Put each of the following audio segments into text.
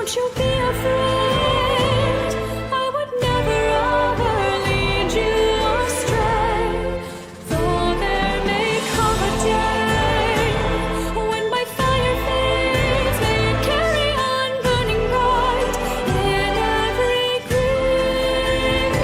Don't you be afraid. I would never ever lead you astray. Though there may come a day when my fire fades, may it carry on burning bright in every grieving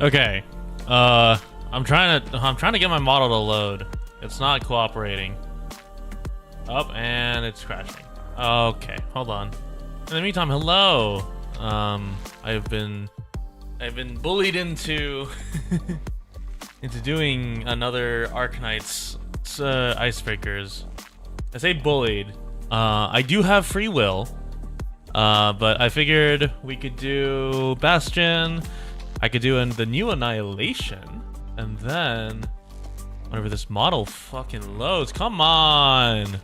Okay, I'm trying to get my model to load. It's not cooperating. Up and it's crashing. Okay, hold on. In the meantime, hello. I've been bullied into into doing another Arknights icebreakers. I say bullied. I do have free will, but I figured we could do Bastion. I could do the new Annihilation, and then whenever this model fucking loads, come on!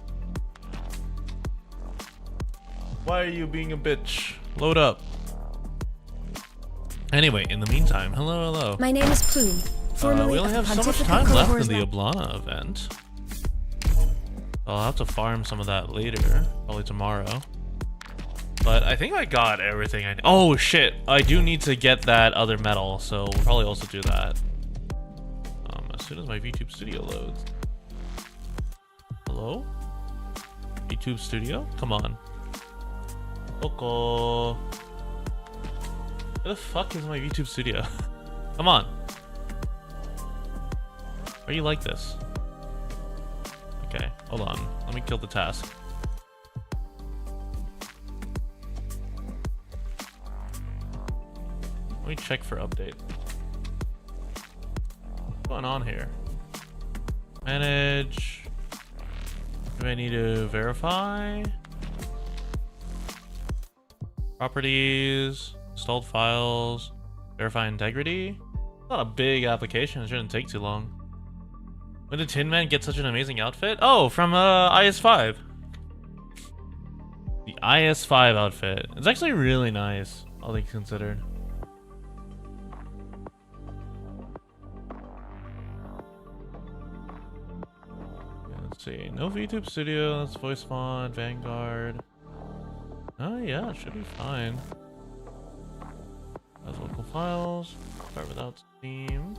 Why are you being a bitch? Load up. Anyway, in the meantime, hello. My name is Plume. We only have so much time left in the Oblana event. I'll have to farm some of that later, probably tomorrow. But I think I got everything I need. Oh shit, I do need to get that other medal, so we'll probably also do that. As soon as my VTube Studio loads. Hello? VTube Studio? Come on. Coco. Where the fuck is my VTube Studio? Come on. Are you like this? Okay, hold on. Let me kill the task. Let me check for update. What's going on here? Manage. Do I need to verify? Properties. Installed files. Verify integrity. It's not a big application. It shouldn't take too long. When did Tin Man get such an amazing outfit? Oh, from IS5. The IS5 outfit. It's actually really nice, all things considered. Let's see. No VTube Studio. That's voice mod. Vanguard. Oh yeah, it should be fine. Has local files. Start without Steam.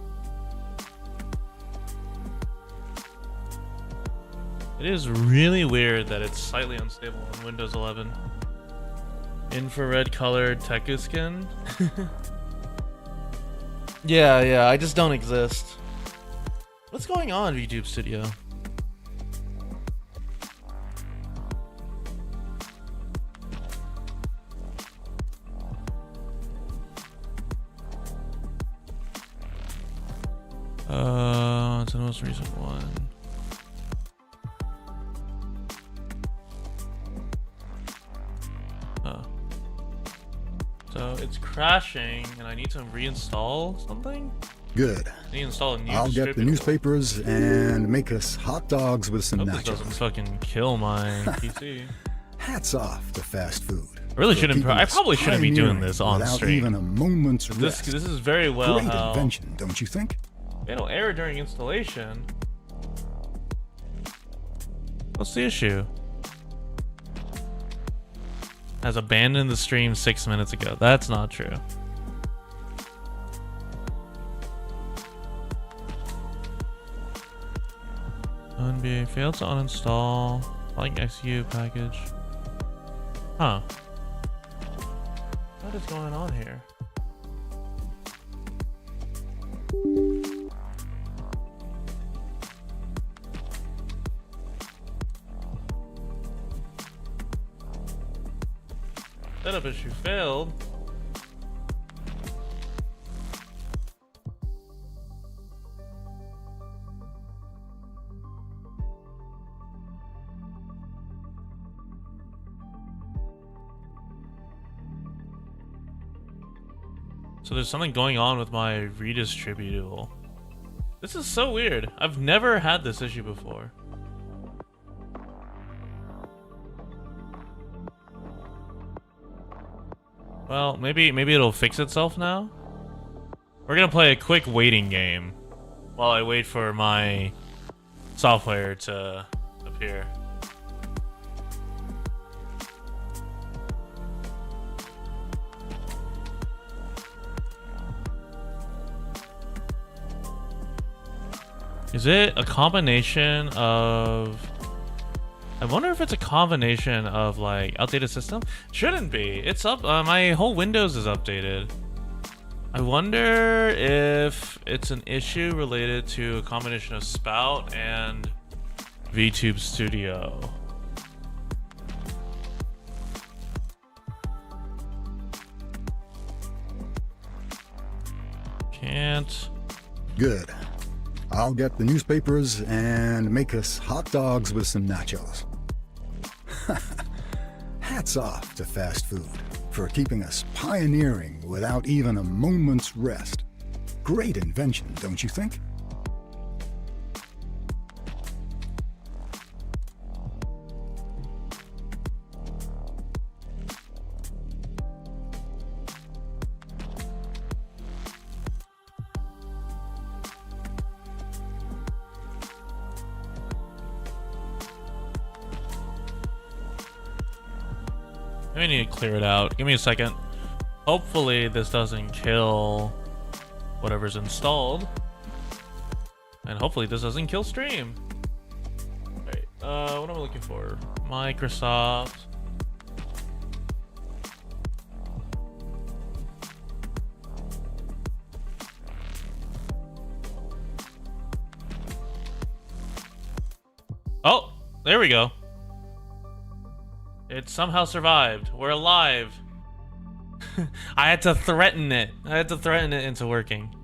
It is really weird that it's slightly unstable on Windows 11. Infrared colored Teku skin. Yeah, I just don't exist. What's going on, VTube Studio? It's the most recent one. So it's crashing, and I need to reinstall something? Good. I need to install a new I'll get the newspapers and make us hot dogs with some I hope nachos. this doesn't fucking kill my PC. Hats off to fast food. I really shouldn't. I probably shouldn't be doing this on without stream. even a moment's This rest. is very well Great how invention, don't you think? it'll error during installation. What's the issue? Has abandoned the stream 6 minutes ago. That's not true. NBA failed to uninstall like XU package. Huh. What is going on here? Setup issue failed. So there's something going on with my redistributable. This is so weird. I've never had this issue before. Well, maybe it'll fix itself now. We're gonna play a quick waiting game while I wait for my software to appear. Is it a combination of... I wonder if it's a combination of like outdated system? Shouldn't be. It's up. My whole Windows is updated. I wonder if it's an issue related to a combination of Spout and VTube Studio. Can't. Good. I'll get the newspapers and make us hot dogs with some nachos. Hats off to fast food for keeping us pioneering without even a moment's rest. Great invention, don't you think? I need to clear it out. Give me a second. Hopefully this doesn't kill whatever's installed. And hopefully this doesn't kill stream. Alright, what am I looking for? Microsoft. Oh, there we go. It somehow survived. We're alive. I had to threaten it. I had to threaten it into working.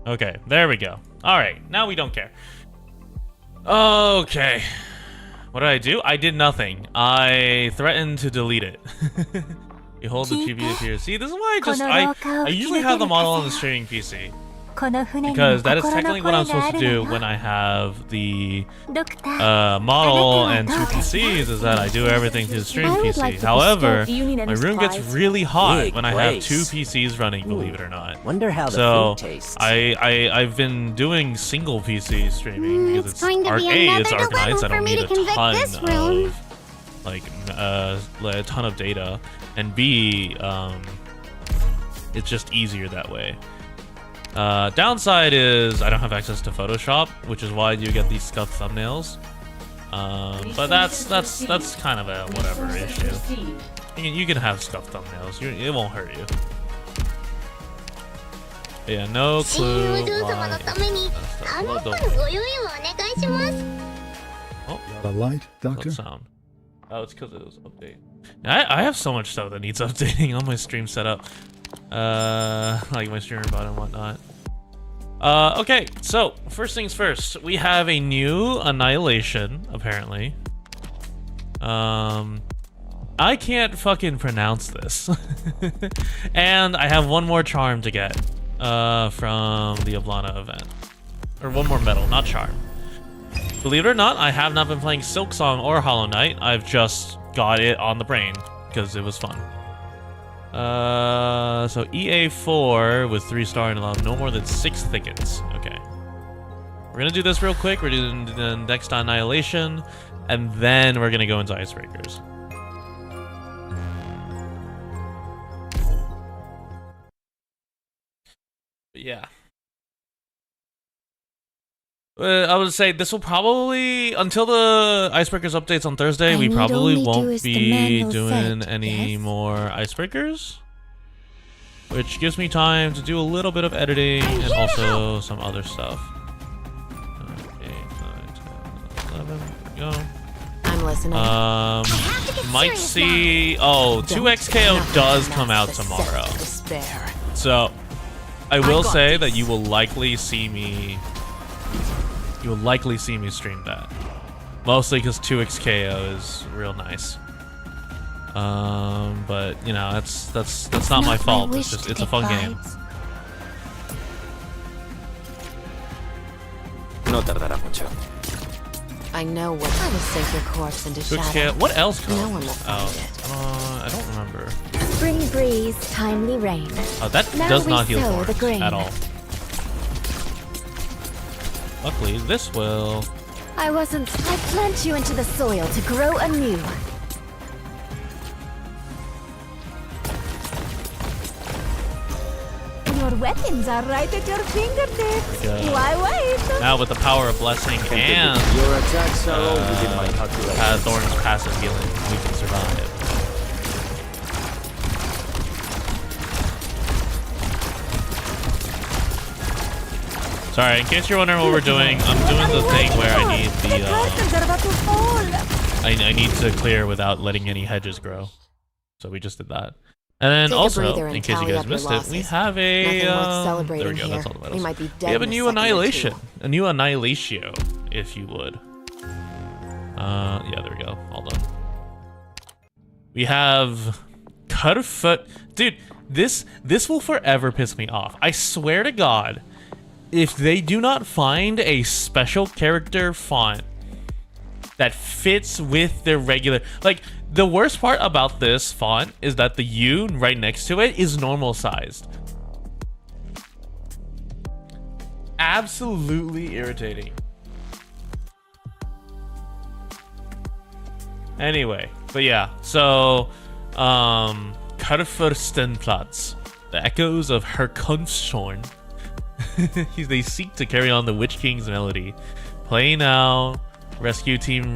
Okay, there we go. Alright, now we don't care. Okay. What did I do? I did nothing. I threatened to delete it. You hold the TV appears. See, this is why I usually have the model on the streaming PC. Because that is technically what I'm supposed to do when I have the model and two PCs, is that I do everything through the stream PC. However, my room gets really hot when I have two PCs running, believe it or not. Wonder how the So food tastes. I've been doing single PC streaming because it's Arknights. I don't need a ton of like a ton of data, and B, it's just easier that way. Downside is I don't have access to Photoshop, which is why you get these scuffed thumbnails. But that's kind of a whatever issue. You can have scuffed thumbnails. It won't hurt you. But yeah, no clue why. Oh, Got a light, what Doctor? sound? Oh, it's because it was update. I have so much stuff that needs updating on my stream setup. Like my streamer bot and whatnot. Okay, so first things first, we have a new Annihilation, apparently. I can't fucking pronounce this. And I have one more charm to get from the Oblana event. Or one more medal, not charm. Believe it or not, I have not been playing Silksong or Hollow Knight. I've just got it on the brain because it was fun. So EA4 with 3-star and allow no more than 6 thickets. Okay. We're gonna do this real quick. We're doing the next Annihilation, and then we're gonna go into Icebreakers. But yeah. I would say this will probably, until the Icebreakers updates on Thursday, we probably won't be doing any more Icebreakers. Which gives me time to do a little bit of editing and also some other stuff. 8, 9, 10, 11, go. I'm listening. Might see. Oh, 2x KO does come out tomorrow. Despair. So, I will got say this. that you will likely see me. You will likely see me stream that. Mostly because 2x KO is real nice. But you know, that's not my fault. It's just it's a fun game. No tardará mucho. I know what I will sink your corpse into 2x shadow. KO. What else comes? No one will find it. I don't remember. Spring breeze, timely rain. Oh, that Now does we not heal sow the thorns grain. at all. Luckily, this will. I plant you into the soil to grow anew. Your weapons are right at your fingertips. Yeah. Why wait? Now with the power of blessing and Your attacks are all within my calculations. Thorn's passive healing, we can survive. Sorry, in case you're wondering what we're doing, I'm doing the thing where I need the curtains are about to fall. I need to clear without letting any hedges grow. So we just did that. And then Take a also, breather and in case you tally guys up your missed it, we losses. have a Nothing worth there celebrating we go, here. that's all the We medals. might be We dead have a in new second or annihilation. two. A new annihilatio, if you would. Yeah, there we go. Hold on. We have Cutterfoot. Dude, this will forever piss me off. I swear to God, if they do not find a special character font that fits with their regular, like, the worst part about this font is that the U right next to it is normal sized. Absolutely irritating. Anyway, but yeah, so Karfurstenplatz, the echoes of Herkunfshorn. They seek to carry on the Witch King's melody. Play now, rescue team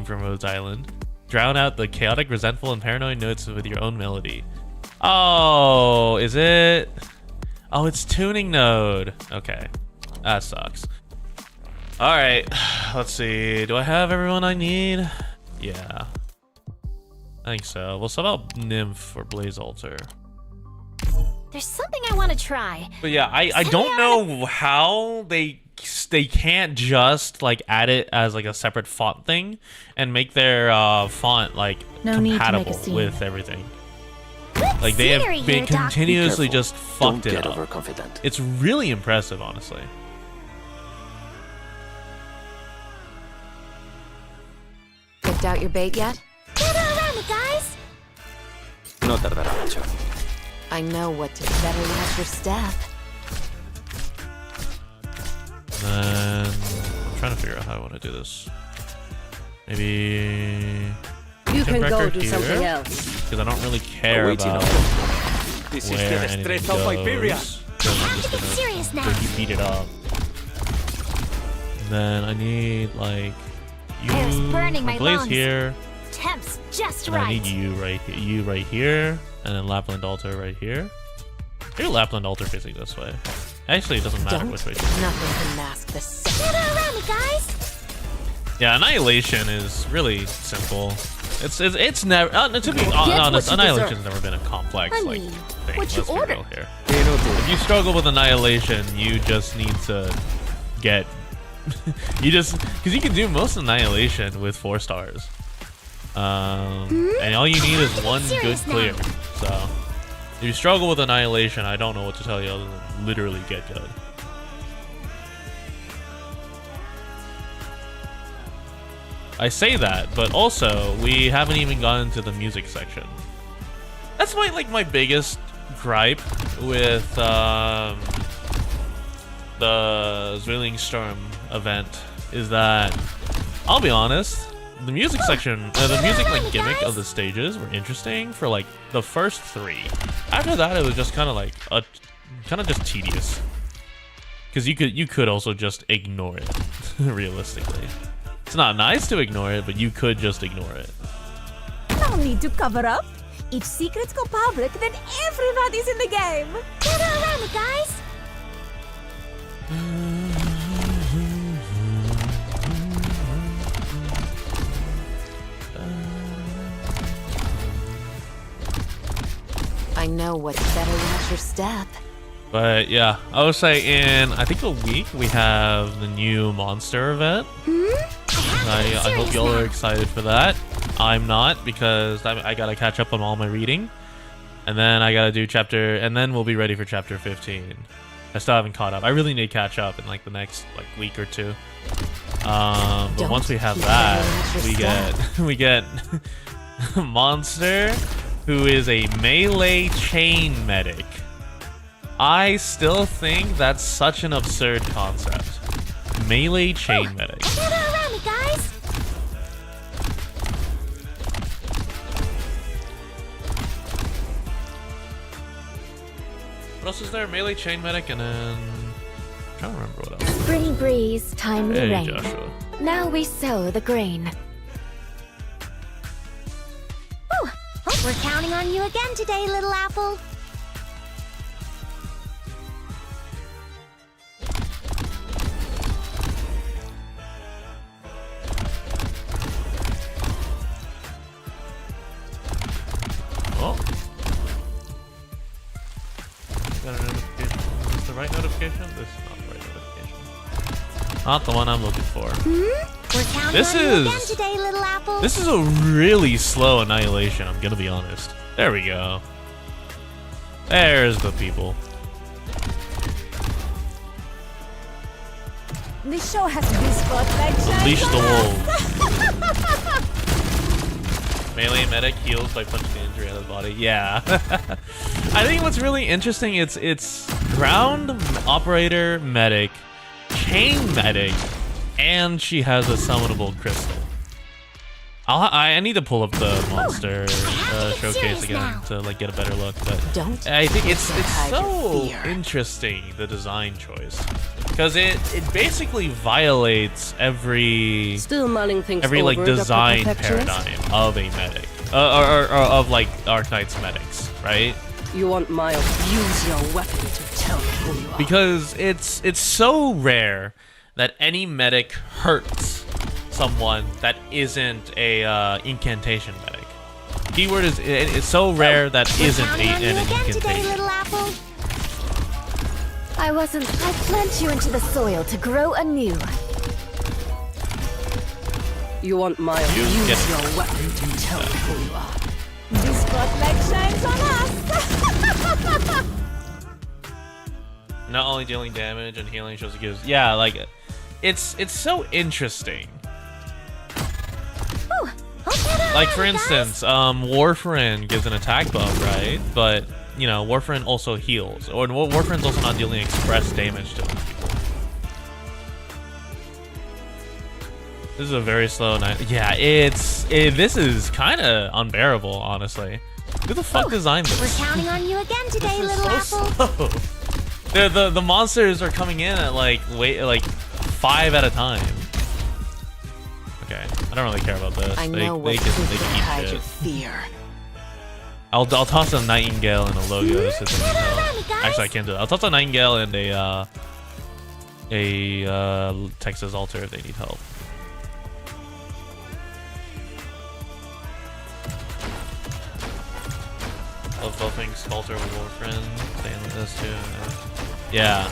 from Rhodes Island. Drown out the chaotic, resentful, and paranoid notes with your own melody. Oh, is it? Oh, it's tuning node. Okay, that sucks. All right, let's see. Do I have everyone I need? Yeah, I think so. We'll sub out Nymph or Blaze Altar. There's something I want to try. But yeah, I don't know how they can't just like add it as like a separate font thing and make their font like No need to make a compatible scene. with everything. Good Like they scenery have been here, Doc. continuously Be careful. just fucked Don't it get up. overconfident. It's really impressive, honestly. Picked out your bait yet? Gather around me, guys. No tardará mucho. I know what to better watch your step. And I'm trying to figure out how I want to do this. Maybe You can go Icebreaker do here, something else. because I don't really care Awaiting about order. This is where the anything stress of my period. goes. 'Cause I'm just Get gonna serious now. beat it up. And then I need like you, Air's burning my Blaze lungs. here, Temps just and I right. need you right here, and then Lapland Altar right here. Maybe Lapland Altar facing this way. Actually, it doesn't matter Don't. which way. Nothing can mask the scent. Gather around me, guys. Yeah, Annihilation is really simple. It's never to be Get honest. what you Annihilation's never been a complex like Honey, thing. what you Let's be order? real here. If you struggle with Annihilation, you just need to get because you can do most Annihilation with 4 stars, and all you need is one good serious now. clear. So if you struggle with Annihilation, I don't know what to tell you other than literally get good. I say that, but also we haven't even gotten to the music section. That's my biggest gripe with the Zwillingsstorm event is that I'll be honest, the music section, the music like gimmick of the stages were interesting for like the first 3. After that, it was just kind of just tedious. Because you could also just ignore it, realistically. It's not nice to ignore it, but you could just ignore it. No need to cover up. If secrets go public, then everybody's in the game. Gather around me, guys. know what better watch your step. But yeah, I would say in I think a week we have the new monster event. I hope y'all are excited for that. I'm not, because I gotta catch up on all my reading, and then I gotta do chapter, and then we'll be ready for chapter 15. I still haven't caught up. I really need to catch up in like the next like week or two. But once we have that, we get monster who is a melee chain medic. I still think that's such an absurd concept. Melee chain medic. Gather around me, guys. What else is there? Melee chain medic, and then I'm trying to remember what else. Spring breeze, timely Hey, rain. Joshua. Now we sow the grain. Oh, we're counting on you again today, little apple. Oh. Got a notification. Is this the right notification? This is not the right notification. Not the one I'm looking for. We're counting This on you is- again today, little apple. This is a really slow annihilation, I'm gonna be honest. There we go. There's the people. This show has to be spotlight shine Unleash the on us. wolves. Melee medic heals by punching the injury out of the body. Yeah. I think what's really interesting, it's ground operator medic, chain medic, and she has a summonable crystal. I need to pull up the monster showcase serious again now. to like get a better look, but Don't I think it's hide your so fear. interesting, the design choice, because it basically violates every Still mulling things like over, Dr. design Perfectionist? paradigm of a medic, or of like Arknights medics, right? You want my use your weapon to tell me who you are. Because it's so rare that any medic hurts someone that isn't a incantation medic. Keyword is it's so rare that isn't Counting on you an again today, incantation. little apple. I plant you into the soil to grow anew. You want my You use get it. your weapon to tell me who you are. The spotlight shines on us. Not only dealing damage and healing shows it gives. Yeah, like it's so interesting. Ooh, gather Like around for me, guys. instance, Warfarin gives an attack buff, right? But you know, Warfarin also heals, or Warfarin's also not dealing express damage to people. This is a very slow night. Yeah, this is kind of unbearable, honestly. Who the fuck designed We're this? counting on you again today, This is little so apple. slow. The monsters are coming in at like 5 at a time. Okay, I don't really care about this. I They know what can you can hide eat your shit. fear. I'll toss a Nightingale and a Logos if they need around me, help. guys. Actually, I can't do that. I'll toss a Nightingale and a Texas Altar if they need help. Love buffing Sculptor with Warfriend. Staying with this too. Yeah,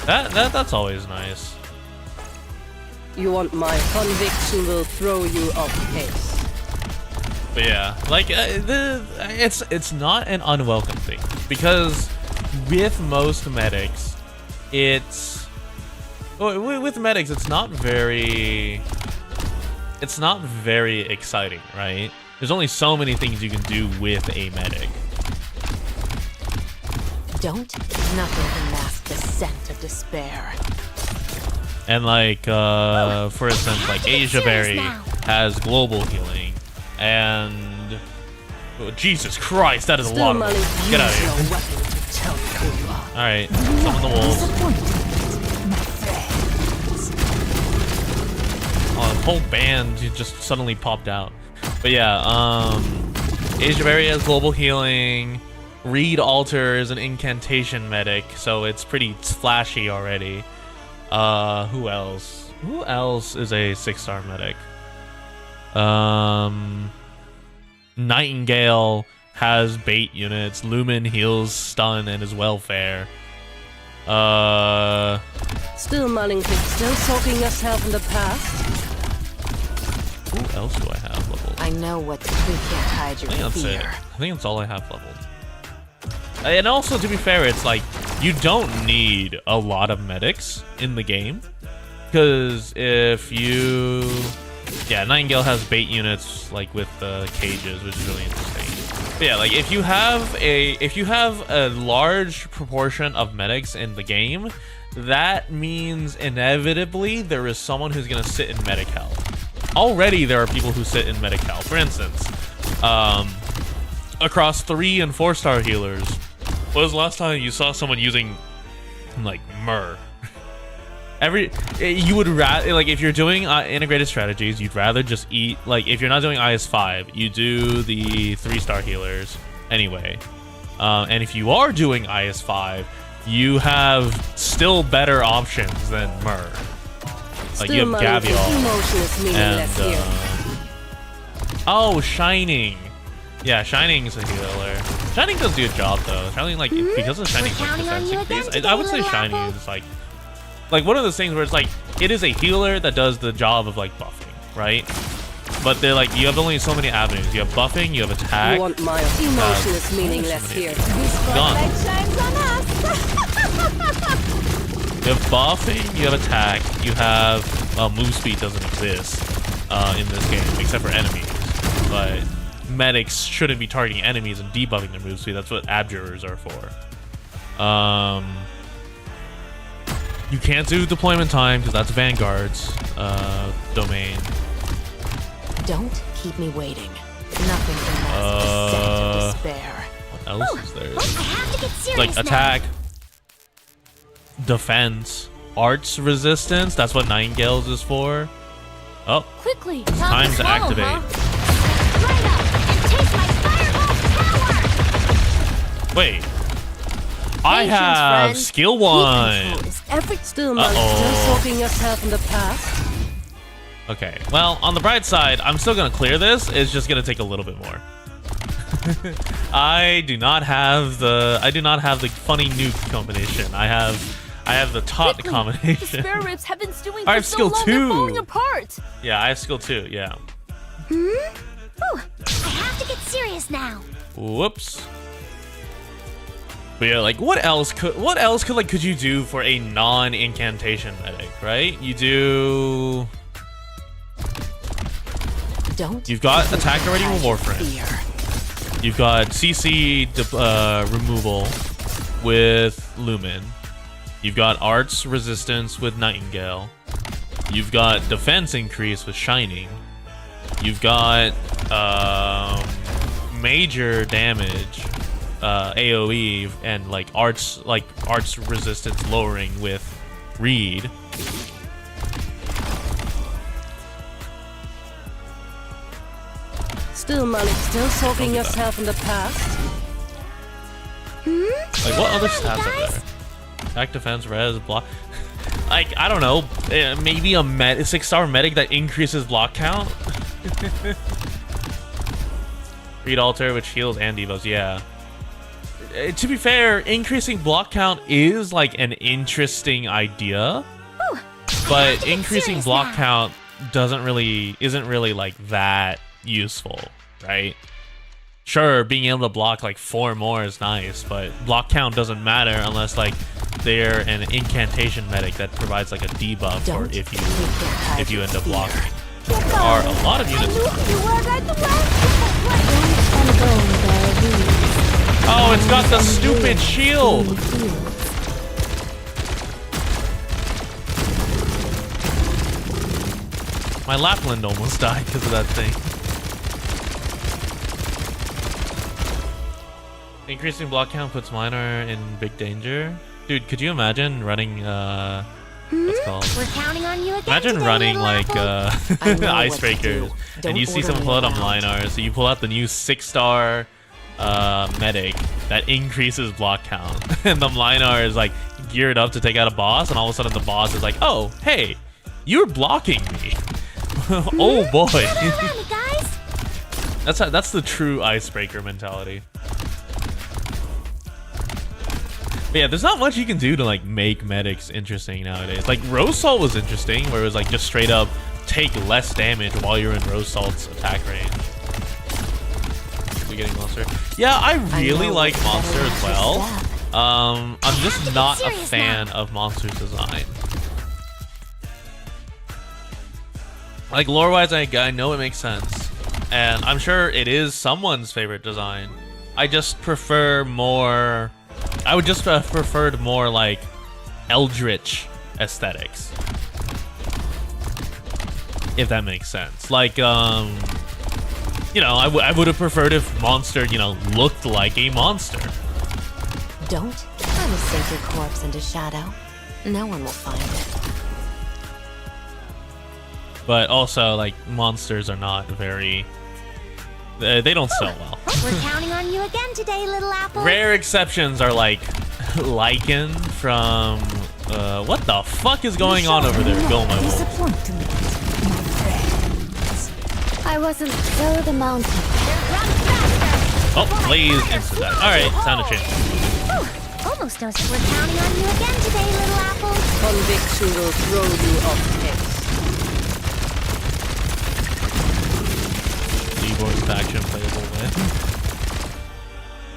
that's always nice. You want my conviction will throw you off pace. But yeah, like it's not an unwelcome thing, because with most medics, with medics it's not very exciting, right? There's only so many things you can do with a medic. Nothing can mask the scent of despair. And like for instance, like Asia Berry has global healing, and oh, Jesus Christ, that is a Still lot of mulling them. Get out of use here. your weapon to tell me who you are. All right, summon the wolves. Oh, the whole band just suddenly popped out. But yeah, Asia Berry has global healing. Reed Alter is an incantation medic, so it's pretty flashy already. Who else? Who else is a 6-star medic? Nightingale has bait units. Lumen heals stun and is welfare. Still Mullington, still soaking yourself in the past? Who else do I have leveled? I know what you can't hide your I think that's it. fear. I think that's all I have leveled. And also, to be fair, it's like, you don't need a lot of medics in the game. Because if you... Yeah, Nightingale has bait units, like, with cages, which is really interesting. But yeah, like, if you have a large proportion of medics in the game, that means inevitably there is someone who's going to sit in medic health. Already there are people who sit in medic health. For instance, across 3 and 4-star healers, when was the last time you saw someone using, like, Myrrh? You would rather, like, if you're doing integrated strategies, you'd rather just eat, like, if you're not doing IS5, you do the 3-star healers anyway. And if you are doing IS5, you have still better options than Myrrh. Like, you have Gavial and, oh, Shining. Yeah, Shining's a healer. Shining does do a job, though. Shining, like, because of Shining's, like, defense increase, I would say Shining is, like one of those things where it's like, it is a healer that does the job of, like, buffing, right? But they're like, you have only so many avenues. You have buffing, you have attack. You want my emotion is meaningless here. Gone. Shines on us. You have buffing, you have attack, you have move speed doesn't exist in this game except for enemies, but medics shouldn't be targeting enemies and debuffing their move speed. That's what abjurers are for. You can't do deployment time because that's Vanguard's domain. Don't keep me waiting. Nothing can mask the scent of despair. What else is there? I have to get serious Like attack, defense, arts resistance. That's what Nightingale's is for. Oh, Quickly, time to swallow, activate. Huh? Right up and taste my fireball power! Wait, I have friend. skill 1. Still Mullington, still soaking yourself in the past? Okay, well, on the bright side, I'm still gonna clear this. It's just gonna take a little bit more. I do not have the funny nuke combination. I have the taunt Quickly, combination. The spare ribs have been stewing I for have so skill long 2. they're falling apart. Yeah, I have skill 2. Yeah. Ooh, I have to get serious now. Whoops. But yeah, like, what else could you do for a non-incantation medic, right? You do. You've got attack already with Warframe. You've got CC removal with Lumen. You've got arts resistance with Nightingale. You've got defense increase with Shining. You've got major damage, AoE, and like arts resistance lowering with Reed. Still still soaking yourself in the past? Like, what other stats are there? Attack, defense, res, block. Like, I don't know. Maybe a 6-star medic that increases block count. Reed alter, which heals and debuffs. Yeah. To be fair, increasing block count is like an interesting idea, but increasing block count isn't really like that useful, right? Sure, being able to block like 4 more is nice, but block count doesn't matter unless like they're an incantation medic that provides like a debuff, or if you end up blocking. There are a lot of units. Oh, it's got the stupid shield. My Lapland almost died because of that thing. Increasing block count puts minor in big danger. Dude, could you imagine running what's it called? We're counting on you again. Imagine today, running little like apple. Icebreakers, and you see someone pull out a Mlinar, so you pull out the new 6-star medic that increases block count, and the Mlinar is like geared up to take out a boss, and all of a sudden the boss is like, oh, hey, you're blocking me. Oh boy. Gather around me, guys. That's the true icebreaker mentality. But yeah, there's not much you can do to like make medics interesting nowadays. Like Rose Salt was interesting, where it was like just straight up take less damage while you're in Rose Salt's attack range. You're getting Monster. Yeah, I really like Monster as well. I'm just not a fan of Monster's design. Like lore-wise, I know it makes sense, and I'm sure it is someone's favorite design. I just prefer more. I would just preferred more like Eldritch aesthetics, if that makes sense. Like, you know, I would have preferred if Monster, you know, looked like a monster. Don't try to sink your corpse into shadow. No one will find it. But also, like, monsters are not very. They don't sell well. We're counting on you again today, little apple. Rare exceptions are like Lycan from. What the fuck is going on over there? Go my wolf. I wasn't so the mountain. Oh, please instant that. Alright, time to change. Almost knows we're counting on you again today, little apple. Conviction will throw you off pace. Keyboard faction playable win.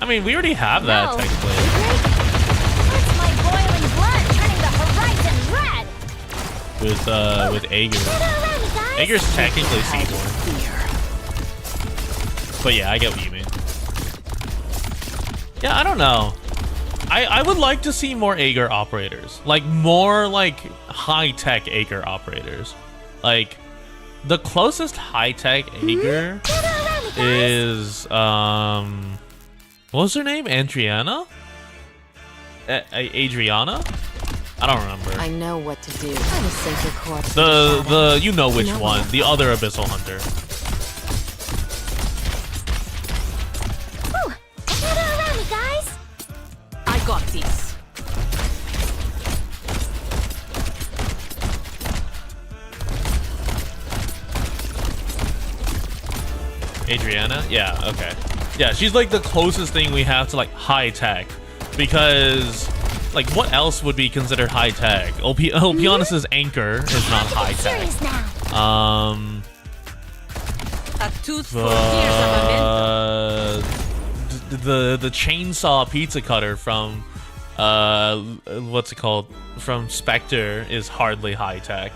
I mean, we already have that No. technically. What's my boiling blood turning the horizon red? With Aegir. Around, guys. Aegir's technically Seaborn. But yeah, I get what you mean. Yeah, I don't know. I would like to see more Aegir operators. Like, more, like, high-tech Aegir operators. Like, the closest high-tech Aegir is, what was her name? Adriana? Adriana? I don't remember. I know what to do. Try to sink your corpse. The you know which one. The other Abyssal Hunter. Around me, guys. I got this. Adriana? Yeah, okay. Yeah, she's like the closest thing we have to like high tech. Because like what else would be considered high tech? Olpianus's anchor is not high tech. A tooth for years of a mentor. The chainsaw pizza cutter from what's it called? From Spectre is hardly high tech.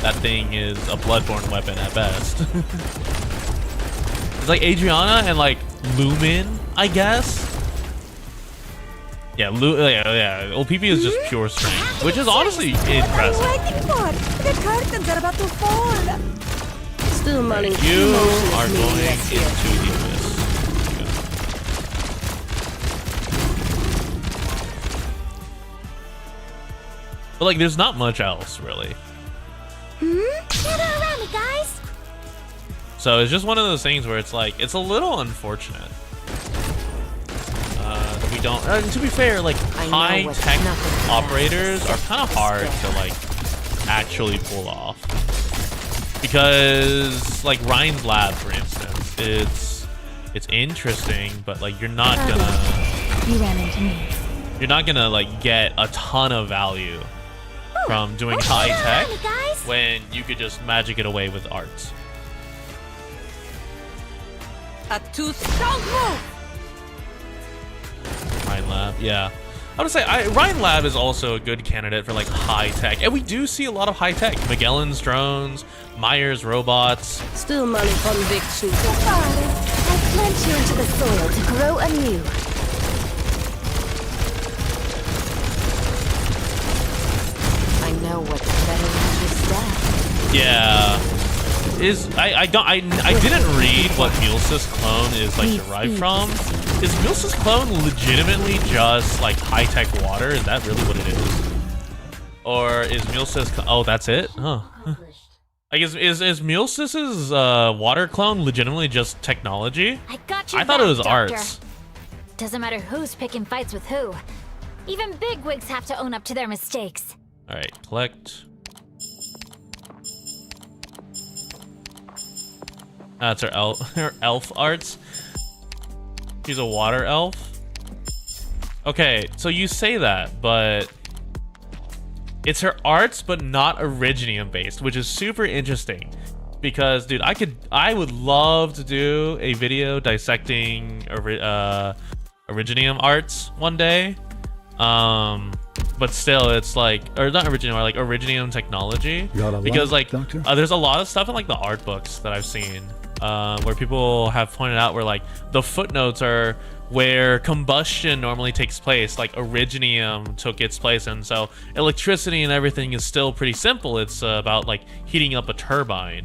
That thing is a bloodborne weapon at best. It's like Adriana and like Lumin, I guess. Yeah, yeah. OPP is just pure strength, which is honestly impressive. Waiting for the curtains are about to fall. Still mulling. You are going into the abyss. But like, there's not much else really. Around me, guys. So it's just one of those things where it's like, it's a little unfortunate that we don't. And to be fair, like high tech operators are kind of hard to like actually pull off, because like Ryan's Lab, for instance, it's interesting, but like you're not gonna. You ran into me. You're not gonna like get a ton of value from doing high tech when you could just magic it away with arts. A tooth. Don't move. Ryan Lab, yeah. I would say Ryan Lab is also a good candidate for like high tech, and we do see a lot of high tech. Magellan's drones, Myers robots. Still mulling conviction. I plant you into the soil to grow anew. I know what's better than this stuff. Yeah. I didn't read what Mulsys clone is like derived from. Is Mulsys clone legitimately just like high tech water? Is that really what it is? Or is Mulsys? Oh, that's it? Huh. I guess is Mulsys's water clone legitimately just technology? I got you. I thought it was Doctor. arts. Doesn't matter who's picking fights with who. Even bigwigs have to own up to their mistakes. All right, collect. That's her elf, her elf arts. She's a water elf. Okay, so you say that, but it's her arts, but not Originium based, which is super interesting. Because, dude, I would love to do a video dissecting Originium arts one day. But still, it's like, or not Originium, or like Originium technology. Because like, there's a lot of stuff in like the art books that I've seen, where people have pointed out where like the footnotes are where combustion normally takes place, like Originium took its place, and so electricity and everything is still pretty simple. It's about like heating up a turbine.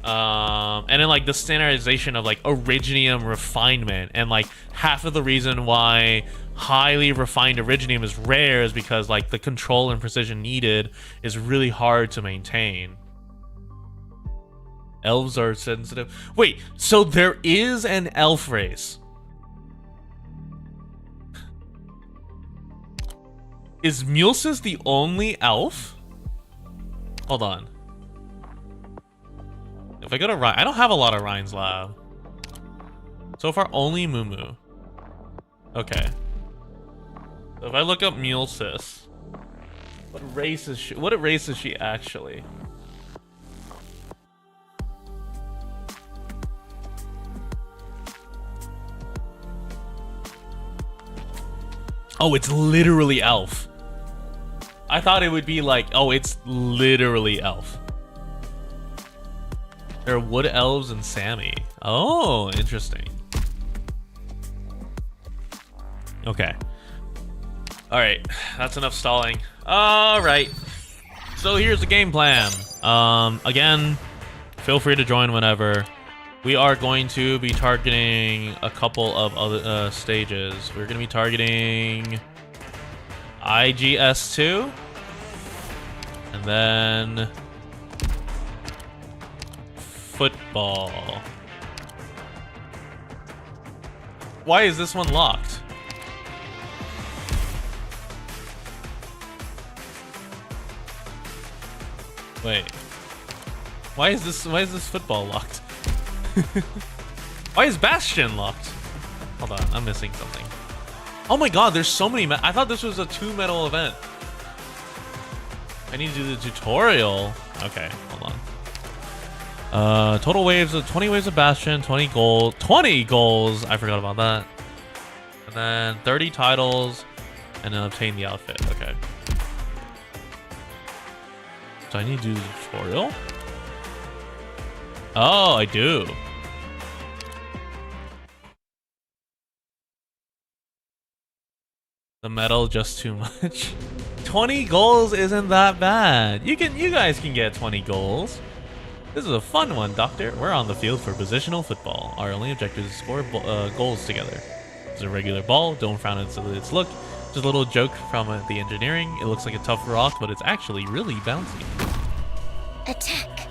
And then like the standardization of like Originium refinement, and like half of the reason why highly refined Originium is rare is because like the control and precision needed is really hard to maintain. Elves are sensitive. Wait, so there is an elf race. Is Mulsis the only elf? Hold on. If I go to Ryan, I don't have a lot of Ryan's lab. So far, only Mumu. Okay. So if I look up Mulsis, what race is she? What race is she actually? Oh, it's literally elf. I thought it would be like, oh, it's literally elf. There are wood elves and Sammy. Oh, interesting. Okay. All right, that's enough stalling. All right. So here's the game plan. Again, feel free to join whenever. We are going to be targeting a couple of other stages. We're going to be targeting IGS2, and then football. Why is this one locked? Wait. Why is this football locked? Why is Bastion locked? Hold on, I'm missing something. Oh my god, there's so many. I thought this was a 2-medal event. I need to do the tutorial. Okay, hold on. Total waves of 20 waves of Bastion, 20 gold, 20 goals. I forgot about that. And then 30 titles, and then obtain the outfit. Okay. So I need to do the tutorial. Oh, I do. The medal just too much. 20 goals isn't that bad. You guys can get 20 goals. This is a fun one, Doctor. We're on the field for positional football. Our only objective is to score goals together. It's a regular ball. Don't frown at its look. Just a little joke from the engineering. It looks like a tough rock, but it's actually really bouncy. Attack.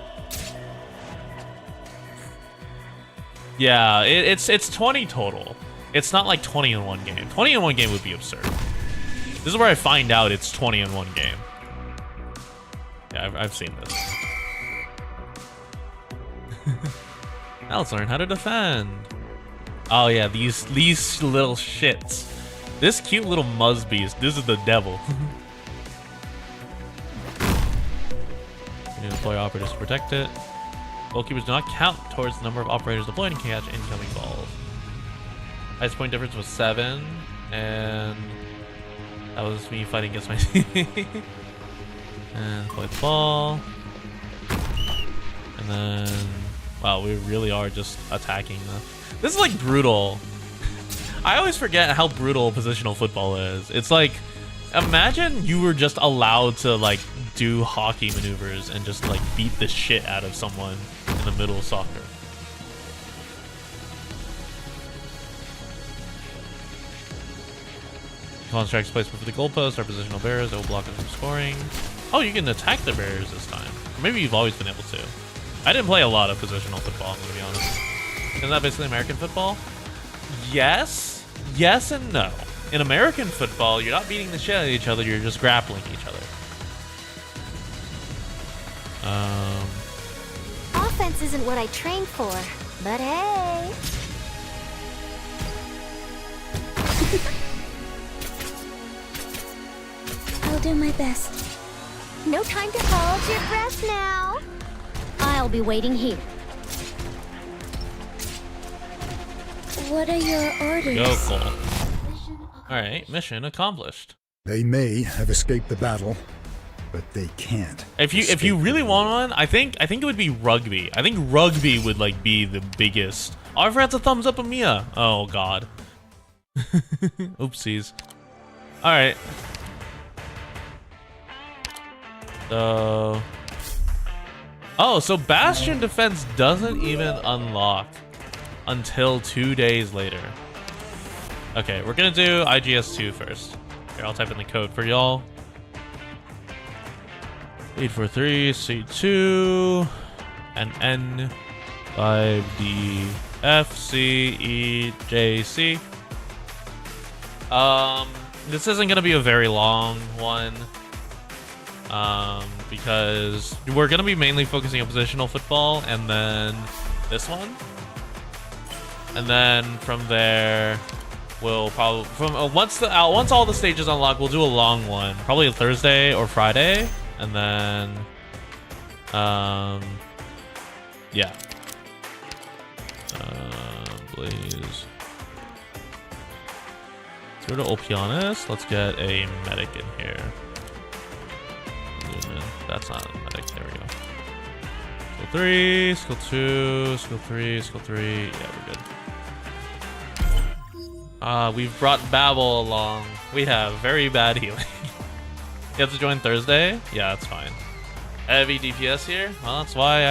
Yeah, it's 20 total. It's not like 20 in one game. 20 in one game would be absurd. This is where I find out it's 20 in one game. Yeah, I've seen this. Now let's learn how to defend. Oh yeah, these little shits. This cute little Muzbeast. This is the devil. You deploy operators to protect it. Goalkeepers do not count towards the number of operators deployed and can catch incoming balls. Highest point difference was 7, and that was me fighting against my team. And play the ball. And then, wow, we really are just attacking them. This is like brutal. I always forget how brutal positional football is. It's like, imagine you were just allowed to like do hockey maneuvers and just like beat the shit out of someone in the middle of soccer. Constructs placement for the goalpost are positional barriers that will block them from scoring. Oh, you can attack the barriers this time. Or maybe you've always been able to. I didn't play a lot of positional football, to be honest. Isn't that basically American football? Yes. Yes and no. In American football, you're not beating the shit out of each other, you're just grappling each other. Offense isn't what I trained for, but hey. I'll do my best. No time to hold your breath now. I'll be waiting here. What are your orders? Go, Cole. Alright, mission accomplished. They may have escaped the battle, but they can't. If you really want one, I think it would be rugby. I think rugby would like be the biggest. Oh, I forgot to thumbs up Amia. Oh god. Oopsies. Alright. So oh, so Bastion Defense doesn't even unlock until 2 days later. Okay, we're gonna do IGS2 first. Here, I'll type in the code for y'all. 843 C2 and N 5D FCEJC. This isn't gonna be a very long one. Because we're gonna be mainly focusing on positional football and then this one. And then from there we'll probably once all the stages unlock, we'll do a long one, probably a Thursday or Friday, and then yeah. Please. So to Opianus, let's get a medic in here. That's not a medic. There we go. Skill 3, skill 2, skill 3, skill 3. Yeah, we're good. We've brought Babel along. We have very bad healing. You have to join Thursday? Yeah, that's fine. Heavy DPS here? Well, that's why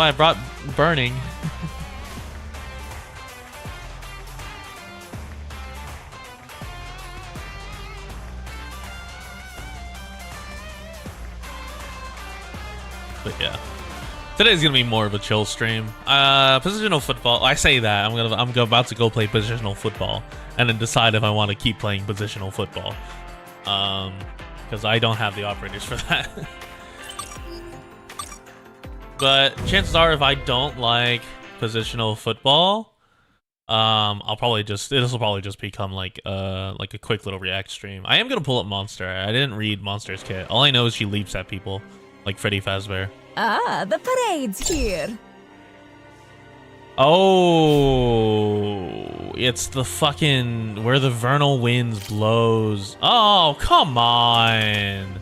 I brought Burning. But yeah, today's gonna be more of a chill stream. Positional football. I say that I'm about to go play positional football and then decide if I want to keep playing positional football, because I don't have the operators for that. But chances are, if I don't like positional football, I'll probably this will probably just become like a quick little react stream. I am gonna pull up Monster. I didn't read Monster's kit. All I know is she leaps at people. Like Freddy Fazbear. Ah, the parade's here. Oh, it's the fucking where the vernal winds blows. Oh, come on.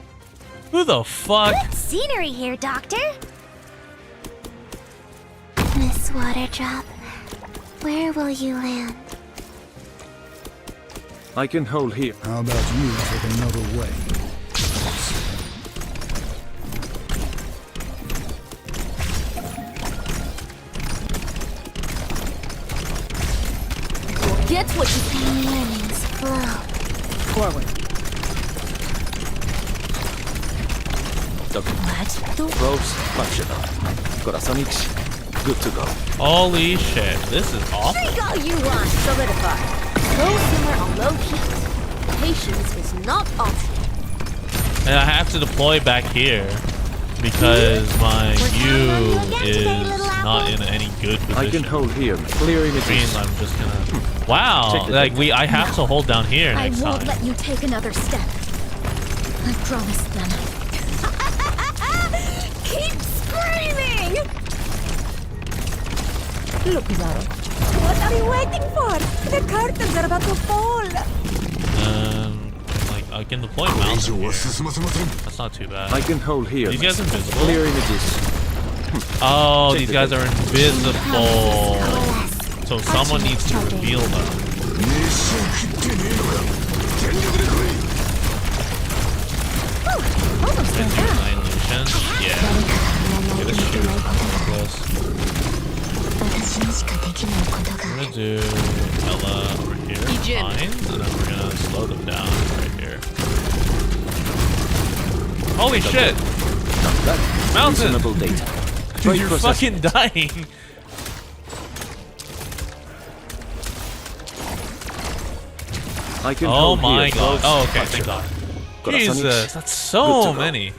Who the fuck? Good scenery here, Doctor. Miss Waterdrop, where will you land? I can hold here. How about you take another way? Get what you pay earnings flow. Forward. Let's do Rose, functional. Corazonix, good to go. Holy shit, this is awful. Drink all you want. Solidify. Go somewhere on low heat. Patience is not optional. And I have to deploy back here because my U is not in any good position. I can hold here. Clear Which means images. I'm just gonna. Wow, like I have to hold down here I next won't time. let you take another step. I promised them. Keep screaming! Look, Zaro. What are you waiting for? The curtains are about to fall. Like I can deploy mounts here. That's not too bad. I can hold here. These guys invisible? Clear images. Oh, these guys are invisible. So someone needs to reveal them. Annihilation? Yeah. Okay, let's shoot. Close. I'm gonna do Ella over here. Fine. And then we're gonna slow them down right here. Holy shit! Mountain! Reasonable data. You're fucking dying! I can Oh hold my here. god. Rose, Oh, okay, thank functional. god. Corazonix, Jesus, that's good so to go. many.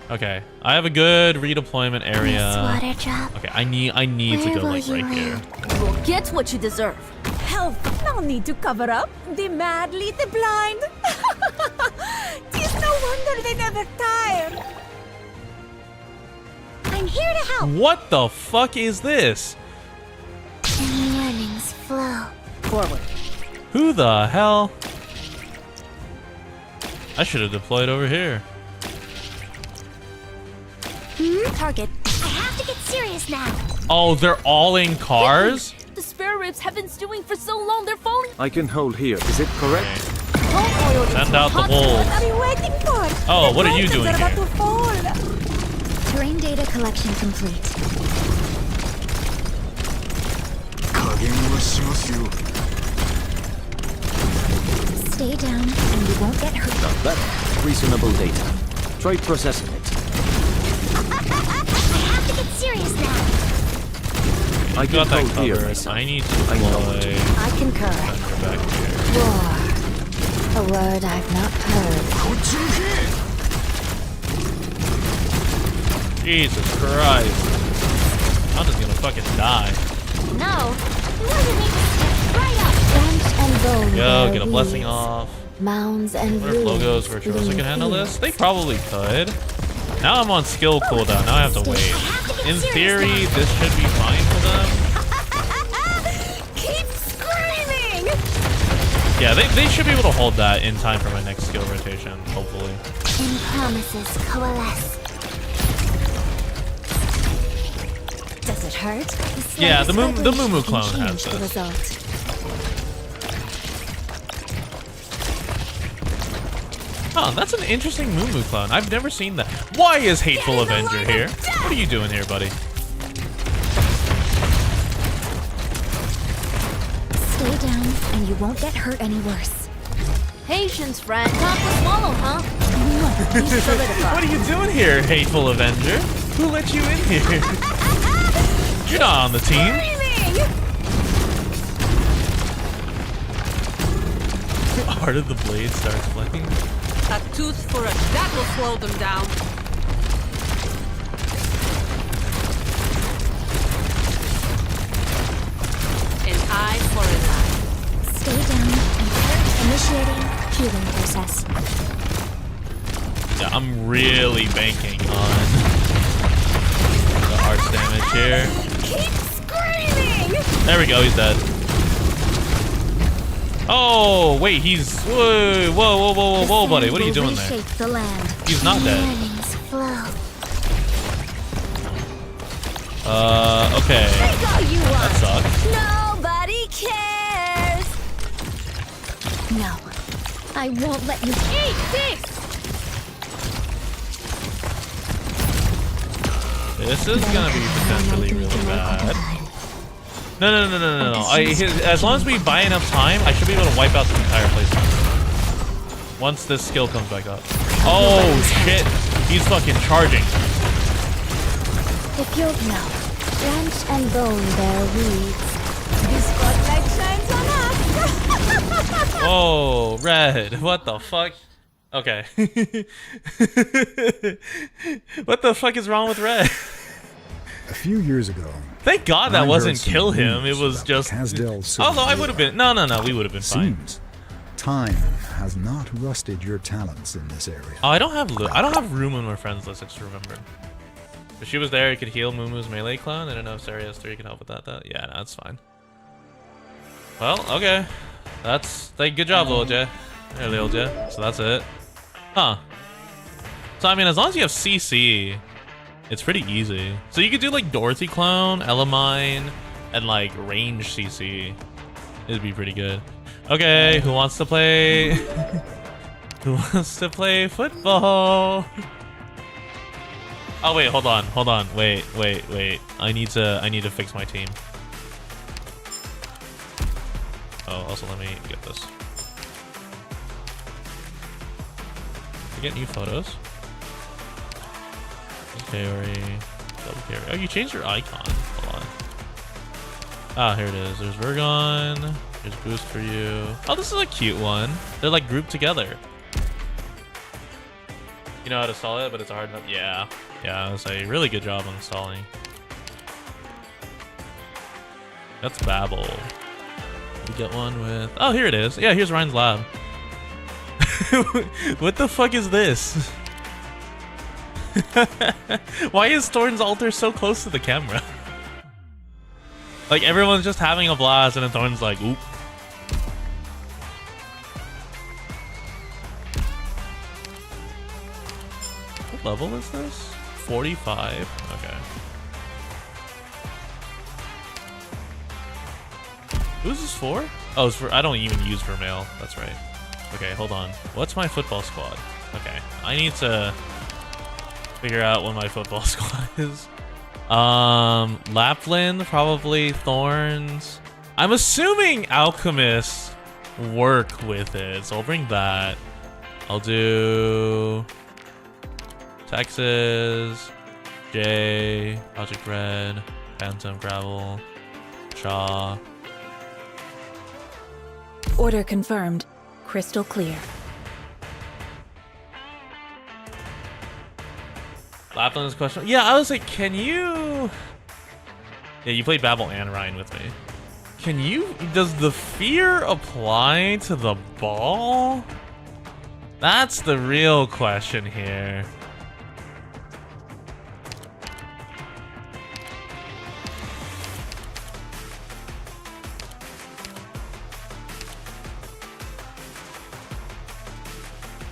Okay, I have a good redeployment Miss area. Water Drop. Okay, I need to Where go like will you right here. You'll get what you deserve. Help! No need to cover up. The mad lead the blind. Tis no wonder they never tire. I'm here to help. What the fuck is this? And yearnings flow. Forward. Who the hell? I should have deployed over here. Target. I have to get serious now. Oh, they're all in cars? The spare ribs have been stewing for so long they're falling. I can hold here. Is it correct? Send out the wolves. What are you waiting for? Oh, The what are you mountains doing are about here? to fall. Terrain data collection complete. Stay down and you won't get hurt. Not bad. Reasonable data. Try processing it. I have to get serious now. I Got can that hold here covered. myself. I need to I know it. deploy I concur. back here. War. A word I've not heard. Jesus Christ. I'm just gonna fucking die. No. You wasn't even step right up. Branch and bone. Yo, bear get a blessing weeds. off. Mounds and What if Logos ruins Virtuoso bleed can handle fields. this? They probably could. Now I'm on skill cooldown. Now I have to wait. In theory, this should be fine for them. Keep screaming! Yeah, they should be able to hold that in time for my next skill rotation, hopefully. And promises coalesce. Does it hurt? Yeah, the slightest Moo vibration Moo can clone change has the this. result. Huh, that's an interesting Moo Moo clone. I've never seen that. Why is Hateful Avenger here? What are you doing here, buddy? Stay down and you won't get hurt any worse. Patience, friend. Tough to swallow, huh? Be solidified. What are you doing here, Hateful Avenger? Who let you in here? You're not on the team. Art of the Blade starts playing. A tooth for a that will slow them down. An eye for an eye. Stay down and initiating healing process. Yeah, I'm really banking on the heart's damage here. Keep screaming! There we go, he's dead. Oh, wait, he's... Whoa, buddy. What are you doing there? Reshape the land. He's not dead. Yearnings flow. Okay. Take all you want. That sucks. Nobody cares. No, I won't let you Eat this. This is gonna be potentially really bad. No. As long as we buy enough time, I should be able to wipe out the entire place. Once this skill comes back up. Oh, shit. He's fucking charging. If you'll know, branch and bone bear weeds. This spotlight shines on us. Oh, red. What the fuck? Okay. What the fuck is wrong with red? A few years ago, Thank God that I wasn't heard some kill him. It rumors was about just... Casdel's Although I city. would have been... No, we would have been fine. Seems time has not rusted your talents in this area. Oh, I don't have room in my friends list, I just remembered. If she was there, you could heal Moomoo's melee clone. I don't know if Sari has 3 can help with that. Yeah, no, that's fine. Well, okay. Good job, Lil J. There, Lil J. So that's it. Huh. So, I mean, as long as you have CC, it's pretty easy. So you could do, like, Dorothy clone, Elamine, and, like, range CC. It'd be pretty good. Okay, who wants to play... Who wants to play football? Oh wait, hold on. Wait. I need to fix my team. Oh, also let me get this. You get new photos. Kaori, double Kaori. Oh, you changed your icon. Hold on. Ah, here it is. There's Vergon. There's Boost for you. Oh, this is a cute one. They're like grouped together. You know how to install it, but it's hard enough. Yeah. Yeah, it's a really good job on installing. That's Babel. We get one with... Oh, here it is. Yeah, here's Ryan's lab. What the fuck is this? Why is Thorn's altar so close to the camera? Like, everyone's just having a blast, and then Thorn's like, oop. What level is this? 45. Okay. Who's this for? Oh, it's for... I don't even use Vermeil. That's right. Okay, hold on. What's my football squad? Okay, I need to figure out what my football squad is. Lapland, probably. Thorns. I'm assuming alchemists work with it, so I'll bring that. I'll do Texas, J, Project Red, Phantom, Gravel, Shaw. Order confirmed. Crystal clear. Lapland's question. Yeah, I was like, can you... Yeah, you played Babel and Ryan with me. Can you... Does the fear apply to the ball? That's the real question here.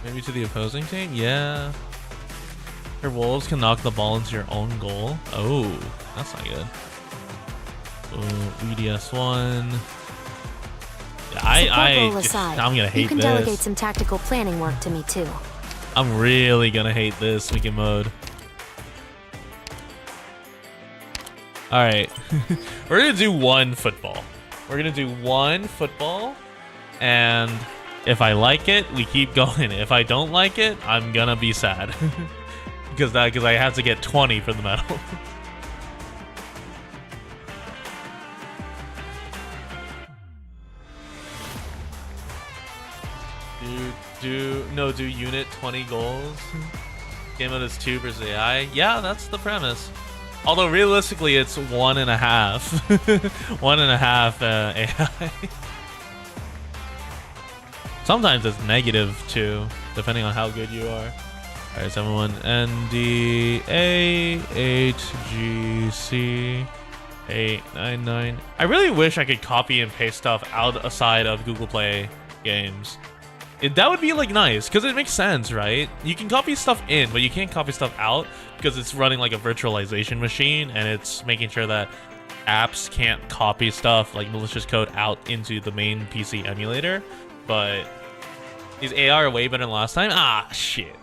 Maybe to the opposing team? Yeah. Your wolves can knock the ball into your own goal. Oh, that's not good. EDS1. Yeah, I'm gonna hate you can this. delegate some tactical planning work to me too. I'm really gonna hate this weekend mode. Alright. We're gonna do one football. We're gonna do one football, and if I like it, we keep going. If I don't like it, I'm gonna be sad. because I have to get 20 for the medal. Do unit 20 goals. Game mode is 2 versus AI. Yeah, that's the premise. Although realistically, it's 1.5. 1.5 AI. Sometimes it's -2, depending on how good you are. Alright, 71 NDAHGC 899. I really wish I could copy and paste stuff outside of Google Play games. That would be like nice, because it makes sense, right? You can copy stuff in, but you can't copy stuff out because it's running like a virtualization machine, and it's making sure that apps can't copy stuff like malicious code out into the main PC emulator. But is AR way better than last time? Ah, shit.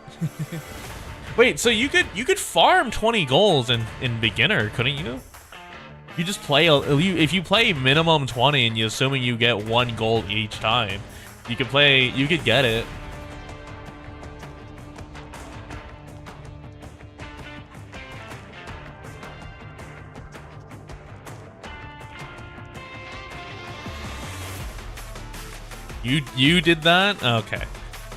Wait, so you could farm 20 goals in beginner, couldn't you? You just play if you play minimum 20 and you assuming you get 1 goal each time, you could get it. You did that? Okay.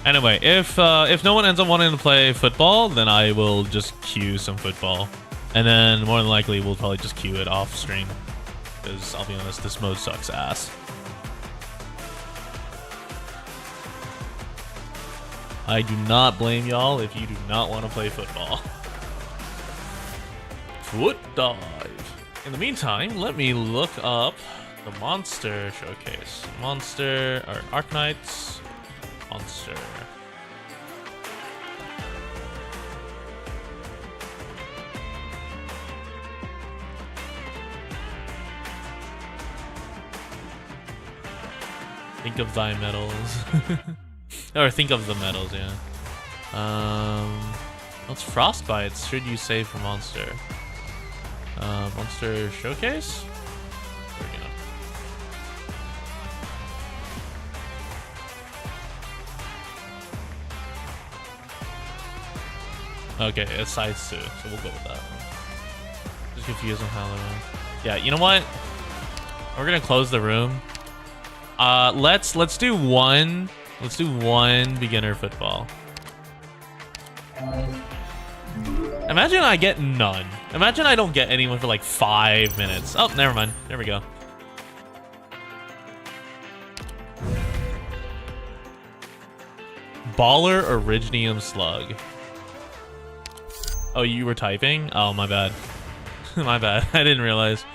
Anyway, if no one ends up wanting to play football, then I will just queue some football. And then more than likely we'll probably just queue it off stream. Because I'll be honest, this mode sucks ass. I do not blame y'all if you do not want to play football. Foot dive. In the meantime, let me look up the monster showcase. Monster or Arknights. Monster. Think of thy medals. Or think of the medals, yeah. What's Frostbites? Should you save for monster? Monster showcase? There we go. Okay, it's size 2, so we'll go with that one. Just confused on how they're... Yeah, you know what? We're gonna close the room. Let's do one. Let's do one beginner football. Imagine I get none. Imagine I don't get anyone for like 5 minutes. Oh, never mind. There we go. Baller Originium Slug. Oh, you were typing? Oh, my bad. My bad. I didn't realize.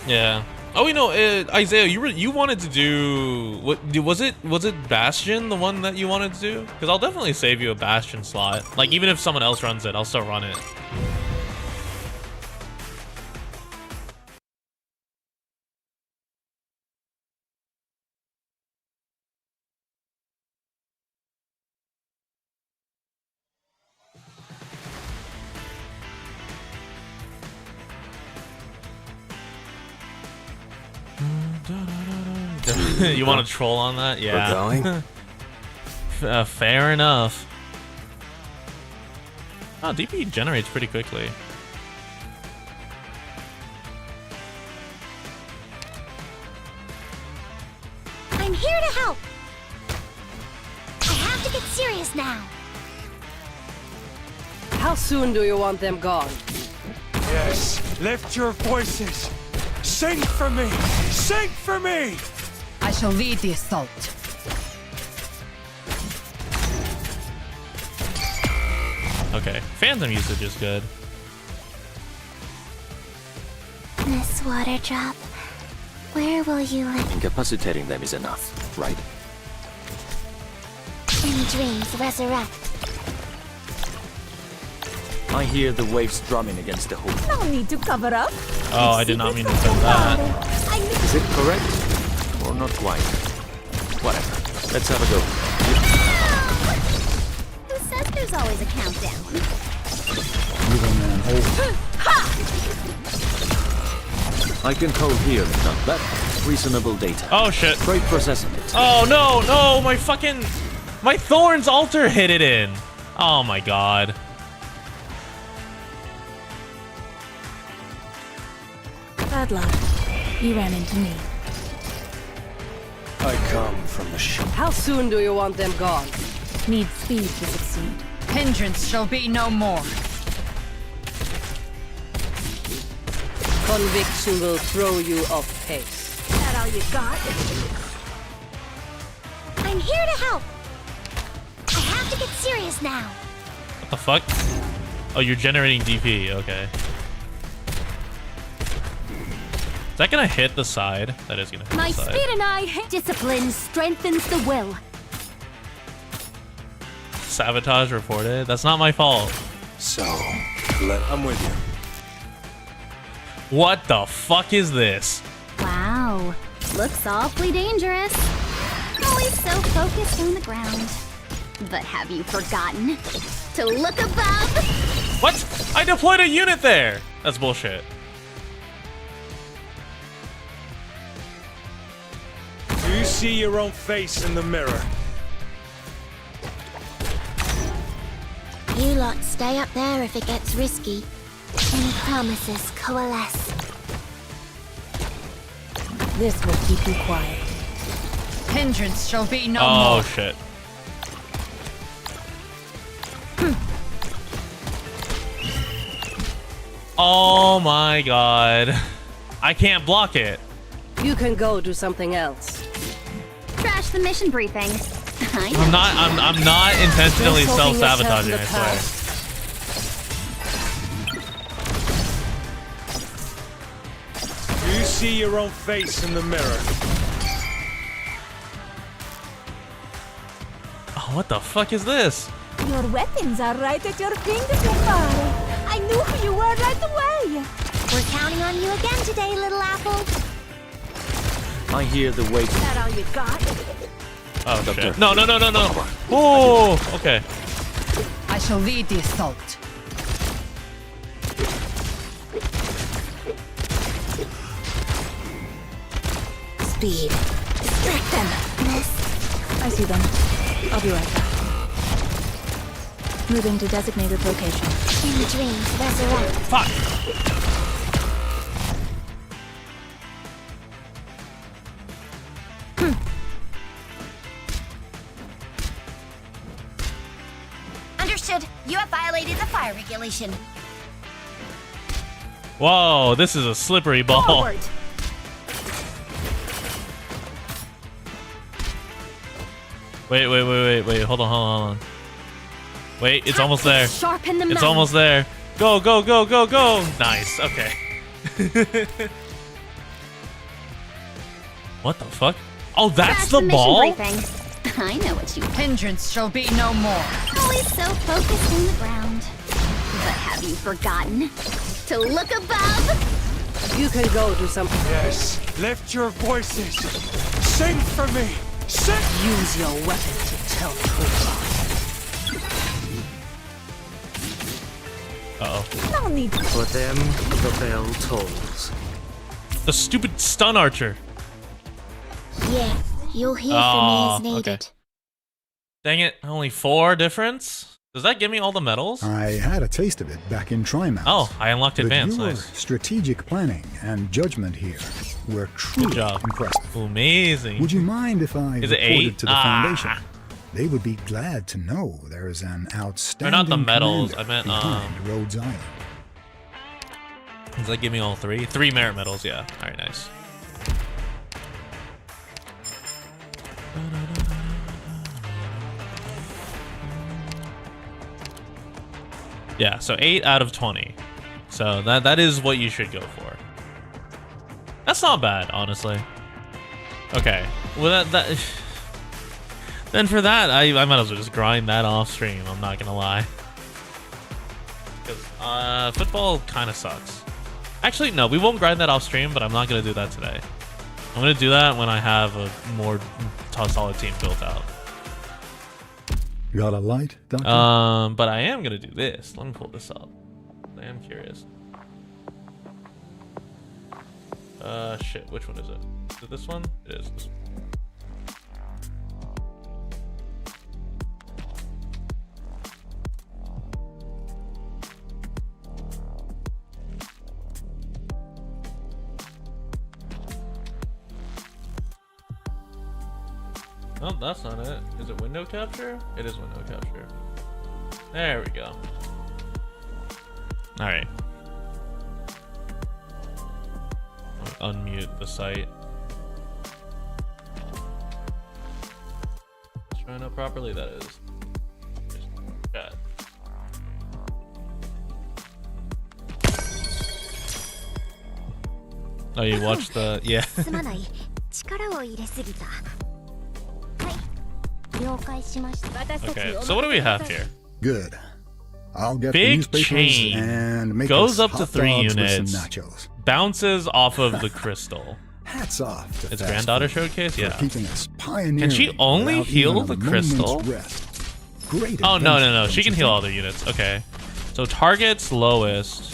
Yeah. Oh, you know, Isaiah, you wanted to do what? Was it Bastion, the one that you wanted to do? Because I'll definitely save you a Bastion slot. Like, even if someone else runs it, I'll still run it. You want to troll on that? Yeah. We're going? Fair enough. Oh, DP generates pretty quickly. I'm here to help. I have to get serious now. How soon do you want them gone? Yes, lift your voices. Sing for me! Sing for me! I shall lead the assault. Okay, Phantom usage is good. Miss Waterdrop, where will you live? Incapacitating them is enough, right? In dreams resurrect. I hear the waves drumming against the hoop. No need to cover up. Oh, I did not mean to say that. Is it correct? Or not quite? Whatever. Let's have a go. Who says there's always a countdown? Evil man, hold. I can hold here, not that. Reasonable data. Oh shit. Great processing it. Oh no, no, my Thorn's altar hit it in. Oh my god. Bad luck. You ran into me. I come from the ship. How soon do you want them gone? Need speed to succeed. Hindrance shall be no more. Conviction will throw you off pace. That all you got? I'm here to help. I have to get serious now. What the fuck? Oh, you're generating DP. Okay. Is that gonna hit the side? That is gonna hit My the side. speed and I discipline strengthens the will. Sabotage reported. That's not my fault. So, I'm with you. What the fuck is this? Wow, looks awfully dangerous. Always so focused on the ground. But have you forgotten to look above? What? I deployed a unit there. That's bullshit. Do you see your own face in the mirror? You lot stay up there if it gets risky. Any promises coalesce. This will keep you quiet. Hindrance shall be no Oh more. shit. Oh my god. I can't block it. You can go do something else. Trash the mission briefing. I'm not intentionally Just holding self-sabotaging, I yourself in the swear. Do you see your own face in the mirror? Oh, what the fuck is this? Your weapons are right at your fingertips, Father. I knew who you were right away. We're counting on you again today, little apple. I hear the waves. That all you got? Oh Doctor. shit. No. Oh, okay. I shall lead the assault. Speed. Distract them. Miss, I see them. I'll be right back. Moving to designated location. in dreams resurrect. Fuck. should. You have violated the fire regulation. Whoa, this is a slippery ball. Forward. Wait. Hold on. Wait, it's almost there. Sharpen the It's almost there. Go. Nice. Okay. What the fuck? Oh, that's the ball? I know what you Hindrance shall be no more. always so focused on the ground. But have you forgotten to look above? You can go to some. Yes, lift your voices. Sing for me. Sing. Use your weapon to tell truth. Uh-oh. No need to. For them, the bell tolls. The stupid stun archer. Yeah, you'll hear Oh, from me as needed. okay. Dang it, only 4 difference? Does that give me all the medals? I had a taste of it back in Trimax. Oh, I unlocked But advanced, your nice. strategic planning and judgment here were truly job. impressive. Amazing. Would you mind if I Is it reported 8? to the Foundation? They would be glad to know there is an outstanding Or not the medals, commander I meant, behind Rhodes Island. Does that give me all 3? 3 merit medals, yeah. Alright, nice. Yeah, so 8 out of 20. So that is what you should go for. That's not bad, honestly. Okay. Well, that then for that, I might as well just grind that off stream. I'm not gonna lie. Because football kind of sucks. Actually, no, we won't grind that off stream, but I'm not gonna do that today. I'm gonna do that when I have a more solid team built out. Got a light, Doctor? But I am gonna do this. Let me pull this up. I am curious. Shit, which one is it? Is it this one? It is this one. Oh, that's not it. Is it window capture? It is window capture. There we go. Alright. Unmute the site. Showing up properly, that is. Chat. Oh, you watched the... Yeah. すまない。力を入れすぎた。はい。了解しました。 Okay, so what do we have here? Good. I'll get the Big newspapers chain. and make Goes us up to hot 3 dogs with some units. nachos. Bounces off of the crystal. Hats off to It's fast granddaughter food showcase? for Yeah. keeping us pioneering Can she only without heal even a the moment's crystal? rest. Great Oh, no. invention, She don't can you heal think? all the units. Okay. So targets lowest.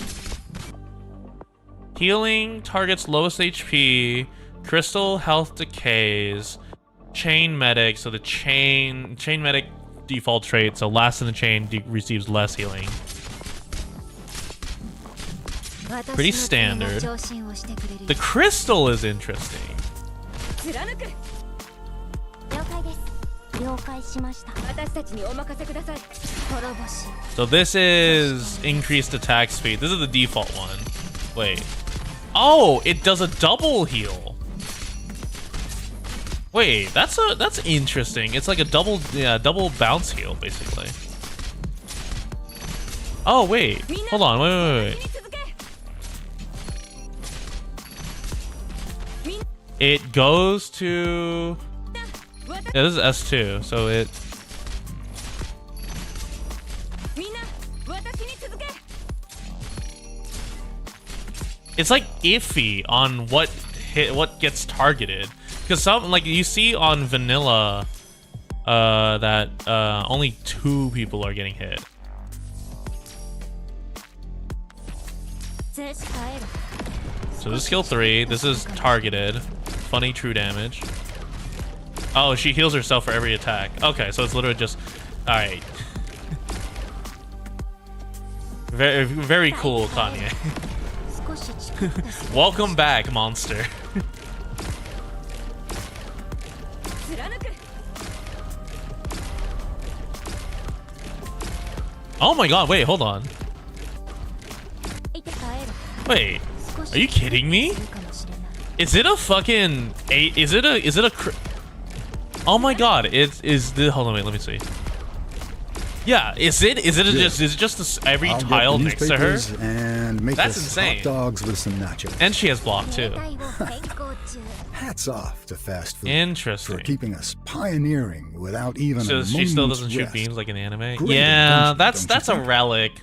Healing targets lowest HP. Crystal health decays. Chain medic. So the chain medic default trait. So last in the chain receives less healing. Pretty standard. The crystal is interesting. 了解です。了解しました。私たちにお任せください。滅ぼし。 So this is increased attack speed. This is the default one. Wait. Oh, it does a double heal. Wait, that's interesting. It's like a double bounce heal basically. Oh wait, hold on, wait. It goes to... Yeah, this is S2, so it... It's like iffy on what gets targeted. Because some, like, you see on vanilla that only 2 people are getting hit. So this is skill 3. This is targeted. Funny true damage. Oh, she heals herself for every attack. Okay, so it's literally just... Alright. Very, very cool, Kanye. Welcome back, monster. Oh my god, wait, hold on. Wait, are you kidding me? Is it a fucking oh my god, hold on, wait, let me see. Yeah, is it just every I'll get tile the next to her? newspapers and make That's us insane. hot dogs with some nachos. And she has block too. Hats off to fast food Interesting. for keeping us pioneering without even So a she still moment's doesn't shoot rest. beams like an anime? Great Yeah, invention, that's don't you a think? relic.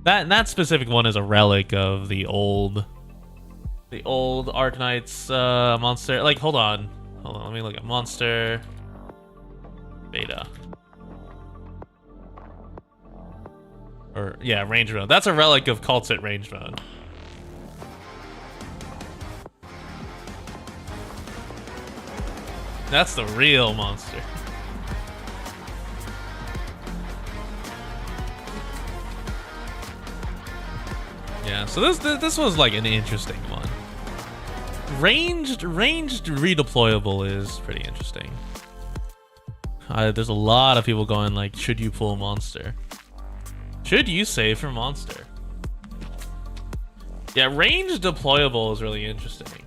That specific one is a relic of the old Arknights monster. Like, hold on, let me look at monster beta. Or yeah, range mode. That's a relic of Cultit range mode. That's the real monster. Yeah, so this was like an interesting one. Ranged redeployable is pretty interesting. There's a lot of people going like, should you pull monster? Should you save for monster? Yeah, ranged deployable is really interesting.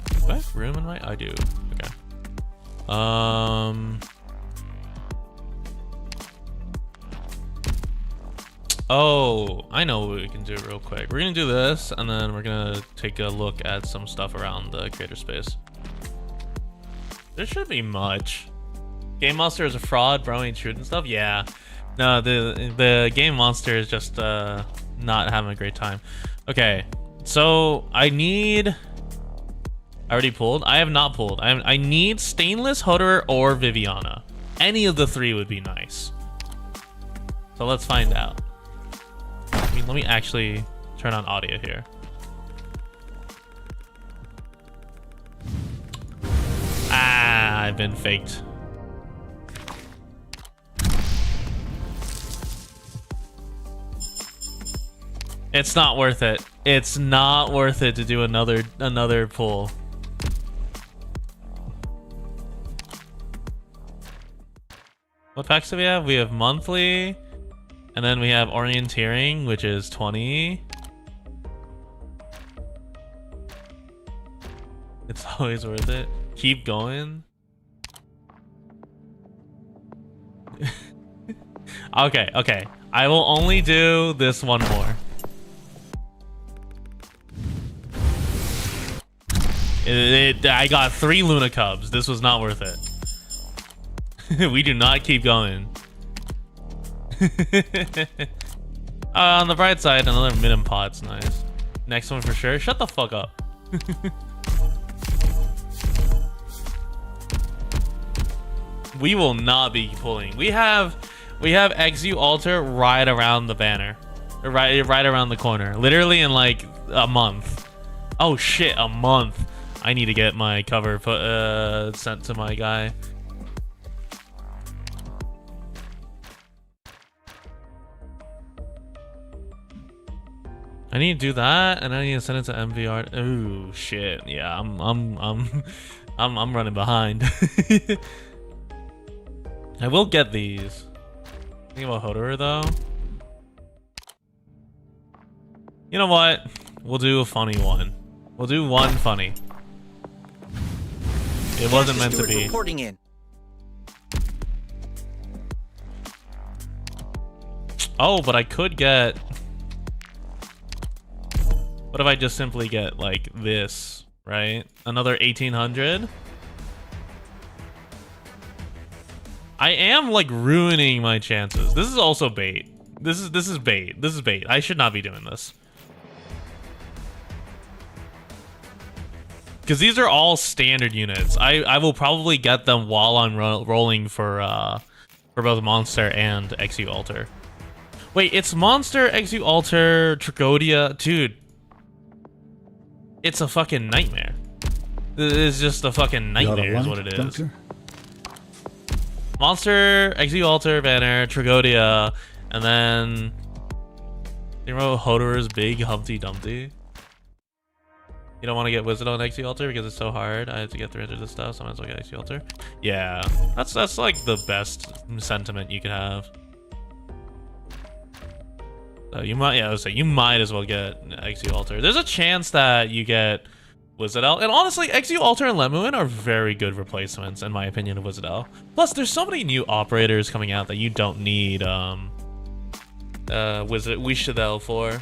Do I have room in my? I do. Okay. Oh, I know what we can do real quick. We're gonna do this, and then we're gonna take a look at some stuff around the creator space. There shouldn't be much. Game Monster is a fraud, bro, ain't shooting stuff. Yeah, no, the Game Monster is just not having a great time. Okay, so I already pulled. I have not pulled. I need Stainless, Hodor, or Viviana. Any of the three would be nice. So let's find out. Let me actually turn on audio here. Ah, I've been faked. It's not worth it. It's not worth it to do another pull. What packs do we have? We have monthly, and then we have orienteering, which is 20. It's always worth it. Keep going. Okay. I will only do this one more. I got 3 Luna Cubs. This was not worth it. We do not keep going. On the bright side, another Minim Pod's nice. Next one for sure. Shut the fuck up. We will not be pulling. We have Exu Altar right around the banner. Right around the corner. Literally in like a month. Oh shit, a month. I need to get my cover sent to my guy. I need to do that, and I need to send it to MVR. Ooh, shit. Yeah, I'm running behind. I will get these. Think about Hodor though. You know what? We'll do a funny one. We'll do one funny. It wasn't meant to be. Reporting in. Oh, but I could get. What if I just simply get like this, right? Another 1800. I am like ruining my chances. This is also bait. This is bait. This is bait. I should not be doing this. Because these are all standard units. I will probably get them while I'm rolling for both Monster and Exu Altar. Wait, it's Monster, Exu Altar, Tragodia, dude. It's a fucking nightmare. It's just a fucking nightmare is what it is. Doctor? Monster, Exu Altar, Banner, Tragodia, and then you remember Hodor's big Humpty Dumpty? You don't want to get Wizard on XE Alter because it's so hard. I have to get 300 of stuff, so I might as well get XE Alter. Yeah, that's like the best sentiment you could have. You might, yeah, I would say you might as well get XE Alter. There's a chance that you get Wizardel, and honestly, XE Alter and Lemuin are very good replacements in my opinion of Wizardel. Plus, there's so many new operators coming out that you don't need Wishadel for.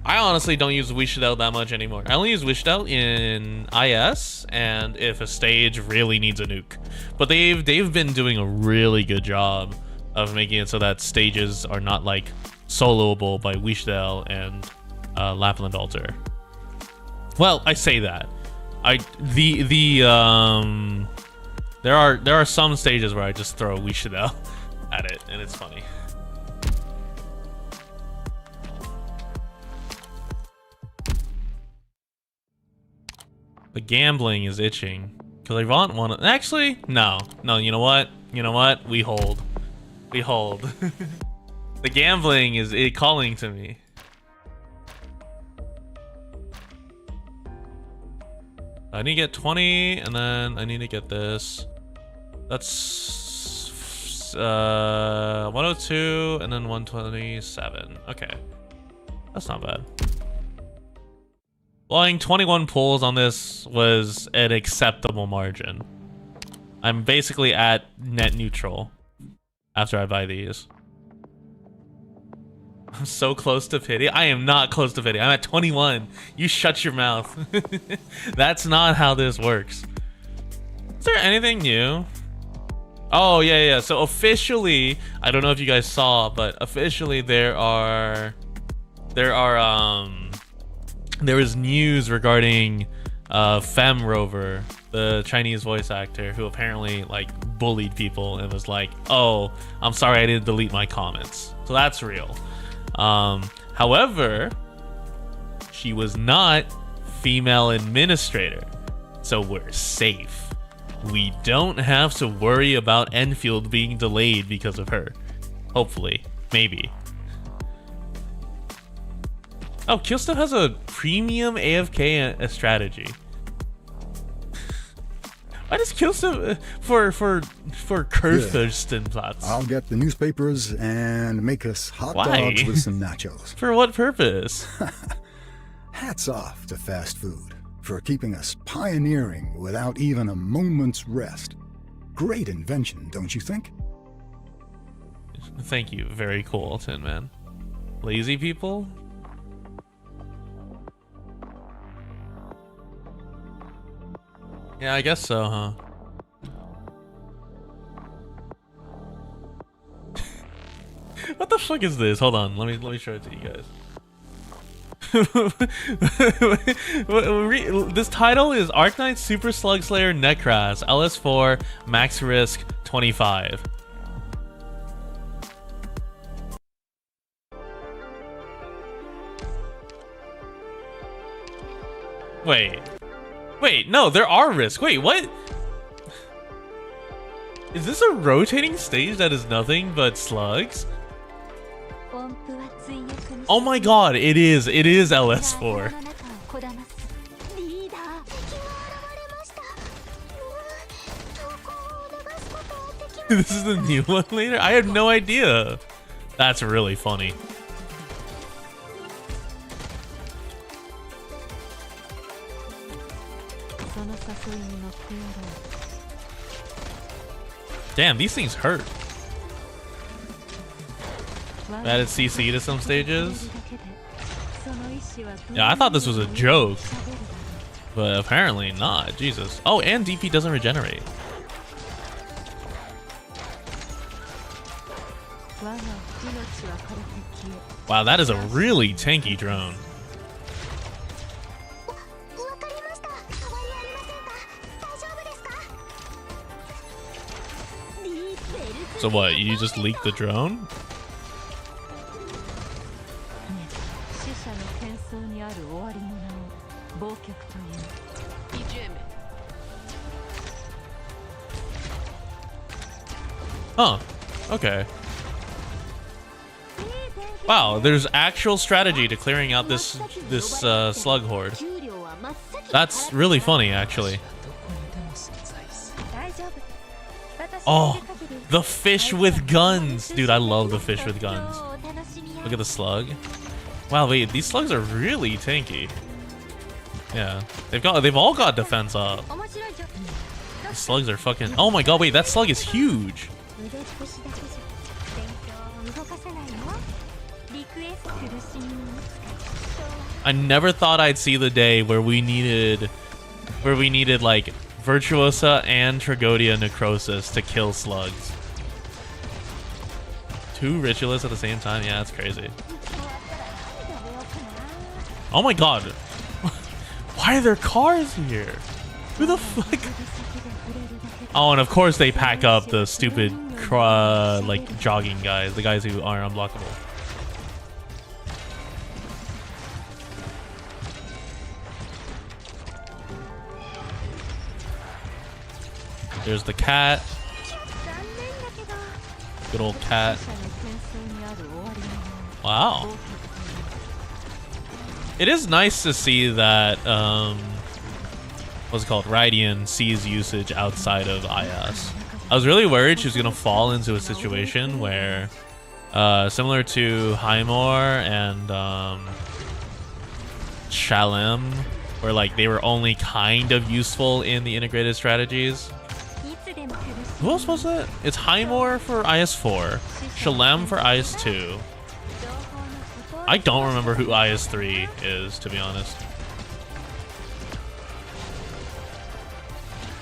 I honestly don't use Wishadel that much anymore. I only use Wishadel in IS and if a stage really needs a nuke. But they've been doing a really good job of making it so that stages are not like soloable by Wishadel and Lapland Alter. Well, I say that. There are some stages where I just throw Wishadel at it and it's funny. The gambling is itching because I want one. Actually, no. You know what? We hold. The gambling is calling to me. I need to get 20, and then I need to get this. That's 102, and then 127. Okay, that's not bad. Blowing 21 pulls on this was an acceptable margin. I'm basically at net neutral after I buy these. I'm so close to pity. I am not close to pity. I'm at 21. You shut your mouth. That's not how this works. Is there anything new? Oh, yeah. So officially, I don't know if you guys saw, but officially there is news regarding Fem Rover, the Chinese voice actor who apparently like bullied people and was like, oh, I'm sorry I didn't delete my comments. So that's real. However, she was not female administrator, so we're safe. We don't have to worry about Enfield being delayed because of her. Hopefully. Maybe. Oh, Killstep has a premium AFK strategy. Why does Killstep for Kurthurstenplatz? I'll get the newspapers and make us hot dogs with some nachos. For what purpose? Hats off to fast food for keeping us pioneering without even a moment's rest. Great invention, don't you think? Thank you. Very cool, Tin Man. Lazy people? Yeah, I guess so, huh? What the fuck is this? Hold on, let me show it to you guys. This title is Arknights Super Slug Slayer Necras LS4 Max Risk 25. Wait, no, there are risks. Wait, what? Is this a rotating stage that is nothing but slugs? Oh my god, it is LS4. This is the new one later? I have no idea. That's really funny. Damn, these things hurt. Added CC to some stages. Yeah, I thought this was a joke, but apparently not. Jesus. Oh, and DP doesn't regenerate. Wow, that is a really tanky drone. So what, you just leaked the drone? Huh, okay. Wow, there's actual strategy to clearing out this slug horde. That's really funny, actually. Oh, the fish with guns. Dude, I love the fish with guns. Look at the slug. Wow, wait, these slugs are really tanky. Yeah, they've all got defense up. These slugs are fucking. Oh my god, wait, that slug is huge. I never thought I'd see the day where we needed like Virtuosa and Tragodia Necrosis to kill slugs. 2 Ritualists at the same time? Yeah, that's crazy. Oh my god. Why are there cars here? Who the fuck? Oh, and of course they pack up the stupid like jogging guys, the guys who are unblockable. There's the cat. Good old cat. Wow. It is nice to see that, what's it called? Rydian sees usage outside of IS. I was really worried she was going to fall into a situation where, similar to Highmore and, Shalem, where like they were only kind of useful in the integrated strategies. Who else was it? It's Highmore for IS4, Shalem for IS2. I don't remember who IS3 is, to be honest.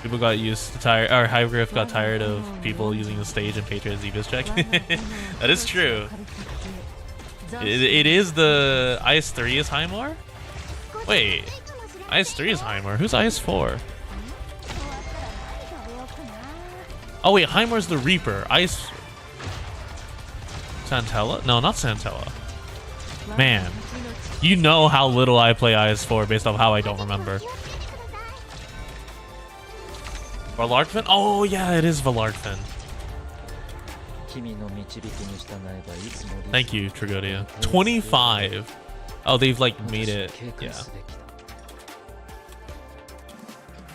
People got used to tired, or Highgriff got tired of people using the stage and Patriot Zebus check. That is true. It is the IS3 is Highmore? Wait, IS3 is Highmore. Who's IS4? Oh wait, Highmore's the Reaper. Santella? No, not Santella. Man, you know how little I play IS4 based off how I don't remember. Valarkfin? Oh yeah, it is Valarkfin. Thank you, Tragodia. 25. Oh, they've like made it. Yeah.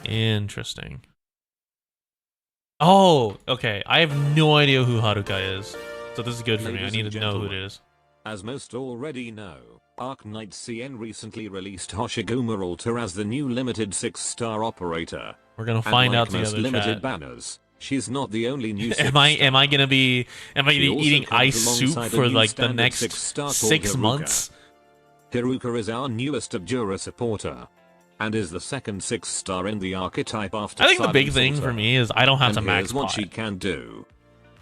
Interesting. Oh, okay. I have no idea who Haruka is. So this is good for me. I need to know who it is. As most already know, Arknights CN recently released Hoshiguma Alter as the new limited 6-star operator. We're gonna find out together. Limited chat. Banners. She's not the only new. Am I gonna be eating ice soup for like the next 6 months? Hiruka is our newest Abjura supporter, and is the second 6-star in the archetype after. I think the big thing for me is I don't have to max what she can do.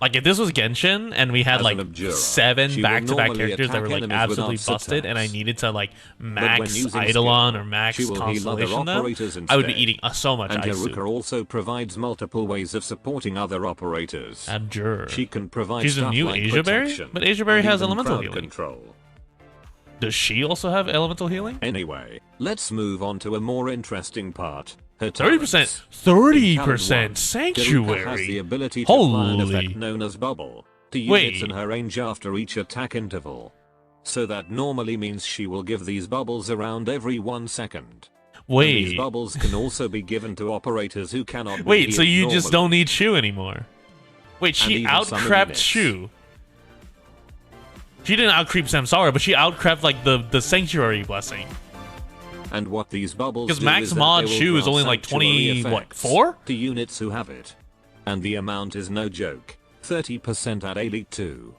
Like if this was Genshin and we had like 7 back-to-back characters that were like absolutely busted and I needed to like max Eidolon or max Constellation them, I would be eating so much ice soup. Hiruka also provides multiple ways of supporting other operators. Abjure. She can provide She's a new like Asia Berry? But Asia Berry has elemental healing. Control. Does she also have elemental healing? Anyway, let's move on to a more interesting part. 30%. 30% Sanctuary. Has the ability to apply an effect Holy. known as Bubble to units in her range after each attack interval. So that normally means she will give these bubbles around every 1 second. Wait. And these bubbles can also be given to operators who cannot. Wait, so you normally. just don't need Shu anymore? Wait, she out-crept Shu. She didn't out-creep Samsara, but she out-crept like the Sanctuary Blessing. And what these bubbles because do max is mod that they Shu will is only like grant 20 sanctuary what 4 to units who have it, and the amount is no joke. 30% at Elite 2.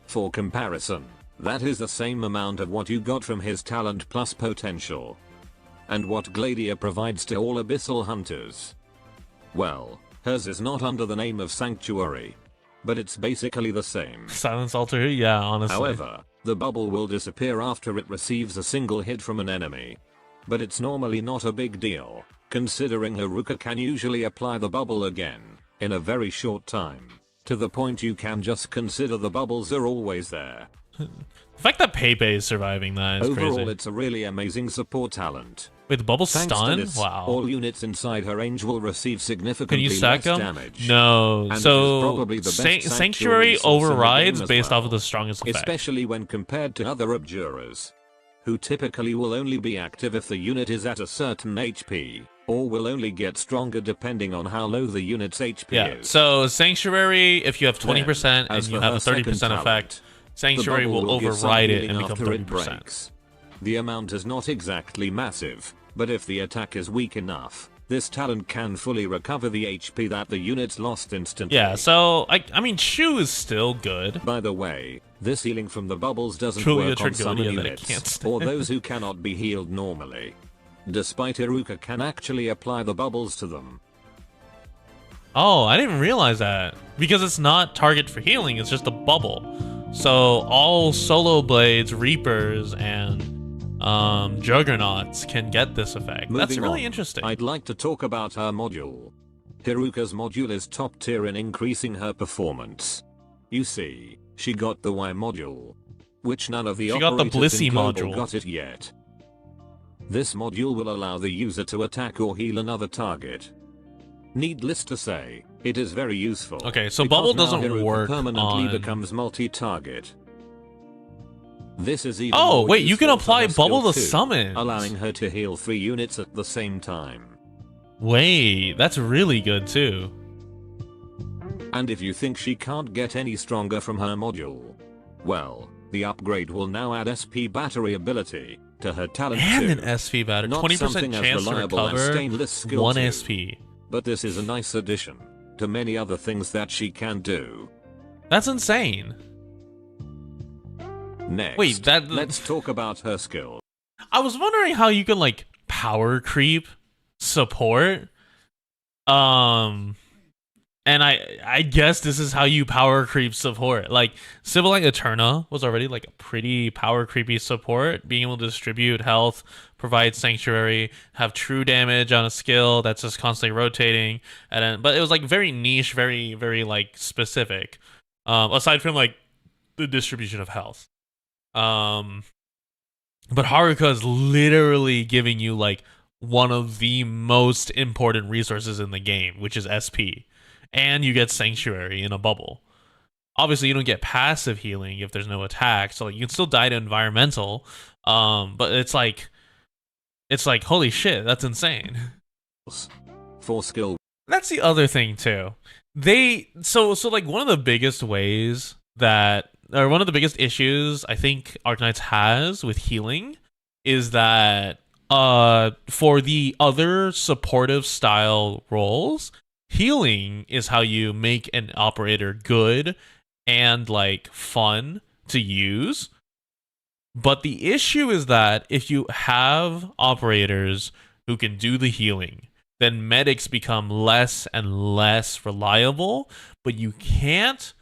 For comparison, that is the same amount of what you got from his talent plus potential, and what Gladia provides to all Abyssal Hunters. Well, hers is not under the name of Sanctuary, but it's basically the same. Silence Altar, yeah, honestly. However, the bubble will disappear after it receives a single hit from an enemy. But it's normally not a big deal, considering Haruka can usually apply the bubble again, in a very short time, to the point you can just consider the bubbles are always there. The fact that Pepe is surviving that is Overall, crazy. it's a really amazing support talent. Wait, the bubble Thanks to stun? this, Wow. all units inside her range will receive significantly Can you stack less them? damage. No. And it is So probably the best Sanctuary resource in the overrides game as based well, off of the strongest effect. especially when compared to other Abjuras, who typically will only be active if the unit is at a certain HP, or will only get stronger depending on how low the unit's HP Yeah, is. so Sanctuary, if you have 20% Then, and as you for have a her second 30% effect, talent, Sanctuary the bubble will give some override it healing and become after it 30%. breaks. The amount is not exactly massive, but if the attack is weak enough, this talent can fully recover the HP that the unit's lost instantly. Yeah, so, I mean, Shu is still good. By the way, this healing from the bubbles doesn't Truly a work on summon Tragonia that it can't units, stand. or those who cannot be healed normally. Despite Iruka can actually apply the bubbles to them. Oh, I didn't realize that. Because it's not target for healing, it's just a bubble. So all Solo Blades, Reapers, and Juggernauts can get this effect. That's Moving really on, interesting. I'd like to talk about her module. Hiruka's module is top tier in increasing her performance. You see, she got the Y module, which none of the She got the operators in Blissey Global module. got it yet. This module will allow the user to attack or heal another target. Needless to say, it is very useful. Okay, so because Bubble now doesn't Hiruka work permanently on... becomes multi-target. This is even Oh, more wait, you can useful for apply her skill Bubble to too, summons. allowing her to heal 3 units at the same time. Wait, that's really good too. And if you think she can't get any stronger from her module, well, the upgrade will now add SP battery ability to her talent And too. an SP battery. Not 20% something as chance to reliable as recover stainless skill 1 too. SP. But this is a nice addition to many other things that she can do. That's insane. Next, Wait, let's talk about her skill. I was wondering how you can like power creep support. And I guess this is how you power creep support. Like Sibylline Eterna was already like a pretty power creepy support, being able to distribute health, provide sanctuary, have true damage on a skill that's just constantly rotating, and then, but it was like very niche, very like specific. Aside from like the distribution of health. But Haruka is literally giving you like one of the most important resources in the game, which is SP. And you get Sanctuary in a bubble. Obviously, you don't get passive healing if there's no attack, so like, you can still die to environmental. But it's like holy shit, that's insane. For skill. That's the other thing too. So like one of the biggest ways that, or one of the biggest issues I think Arknights has with healing is that for the other supportive style roles, healing is how you make an operator good and like fun to use. But the issue is that if you have operators who can do the healing, then medics become less and less reliable, but you can't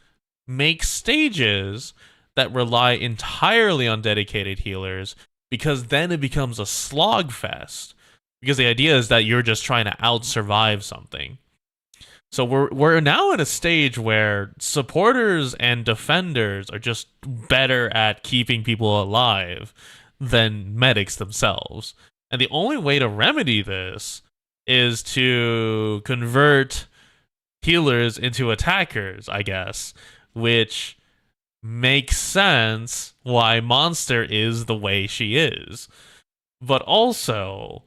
make stages that rely entirely on dedicated healers, because then it becomes a slog fest. Because the idea is that you're just trying to out-survive something. So we're now at a stage where supporters and defenders are just better at keeping people alive than medics themselves. And the only way to remedy this is to convert healers into attackers, I guess, which makes sense why Monster is the way she is. But also,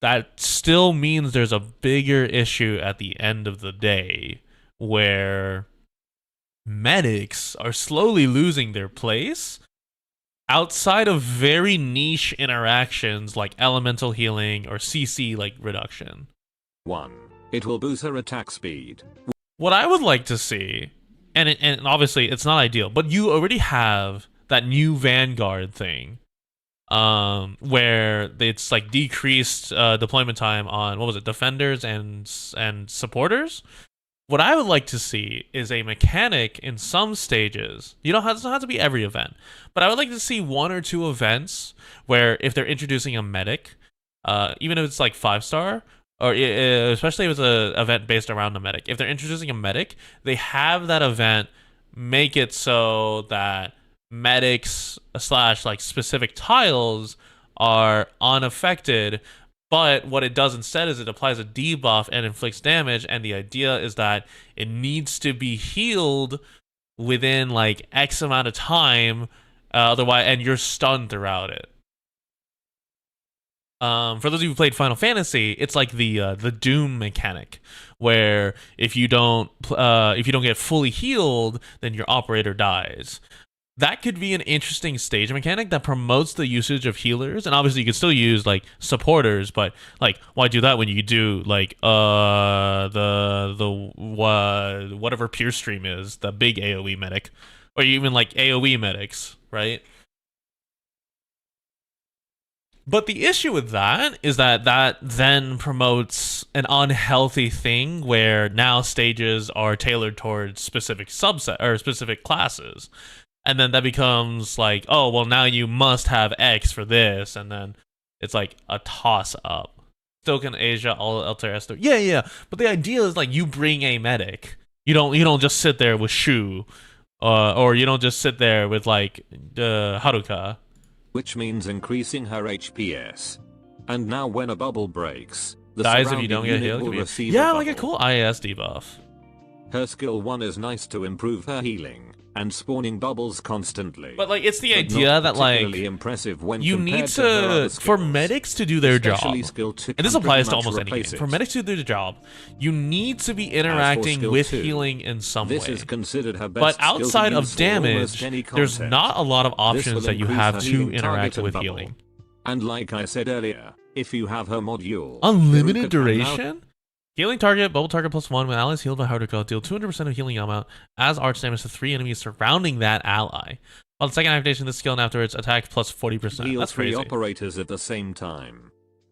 that still means there's a bigger issue at the end of the day where medics are slowly losing their place outside of very niche interactions like elemental healing or CC like reduction. 1. It will boost her attack speed. What I would like to see, and obviously it's not ideal, but you already have that new Vanguard thing, where it's like decreased deployment time on, what was it, defenders and supporters. What I would like to see is a mechanic in some stages. It doesn't have to be every event, but I would like to see 1 or 2 events where if they're introducing a medic, even if it's like 5-star, or especially if it's an event based around a medic, if they're introducing a medic, they have that event make it so that medics / like specific tiles are unaffected, but what it does instead is it applies a debuff and inflicts damage, and the idea is that it needs to be healed within like X amount of time, otherwise, and you're stunned throughout it. For those of you who played Final Fantasy, it's like the Doom mechanic, where if you don't get fully healed, then your operator dies. That could be an interesting stage mechanic that promotes the usage of healers, and obviously you can still use like supporters, but like why do that when you do like whatever Pure Stream is, the big AoE medic, or even like AoE medics, right? But the issue with that is that then promotes an unhealthy thing where now stages are tailored towards specific subset or specific classes. And then that becomes like, oh, well, now you must have X for this. And then it's like a toss up. Still can Asia alter Esther. Yeah. But the idea is like you bring a medic. You don't just sit there with Shu. Or you don't just sit there with like Haruka. Which means increasing her HPS. And now when a bubble breaks, the dies if you don't get unit healed. will receive Yeah, a like a bubble. cool IAS debuff. Her skill 1 is nice to improve her healing and spawning bubbles constantly. But like it's the But idea not that like particularly impressive when you compared need to her other for skills. medics to do their job. Especially skill 2 And this can applies to pretty much almost any game. replace it. For medics to do their job, you need to be interacting skill with 2, healing in some This way. is considered her But best skill to outside use of for almost damage, any there's content. not a lot of This will options that you increase have her to healing interact target and with bubble. healing. And like I said earlier, if you have her module, Unlimited Haruka can now- duration? Healing target, bubble target +1. When allies healed by Haruka, deal 200% of healing amount as arch damage to 3 enemies surrounding that ally. While the second activation of this skill and afterwards, attack plus 40%. heal That's 3 crazy. operators at the same time.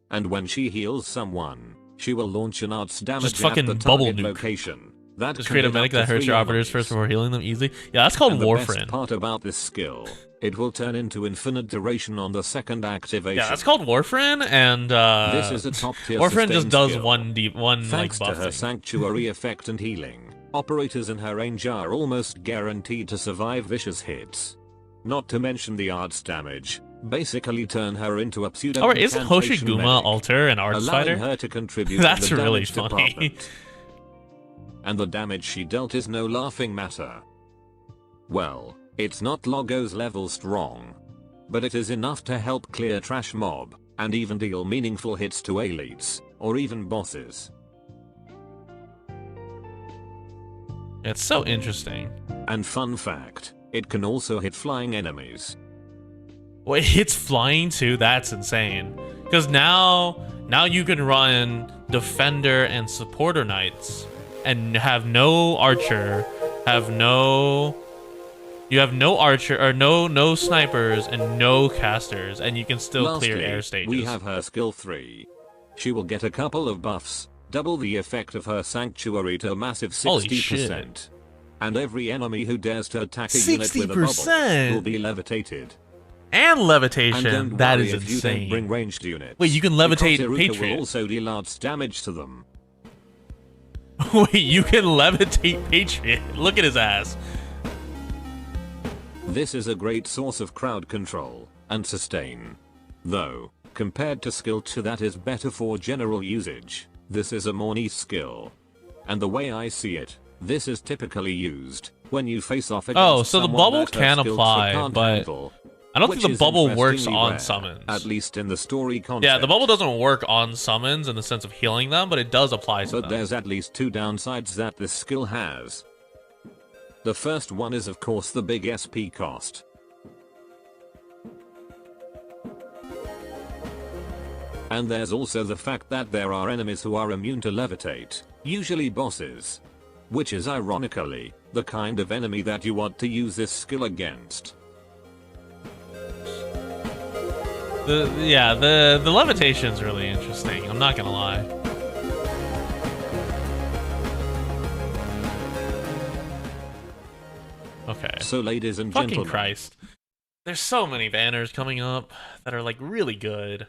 And when she heals someone, she will launch an arts damage Just fucking at the bubble target nuke. location. That Just can create a hit medic up that to hurts 3 your operators enemies. first before healing them easily. Yeah, that's called And the Warframe. best part about this skill, it will turn into infinite duration on the second activation. Yeah, that's called Warframe, and This is a top tier Warframe just sustain does skill. one Thanks like to buff her thing. sanctuary effect and healing, operators in her range are almost guaranteed to survive vicious hits. Not to mention the arts damage, basically turn her into a pseudo. Oh, wait, isn't incantation Hoshiguma medic, alter an arts allowing fighter? her to contribute That's in the really damage funny. department. And the damage she dealt is no laughing matter. Well, it's not Logo's level strong, but it is enough to help clear trash mob, and even deal meaningful hits to elites, or even bosses. It's so interesting. And fun fact, it can also hit flying enemies. Wait, it's flying too? That's insane. Because now you can run Defender and Supporter Knights and have no Archer, you have no Archer, or no Snipers and no Casters, and you can still clear Lastly, air stages. we have her skill 3. She will get a couple of buffs, double the effect of her sanctuary to a massive 60%. Holy shit. And every enemy who dares to attack a unit with a 60%? bubble will be levitated. And And levitation. don't That worry is if you don't insane. bring ranged units. Wait, you can levitate because Iruka Patriot. will also deal arts damage to them. Wait, you can levitate Patriot. Look at his ass. This is a great source of crowd control and sustain. Though, compared to skill 2 that is better for general usage, this is a more niche skill. And the way I see it, this is typically used when you face off against Oh, so the someone bubble that her can skill 2 apply, can't but handle, I don't which think the is bubble works interestingly on rare, summons. At least in the story concept. Yeah, the bubble doesn't work on summons in the sense of healing them, but it does apply to But them. there's at least 2 downsides that this skill has. The first one is of course the big SP cost. And there's also the fact that there are enemies who are immune to levitate, usually bosses. Which is ironically, the kind of enemy that you want to use this skill against. The levitation's really interesting. I'm not gonna lie. Okay. So ladies and Fucking gentlemen, Christ. There's so many banners coming up that are like really good.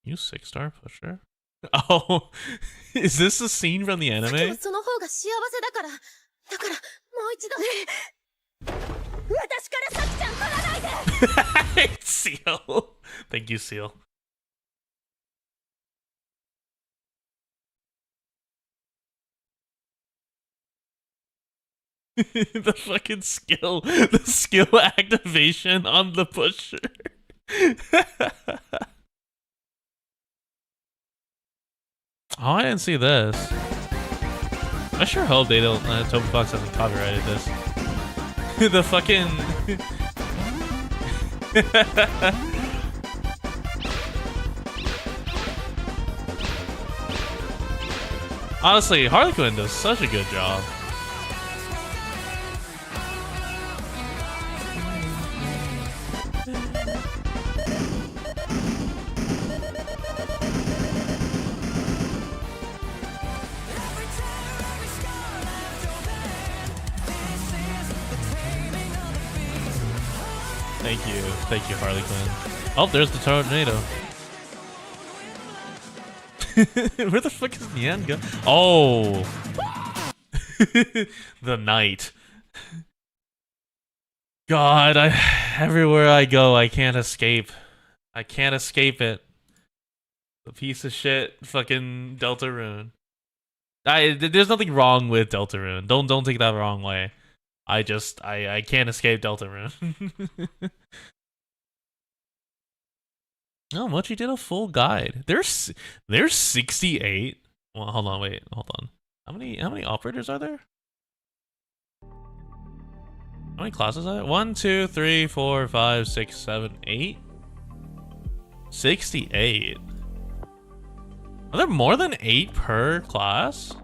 You 6-star pusher? Oh, is this a scene from the anime? その方が幸せだから。だから、もう一度。私からさきちゃん取らないで Seal. Thank you, Seal. The fucking skill, the skill activation on the pusher. Oh, I didn't see this. I sure hope they don't. Toby Fox hasn't copyrighted this. The fucking. Honestly, Harley Quinn does such a good job. Thank you, Harley Quinn. Oh, there's the tornado. Where the fuck is Nian go? Oh, the night. God, everywhere I go, I can't escape. I can't escape it. The piece of shit, fucking Deltarune. There's nothing wrong with Deltarune. Don't take that the wrong way. I can't escape Deltarune. Oh, Mochi did a full guide. There's 68. Well, hold on. How many operators are there? How many classes are there? 1, 2, 3, 4, 5, 6, 7, 8. 68. Are there more than 8 per class?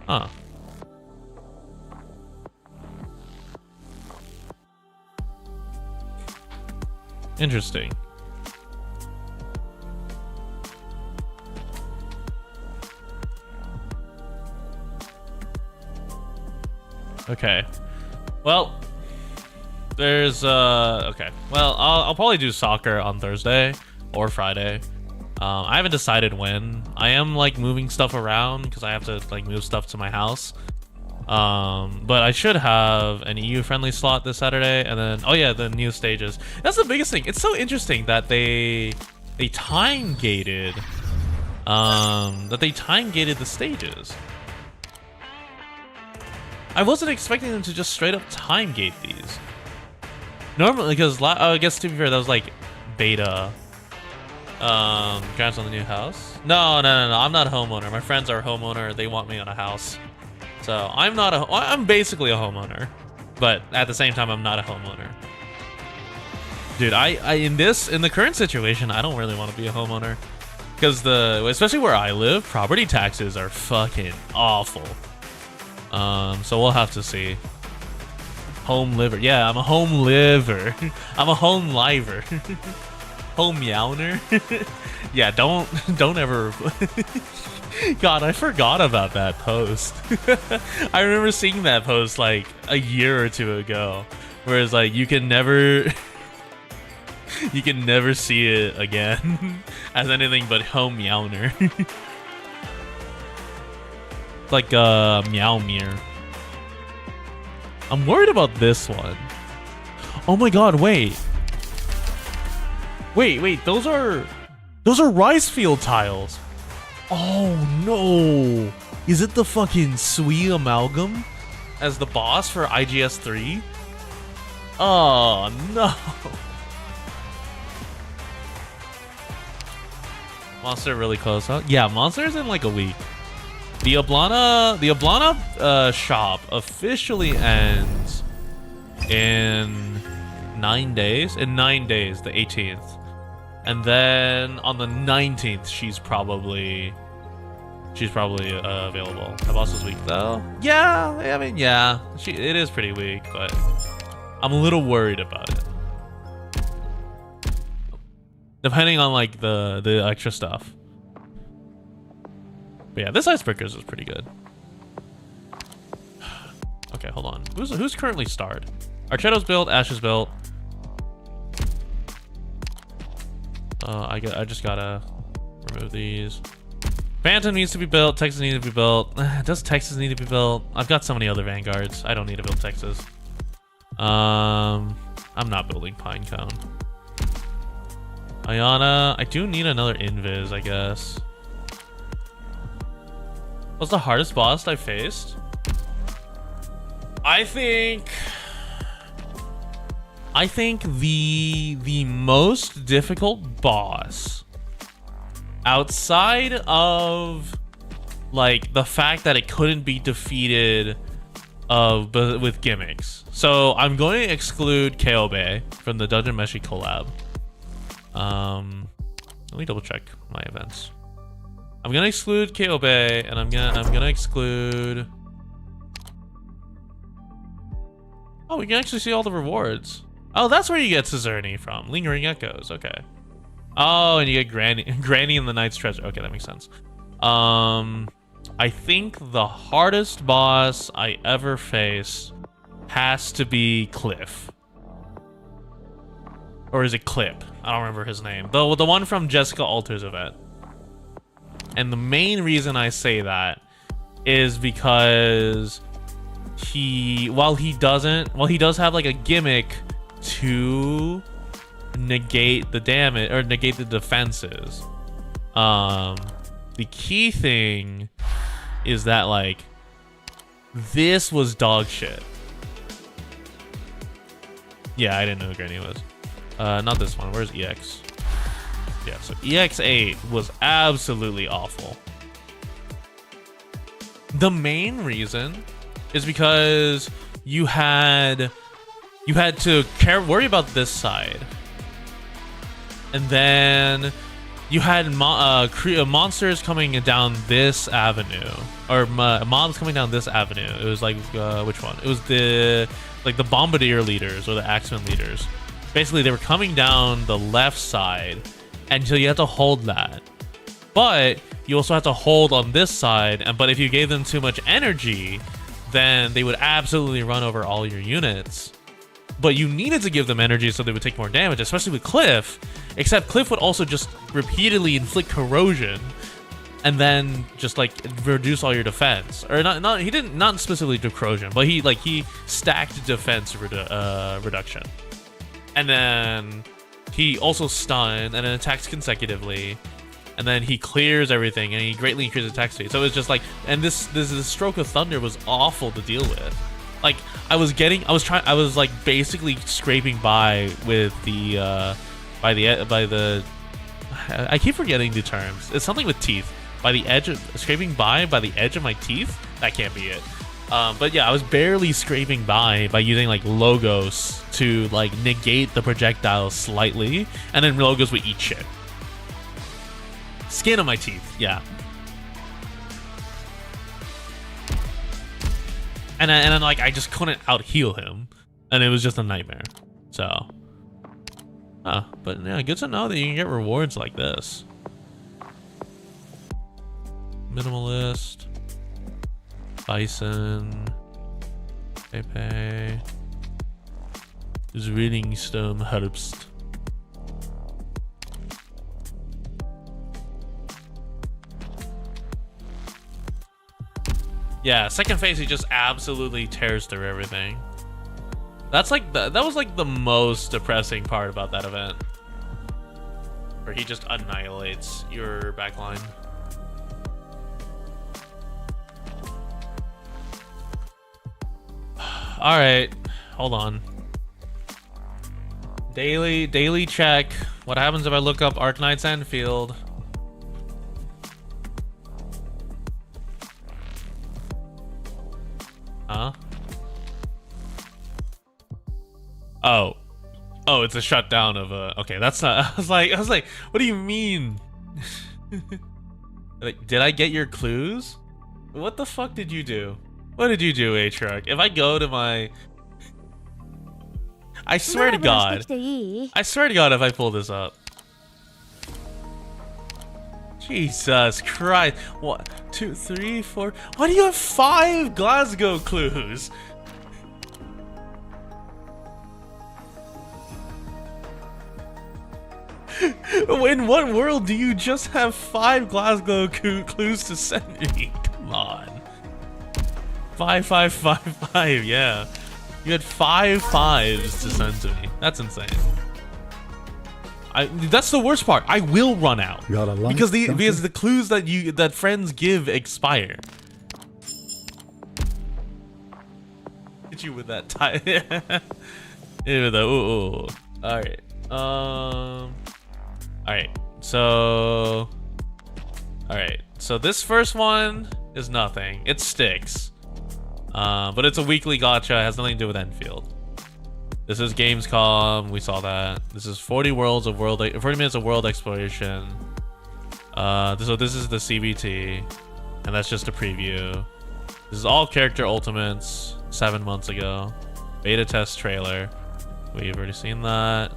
Huh. Interesting. Okay. Well, there's okay. Well, I'll probably do soccer on Thursday or Friday. I haven't decided when. I am like moving stuff around because I have to like move stuff to my house. But I should have an EU friendly slot this Saturday, and then oh yeah, the new stages. That's the biggest thing. It's so interesting that they time gated the stages. I wasn't expecting them to just straight up time gate these. Normally, because I guess to be fair, that was like beta. Grants on the new house. No. I'm not a homeowner. My friends are a homeowner. They want me on a house. So I'm basically a homeowner, but at the same time, I'm not a homeowner. Dude, in the current situation, I don't really want to be a homeowner because especially where I live, property taxes are fucking awful. So we'll have to see. Home liver. Yeah, I'm a home liver. I'm a home liver. Home meowner. Yeah, don't ever. God, I forgot about that post. I remember seeing that post like a year or two ago, where it's like you can never see it again as anything but home meowner. Like meow mirror. I'm worried about this one. Oh my god, wait, those are rice field tiles. Oh no! Is it the fucking Sui Amalgam as the boss for IGS 3? Oh no! Monster really close, huh? Yeah, Monster's in like a week. The Ablana shop officially ends in 9 days. In 9 days, the 18th. And then on the 19th, she's probably available. The boss is weak though. Yeah, I mean, yeah, it is pretty weak, but I'm a little worried about it. Depending on like the extra stuff. But yeah, this Icebreakers is pretty good. Okay, hold on. Who's currently starred? Archetto's built, Ash is built. I just gotta remove these. Phantom needs to be built. Texas needs to be built. Does Texas need to be built? I've got so many other Vanguards. I don't need to build Texas. I'm not building Pinecone. Ayana, I do need another invis, I guess. What's the hardest boss I faced? I think the most difficult boss outside of like the fact that it couldn't be defeated with gimmicks. So I'm going to exclude Keobe from the Dungeon Meshi collab. Let me double check my events. I'm gonna exclude Keobe, and I'm gonna exclude. Oh, we can actually see all the rewards. Oh, that's where you get Caesarni from. Lingering Echoes. Okay. Oh, and you get Granny and the Knight's Treasure. Okay, that makes sense. I think the hardest boss I ever faced has to be Cliff. Or is it Clip? I don't remember his name. The one from Jessica Alter's event. And the main reason I say that is because while he does have like a gimmick to negate the damage or negate the defenses. The key thing is that like this was dog shit. Yeah, I didn't know who Granny was. Not this one. Where's EX? Yeah, so EX8 was absolutely awful. The main reason is because you had to worry about this side, and then you had monsters coming down this avenue, or mobs coming down this avenue. It was like which one? It was the Bombardier leaders or the Axeman leaders. Basically, they were coming down the left side, and so you had to hold that. But you also had to hold on this side, but if you gave them too much energy, then they would absolutely run over all your units. But you needed to give them energy so they would take more damage, especially with Cliff. Except Cliff would also just repeatedly inflict corrosion, and then just like reduce all your defense. Or not specifically do corrosion, but he stacked defense reduction. And then he also stunned and then attacks consecutively. And then he clears everything and he greatly increases attack speed. So it's just like, and this stroke of thunder was awful to deal with. Like I was like basically scraping by with the I keep forgetting the terms. It's something with teeth. Scraping by the edge of my teeth. That can't be it. But yeah, I was barely scraping by using like Logos to like negate the projectile slightly, and then Logos would eat shit. Skin on my teeth, yeah. And then like I just couldn't out heal him, and it was just a nightmare. So, but yeah, good to know that you can get rewards like this. Minimalist, Bison, Pepe, Reading Stone Herbst. Yeah, second phase he just absolutely tears through everything. That's like that was like the most depressing part about that event, where he just annihilates your backline. All right, hold on. Daily check. What happens if I look up Arknights Enfield? Huh? Oh, it's a shutdown of a. Okay, that's not. I was like, what do you mean? Like, did I get your clues? What the fuck did you do? What did you do, Atrarch? If I go to my, I swear to God, if I pull this up. Jesus Christ. 1, 2, 3, 4. Why do you have 5 Glasgow clues? In what world do you just have 5 Glasgow clues to send me? Come on. 5, 5, 5, 5, yeah. You had 5 5s to send to me. That's insane. That's the worst part. I will run out Got a light, because don't you? the clues that friends give expire. Hit you with that tie. Ew, ooh. All right. All right. So. All right. So this first one is nothing. It sticks. But it's a weekly gacha. It has nothing to do with Enfield. This is Gamescom. We saw that. This is 40 minutes of world exploration. So this is the CBT, and that's just a preview. This is all character ultimates. 7 months ago. Beta test trailer. We've already seen that.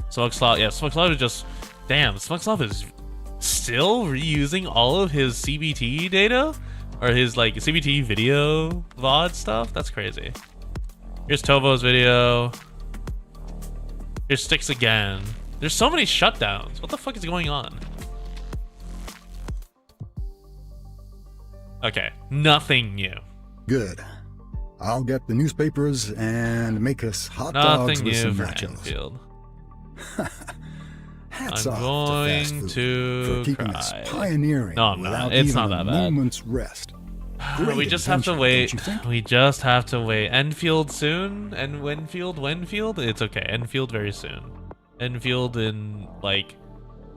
Smokslav. Yeah, Smokslav is just... Damn, Smokslav is still reusing all of his CBT data? Or his, like, CBT video VOD stuff? That's crazy. Here's Tovo's video. Here's Sticks again. There's so many shutdowns. What the fuck is going on? Okay, nothing new. Good. I'll get the newspapers and make us hot Nothing dogs with new some for nachos. Enfield. Hats I'm off to fast going food to for keeping us cry. pioneering No, I'm not. without It's even not that a bad. moment's rest. We Great just have to invention, wait. don't you think? We just have to wait. Enfield soon? And Wenfield? It's okay. Enfield very soon. Enfield in like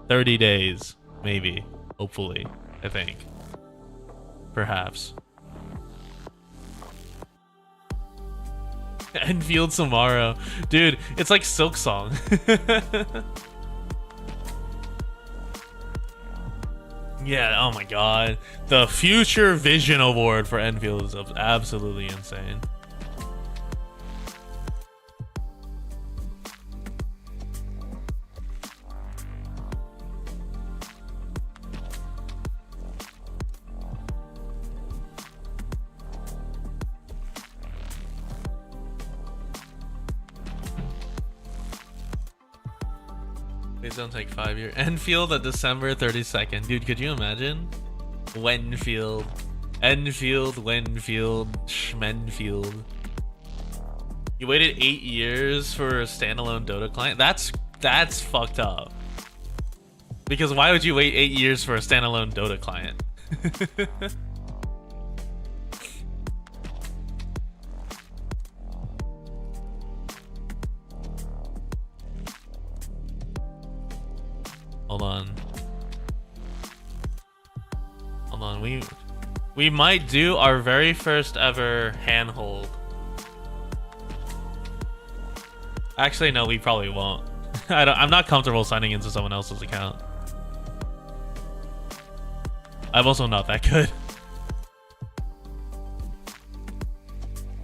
30 days. Maybe. Hopefully. I think. Perhaps. Enfield tomorrow. Dude, it's like Silk Song. Yeah, oh my god. The Future Vision Award for Enfield is absolutely insane. Please don't take 5 years. Enfield at December 32nd. Dude, could you imagine? Wenfield. Enfield, Wenfield, Schmenfield. You waited 8 years for a standalone Dota client? That's fucked up. Because why would you wait 8 years for a standalone Dota client? Hold on. Hold on. We might do our very first ever handhold. Actually, no, we probably won't. I'm not comfortable signing into someone else's account. I'm also not that good.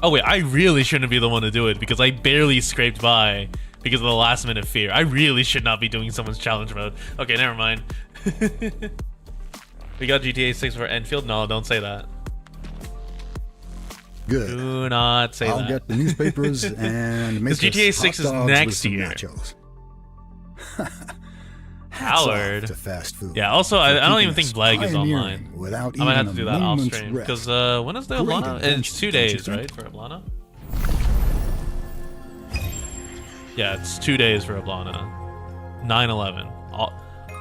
Oh wait, I really shouldn't be the one to do it because I barely scraped by because of the last minute fear. I really should not be doing someone's challenge mode. Okay, never mind. We got GTA 6 for Enfield? No, don't say that. Good. Do not say that. I'll get the newspapers and make us GTA 6 is hot dogs next with some year. nachos. Hats off Howard. to fast food. Yeah, also, I for don't keeping even think us Blag is pioneering online. without I might have even to do a that off moment's stream. rest. Because when is the Great Ablana? invention, It's 2 don't you days, think? right, for Ablana? Yeah, it's 2 days for Ablana. 9/11.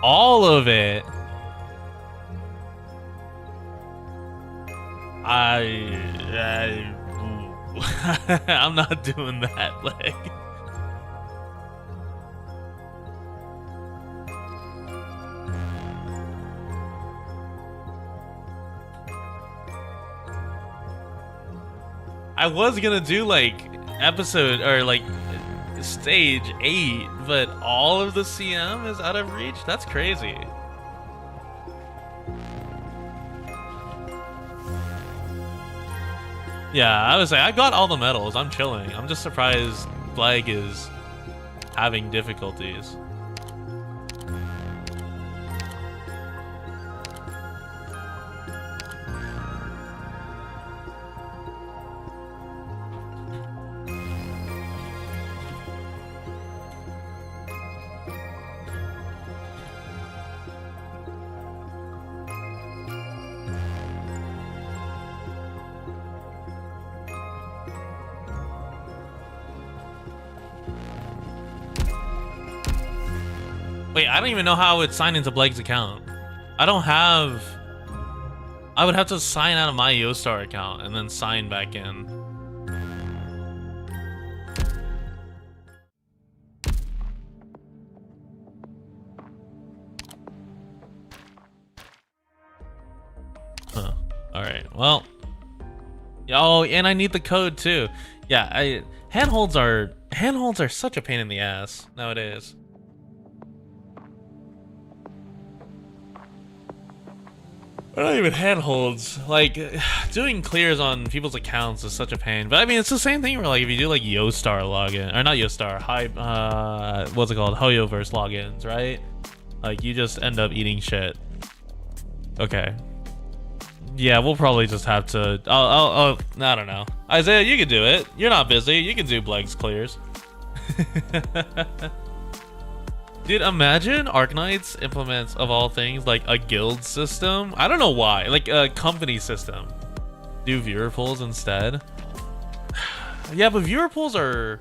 All of it. I'm not doing that, Blag. I was gonna do like episode or like stage 8, but all of the CM is out of reach. That's crazy. Yeah, I was like, I got all the medals. I'm chilling. I'm just surprised Blag is having difficulties. Wait, I don't even know how I would sign into Blake's account. I don't have... I would have to sign out of my Yostar account and then sign back in. Huh. Alright, well... Oh, and I need the code too. Yeah, handholds are such a pain in the ass nowadays. Or not even handholds. Like, doing clears on people's accounts is such a pain. But I mean, it's the same thing where, like, if you do like Yostar login, or not Yostar, what's it called, Hoyoverse logins, right? Like, you just end up eating shit. Okay. Yeah, we'll probably just have to. I don't know. Isaiah, you can do it. You're not busy. You can do Blake's clears. Dude, imagine Arknights implements, of all things, like a guild system. I don't know why. Like a company system. Do viewer pools instead. Yeah, but viewer pools are...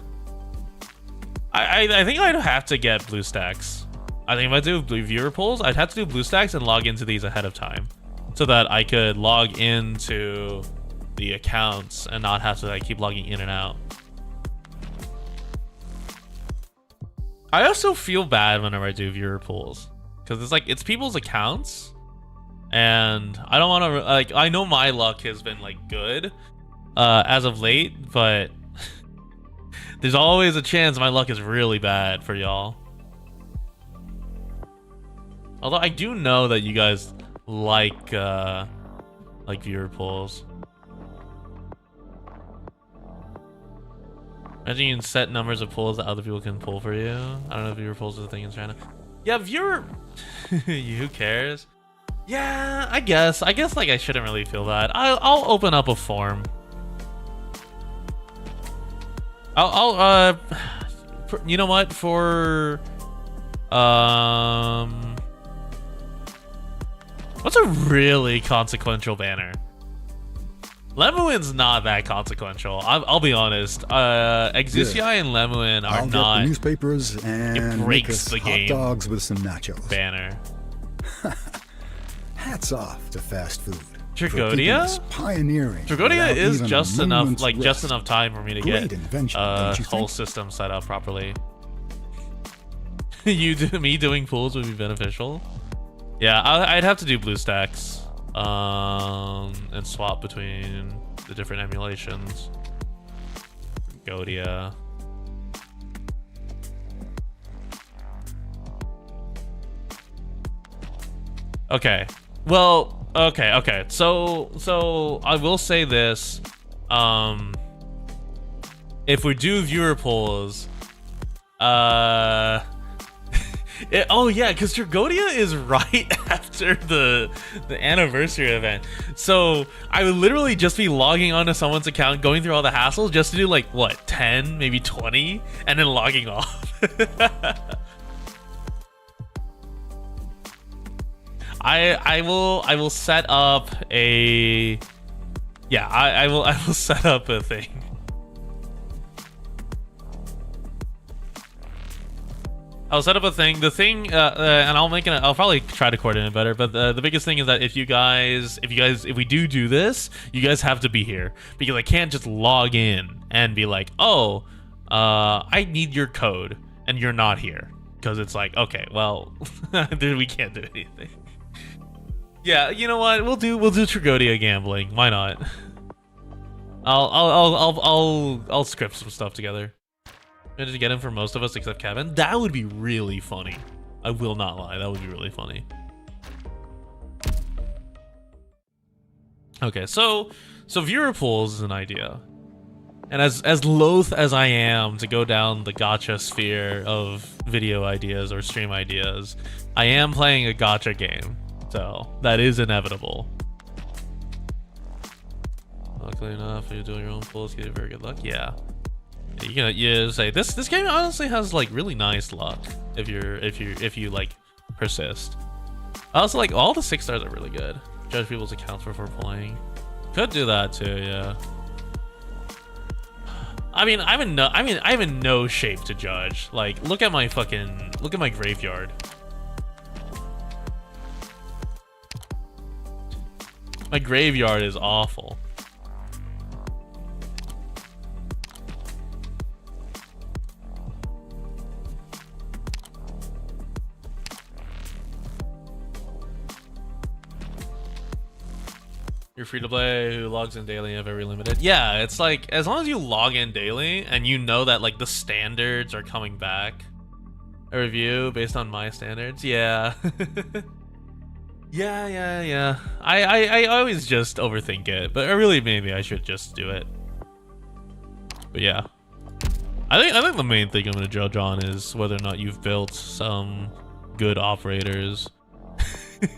I think I'd have to get BlueStacks. I think if I do viewer pools, I'd have to do BlueStacks and log into these ahead of time, so that I could log into the accounts and not have to like keep logging in and out. I also feel bad whenever I do viewer pools, because it's like, it's people's accounts, and I don't want to, like, I know my luck has been like good as of late, but there's always a chance my luck is really bad for y'all. Although I do know that you guys like viewer pools. Imagine you can set numbers of pools that other people can pull for you. I don't know if viewer pools is a thing in China. Yeah, viewer... Who cares? Yeah, I guess like I shouldn't really feel bad. I'll open up a form. I'll you know what, for what's a really consequential banner? Lemuin's not that consequential. I'll be honest. Exusiai and Lemuin are I'll not. Get the newspapers and it make breaks us the hot game. dogs with some nachos. Banner. Hats off to fast food. Trigodia? Pioneering. Trigodia is without just even a enough, moment's like rest. just enough time for me to Great get invention, don't you whole think? system set up properly. Me doing pools would be beneficial. Yeah, I'd have to do BlueStacks, and swap between the different emulations. Godia. Okay. Well, okay. So I will say this. If we do viewer polls, oh yeah, because Trigodia is right after the anniversary event. So I would literally just be logging onto someone's account, going through all the hassles just to do like what, 10, maybe 20, and then logging off. I will set up a I will set up a thing. I'll set up a thing. The thing, and I'll probably try to coordinate it better. But the biggest thing is that if we do this, you guys have to be here, because I can't just log in and be like, oh, I need your code, and you're not here, because it's like, okay, well, we can't do anything. Yeah, you know what? We'll do Trigodia gambling. Why not? I'll script some stuff together. To get him for most of us except Kevin. That would be really funny. I will not lie. That would be really funny. Okay, so viewer pools is an idea. And as loath as I am to go down the gacha sphere of video ideas or stream ideas, I am playing a gacha game. So that is inevitable. Luckily enough, you're doing your own pools, get very good luck. Yeah. You say this game honestly has like really nice luck if you like persist. Also, like, all the 6 stars are really good. Judge people's accounts before playing. Could do that too, yeah. I mean, I'm in no shape to judge. Like, look at my graveyard. My graveyard is awful. You're free to play, who logs in daily, have every limited. Yeah, it's like, as long as you log in daily and you know that like the standards are coming back. A review based on my standards, yeah. yeah. I always just overthink it, but really maybe I should just do it. But yeah. I think the main thing I'm gonna judge on is whether or not you've built some good operators.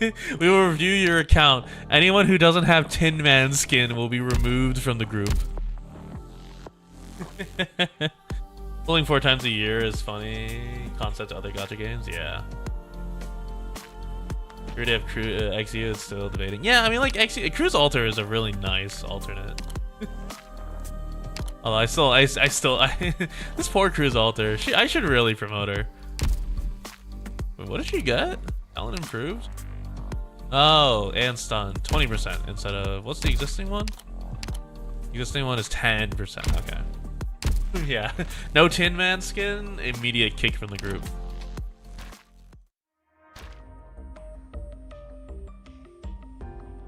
We will review your account. Anyone who doesn't have Tin Man skin will be removed from the group. Pulling 4 times a year is funny. Concept to other gacha games, yeah. Here to have XU is still debating. Yeah, I mean like Cruise Alter is a really nice alternate. Although I still this poor Cruise Alter. I should really promote her. Wait, what did she get? Talent improved? Oh, and stun. 20% instead of... What's the existing one? Existing one is 10%. Okay. Yeah. No Tin Man skin. Immediate kick from the group.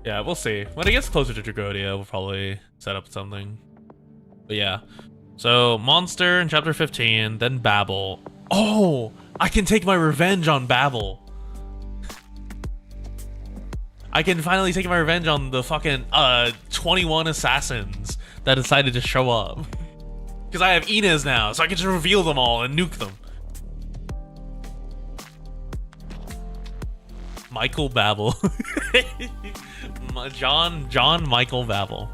Yeah, we'll see. When it gets closer to Dragodia, we'll probably set up something. But yeah. So, Monster in Chapter 15, then Babel. Oh! I can take my revenge on Babel. I can finally take my revenge on the fucking 21 assassins that decided to show up. Because I have Inez now, so I can just reveal them all and nuke them. Michael Babel. John Michael Babel.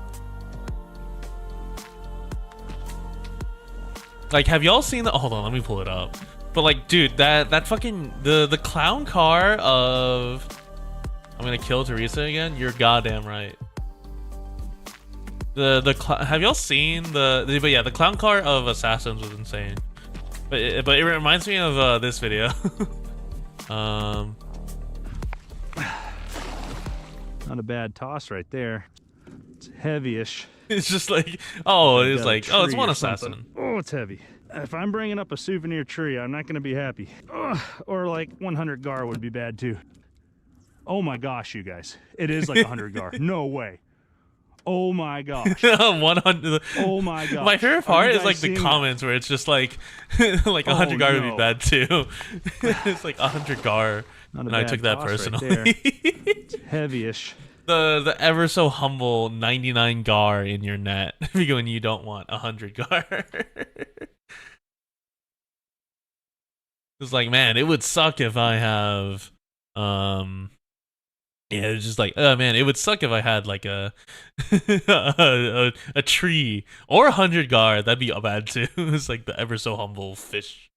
Like, have y'all seen the... Hold on, let me pull it up. But like, dude, that fucking... The clown car of... I'm gonna kill Teresa again? You're goddamn right. Have y'all seen the... But yeah, the clown car of Assassins was insane. But it reminds me of this video. Not a bad toss right there. It's heavy-ish. It's just like, oh, it's like, oh, it's one assassin. Oh, it's heavy. If I'm bringing up a souvenir tree, I'm not going to be happy. Ugh, or like 100 gar would be bad too. Oh my gosh, you guys. It is like 100 gar. No way. Oh my gosh. 100. Oh my gosh. My favorite part is like the comments where it's just like, like 100 gar would be bad too. It's like 100 gar. And I took that personally. Right it's heavy-ish. The ever so humble 99 gar in your net when you don't want 100 gar. It's like, man, it would suck if I have yeah, it's just like, oh man, it would suck if I had like a a tree or 100 gar. That'd be bad too. It's like the ever so humble fish.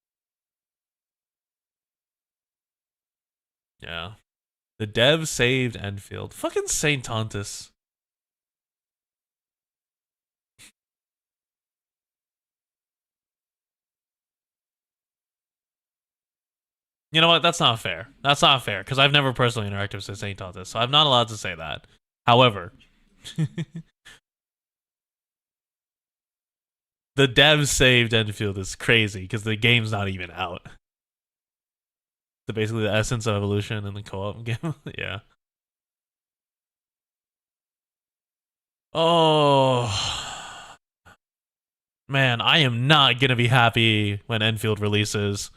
Yeah. The dev saved Enfield. Fucking Saint Tontus. You know what? That's not fair. That's not fair, because I've never personally interacted with Saint Tontus, so I'm not allowed to say that. However, the dev saved Enfield is crazy, because the game's not even out. So basically the essence of evolution in the co-op game. Yeah. Oh. Man, I am not going to be happy when Enfield releases.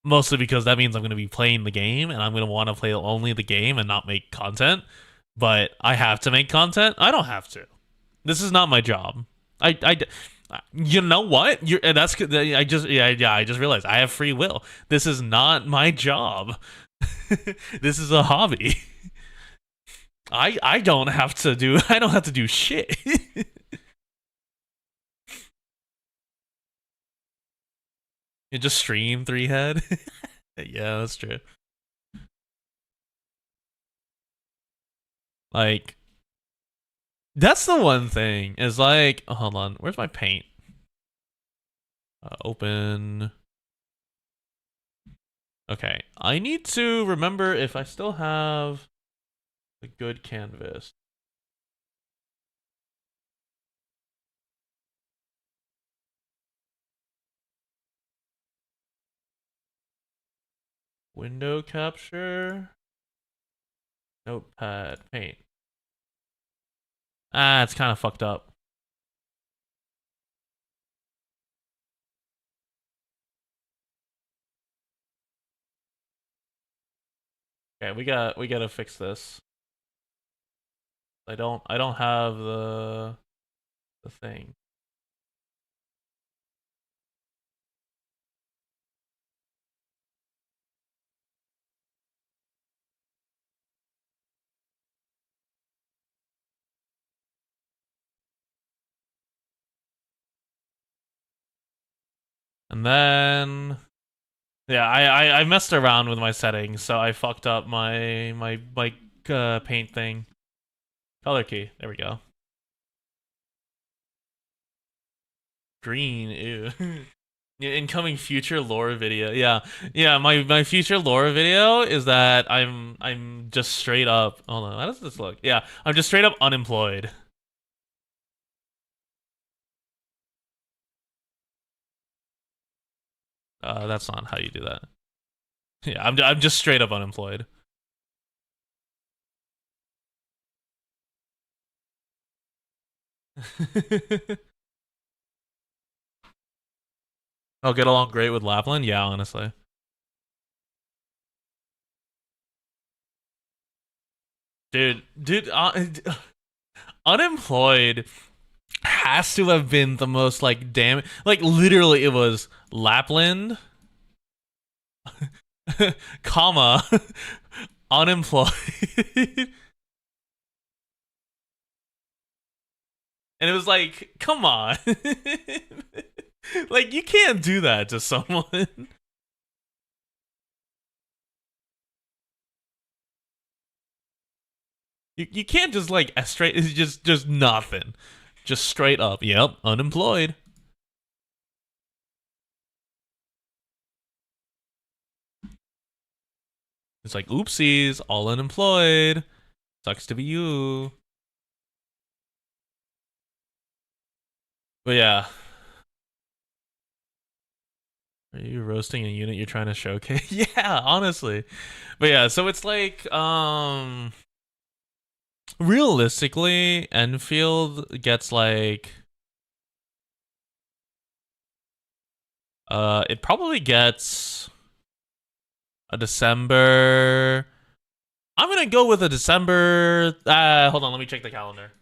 Mostly because that means I'm going to be playing the game, and I'm going to want to play only the game and not make content. But I have to make content? I don't have to. This is not my job. You know what? I just realized I have free will. This is not my job. This is a hobby. I don't have to do shit. You just stream 3-head. Yeah, that's true. Like, that's the one thing is like, oh, hold on, where's my paint? Open. Okay, I need to remember if I still have a good canvas. Window capture. Notepad. Paint. Ah, it's kind of fucked up. Okay, we gotta fix this. I don't have the thing. And then yeah, I messed around with my settings, so I fucked up my paint thing. Color key. There we go. Green. Ew. Yeah, incoming future lore video. Yeah. My future lore video is that I'm just straight up. Hold on. How does this look? Yeah, I'm just straight up unemployed. That's not how you do that. Yeah, I'm just straight up unemployed. I'll get along great with Lapland. Yeah, honestly. Dude, unemployed has to have been the most like damn, like literally it was Lapland, comma, unemployed. And it was like, come on. Like, you can't do that to someone. You can't just like straight, it's just nothing. Just straight up. Yep, unemployed. It's like, oopsies, all unemployed. Sucks to be you. But yeah. Are you roasting a unit you're trying to showcase? Yeah, honestly. But yeah, so it's like, realistically, Enfield gets like, it probably gets a December. I'm gonna go with a December. Hold on, let me check the calendar.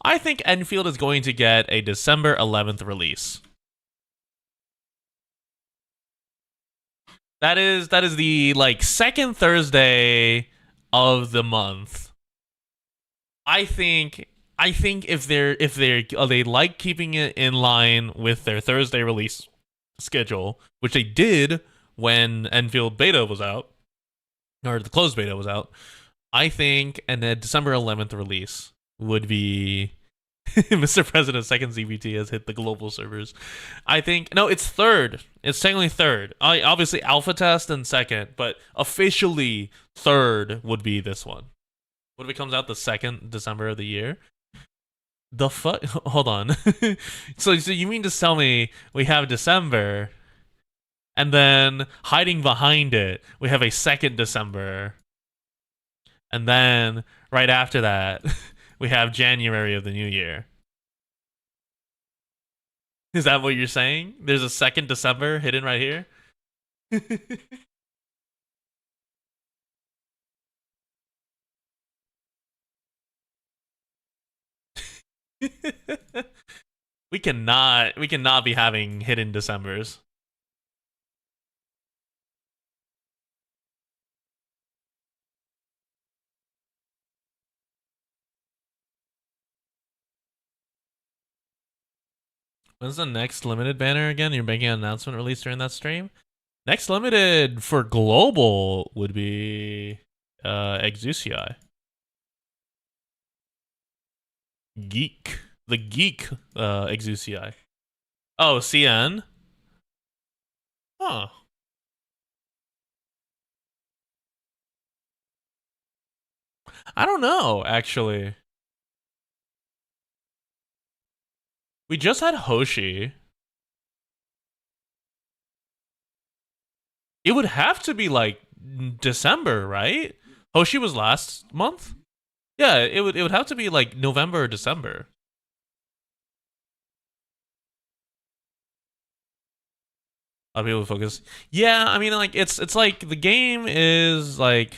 I think Enfield is going to get a December 11th release. That is the like second Thursday of the month. I think if they like keeping it in line with their Thursday release schedule, which they did when Enfield beta was out, or the closed beta was out, I think a December 11th release would be Mr. President's second ZBT has hit the global servers. I think no, it's third. It's technically third. Obviously alpha test and second, but officially third would be this one. What if it comes out the 2nd December of the year? The fuck? Hold on. So you mean to tell me we have December, and then hiding behind it we have a 2nd December, and then right after that we have January of the new year. Is that what you're saying? There's a 2nd December hidden right here? We cannot be having hidden Decembers. When's the next limited banner again? You're making an announcement release during that stream? Next limited for global would be Exucii. Geek. The Geek Exucii. Oh, CN? Huh. I don't know, actually. We just had Hoshi. it would have to be like December, right? Hoshi was last month. Yeah, it would have to be like November or December. A lot of people focus. Yeah, I mean, like it's like the game is like,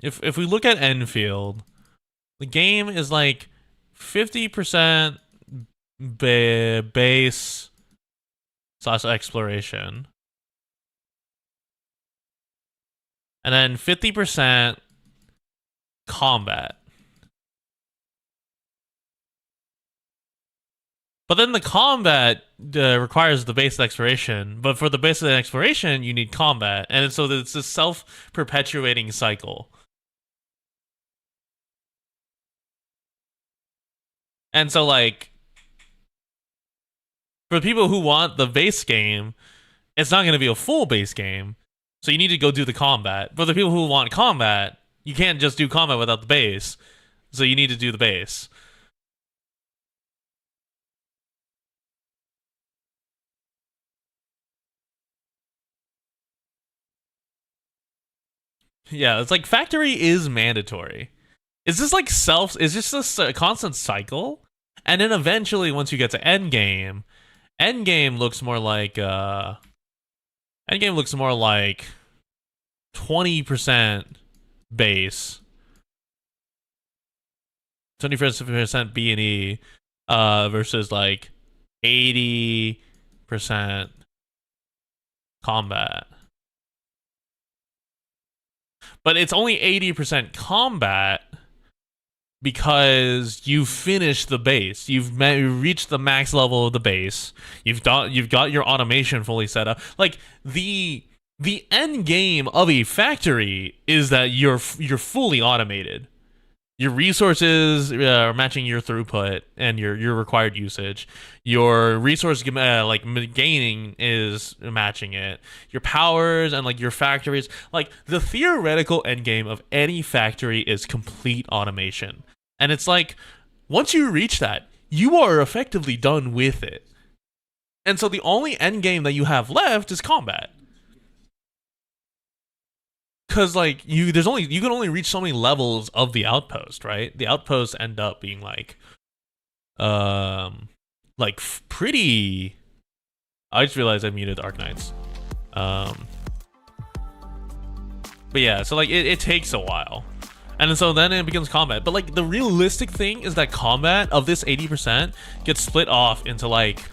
if we look at Enfield, the game is like 50% base / exploration, and then 50% combat. But then the combat requires the base exploration. But for the base exploration, you need combat. And so it's a self-perpetuating cycle. And so, like, for people who want the base game, it's not going to be a full base game. So you need to go do the combat. But the people who want combat, you can't just do combat without the base. So you need to do the base. Yeah, it's like factory is mandatory. Is this like is this a constant cycle? And then eventually once you get to endgame looks more like 20% base, 20% B&E versus like 80% combat. But it's only 80% combat because you finished the base. You've reached the max level of the base. You've got your automation fully set up. Like the end game of a factory is that you're fully automated. Your resources are matching your throughput and your required usage. Your resource gaining is matching it. Your powers and like your factories, like the theoretical end game of any factory is complete automation. And it's like once you reach that, you are effectively done with it. And so the only end game that you have left is combat. Because like you can only reach so many levels of the outpost, right? The outposts end up being like pretty. I just realized I muted the Arknights. But yeah, so like it takes a while, and so then it becomes combat. But like the realistic thing is that combat of this 80% gets split off into like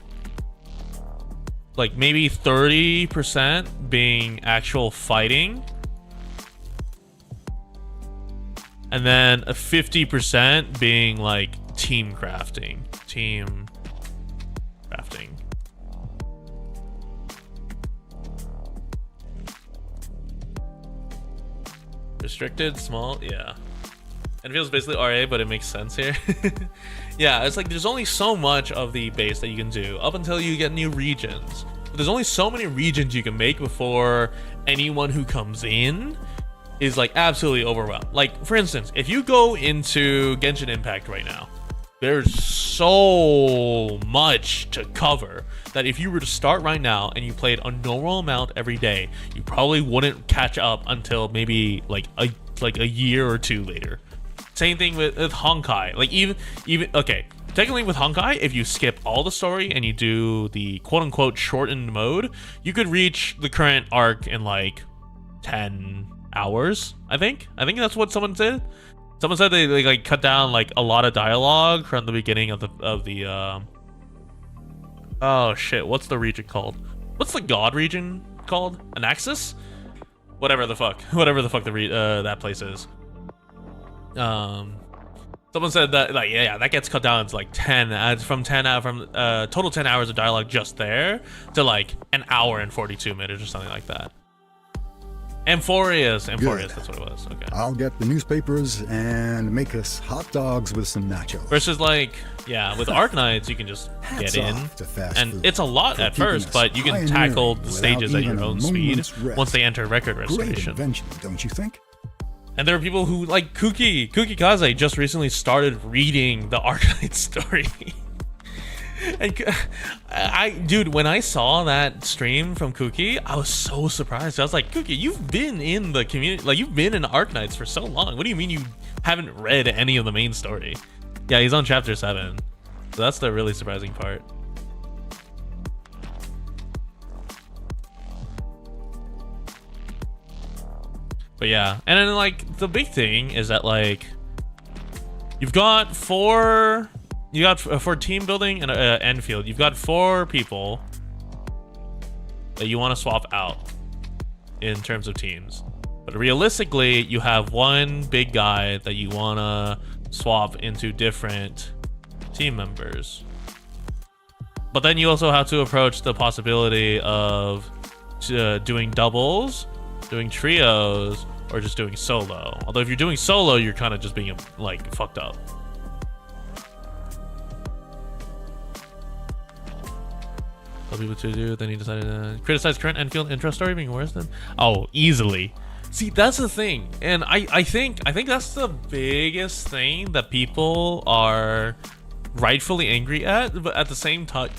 maybe 30% being actual fighting. And then a 50% being like team crafting. Restricted, small, yeah. And it feels basically RA, but it makes sense here. Yeah, it's like there's only so much of the base that you can do up until you get new regions. But there's only so many regions you can make before anyone who comes in is like absolutely overwhelmed. Like for instance, if you go into Genshin Impact right now, there's so much to cover that if you were to start right now and you played a normal amount every day, you probably wouldn't catch up until maybe like a year or two later. Same thing with Honkai. Like even okay, technically with Honkai, if you skip all the story and you do the quote-unquote shortened mode, you could reach the current arc in like 10 hours. I think that's what someone said. Someone said they like cut down like a lot of dialogue from the beginning of the oh shit, what's the region called? What's the god region called? Anaxis? Whatever the fuck that place is. Someone said that like yeah, that gets cut down to like 10 from total 10 hours of dialogue just there to like an hour and 42 minutes or something like that. Amphorius, that's what it was. Okay. I'll get the newspapers and make us hot dogs with some nachos. Versus like, yeah, with Arknights, you can just get in. And it's a lot at first, but you can tackle the stages at your own speed once they enter record restoration. Great invention, don't you think? And there are people who, like Kuki Kaze just recently started reading the Arknights story. And dude, when I saw that stream from Kuki, I was so surprised. I was like, Kuki, you've been in the community, like you've been in Arknights for so long. What do you mean you haven't read any of the main story? Yeah, he's on chapter 7. So that's the really surprising part. But yeah, and then like the big thing is that like you've got for team building and Enfield, you've got 4 people that you want to swap out in terms of teams. But realistically, you have 1 big guy that you want to swap into different team members. But then you also have to approach the possibility of doing doubles, doing trios, or just doing solo. Although if you're doing solo, you're kind of just being like fucked up. What people to do, then he decided to criticize current Enfield intro story being worse than... Oh, easily. See, that's the thing. And I think that's the biggest thing that people are rightfully angry at, but at the same time,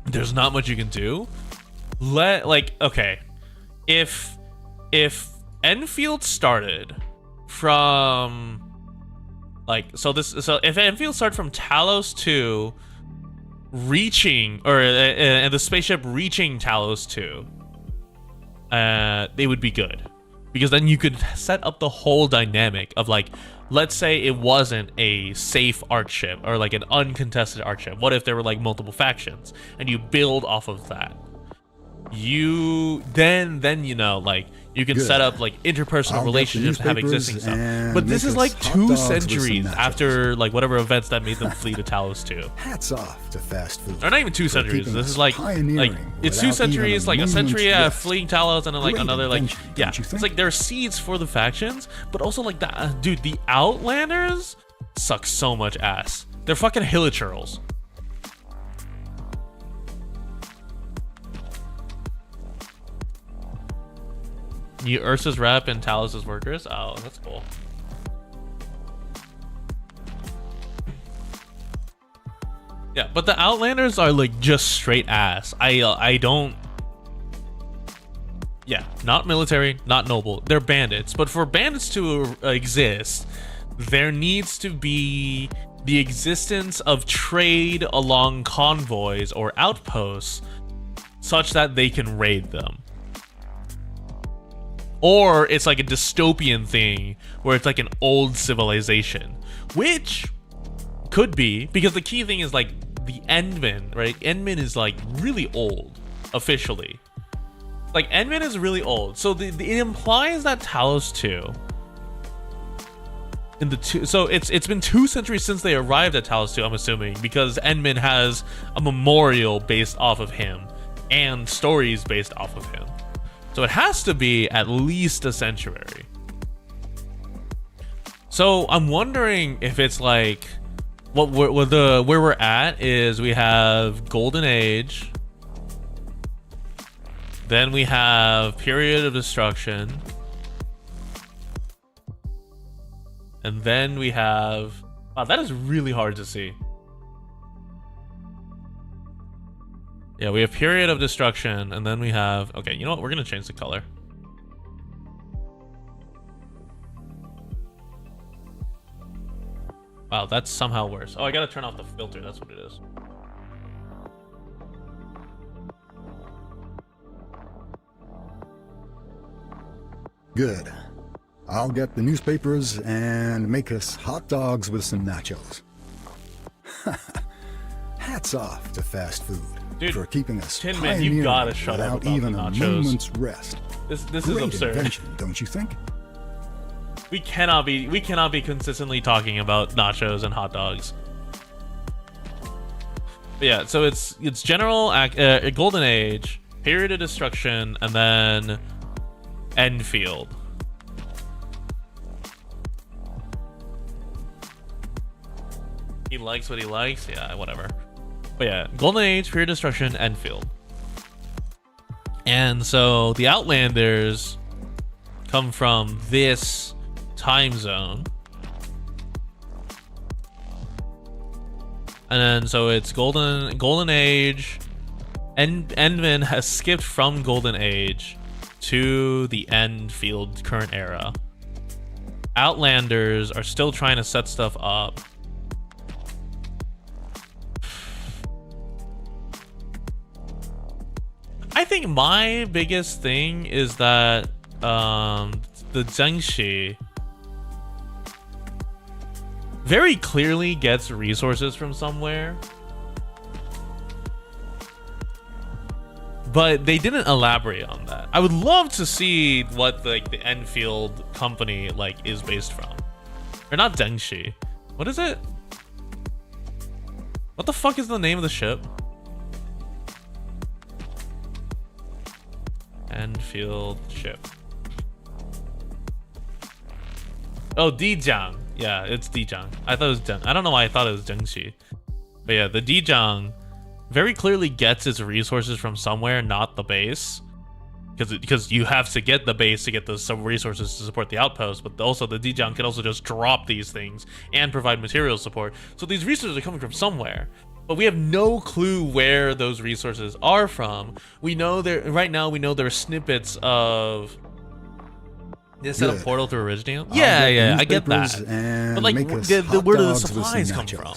there's not much you can do. Okay, if Enfield started from if Enfield started from Talos 2 reaching, or the spaceship reaching Talos 2, they would be good, because then you could set up the whole dynamic of like, let's say it wasn't a safe arc ship or like an uncontested arc ship. What if there were like multiple factions, and you build off of that? You then you know, like you can set up like interpersonal relationships and have existing stuff. But this is like 2 centuries after like whatever events that made them flee to Talos 2. Hats off to fast food. Or not even 2 centuries. This is like it's 2 centuries, like a century fleeing Talos, and then like another like it's like there are seeds for the factions, but also like that dude, the Outlanders suck so much ass. They're fucking hilichurls. You Ursa's rep and Talos's workers? Oh, that's cool. Yeah, but the Outlanders are like just straight ass. I don't... Yeah, not military, not noble. They're bandits. But for bandits to exist, there needs to be the existence of trade along convoys or outposts such that they can raid them. Or it's like a dystopian thing where it's like an old civilization, which could be, because the key thing is like the Endman, right? Endman is like really old officially. Like Endman is really old, so it implies that Talos 2 in the so it's been 2 centuries since they arrived at Talos 2, I'm assuming, because Endman has a memorial based off of him and stories based off of him. So it has to be at least a century. So I'm wondering if it's like where we're at is we have Golden Age, then we have Period of Destruction, and then we have... Wow, that is really hard to see. Yeah, we have Period of Destruction, and then we have... Okay, you know what? We're going to change the color. Wow, that's somehow worse. Oh, I got to turn off the filter. That's what it is. Good. I'll get the newspapers and make us hot dogs with some nachos. Hats off to fast food. Dude, for keeping us Tin Man, you gotta shut up without about even the a nachos. moment's rest. This Great is absurd. Invention, don't you think? We cannot be consistently talking about nachos and hot dogs. But yeah, so it's general Golden Age, Period of Destruction, and then Enfield. He likes what he likes. Yeah, whatever. But yeah, Golden Age, Period of Destruction, Enfield. And so the Outlanders come from this time zone. And then so it's Golden Age. Endman has skipped from Golden Age to the Enfield current era. Outlanders are still trying to set stuff up. I think my biggest thing is that the Zhengxi very clearly gets resources from somewhere, but they didn't elaborate on that. I would love to see what the Enfield company is based from. Or not Zhengxi. What is it? What the fuck is the name of the ship? Enfield ship. Oh, Dijiang. Yeah, it's Dijiang. I thought it was Zheng. I don't know why I thought it was Zhengxi. But yeah, the Dijiang very clearly gets its resources from somewhere, not the base. Because you have to get the base to get some resources to support the outpost, but also the Dijiang can also just drop these things and provide material support. So these resources are coming from somewhere. But we have no clue where those resources are from. We know right now we know there are snippets of this set of portal through Original. Yeah, I get that. But where do the supplies come from?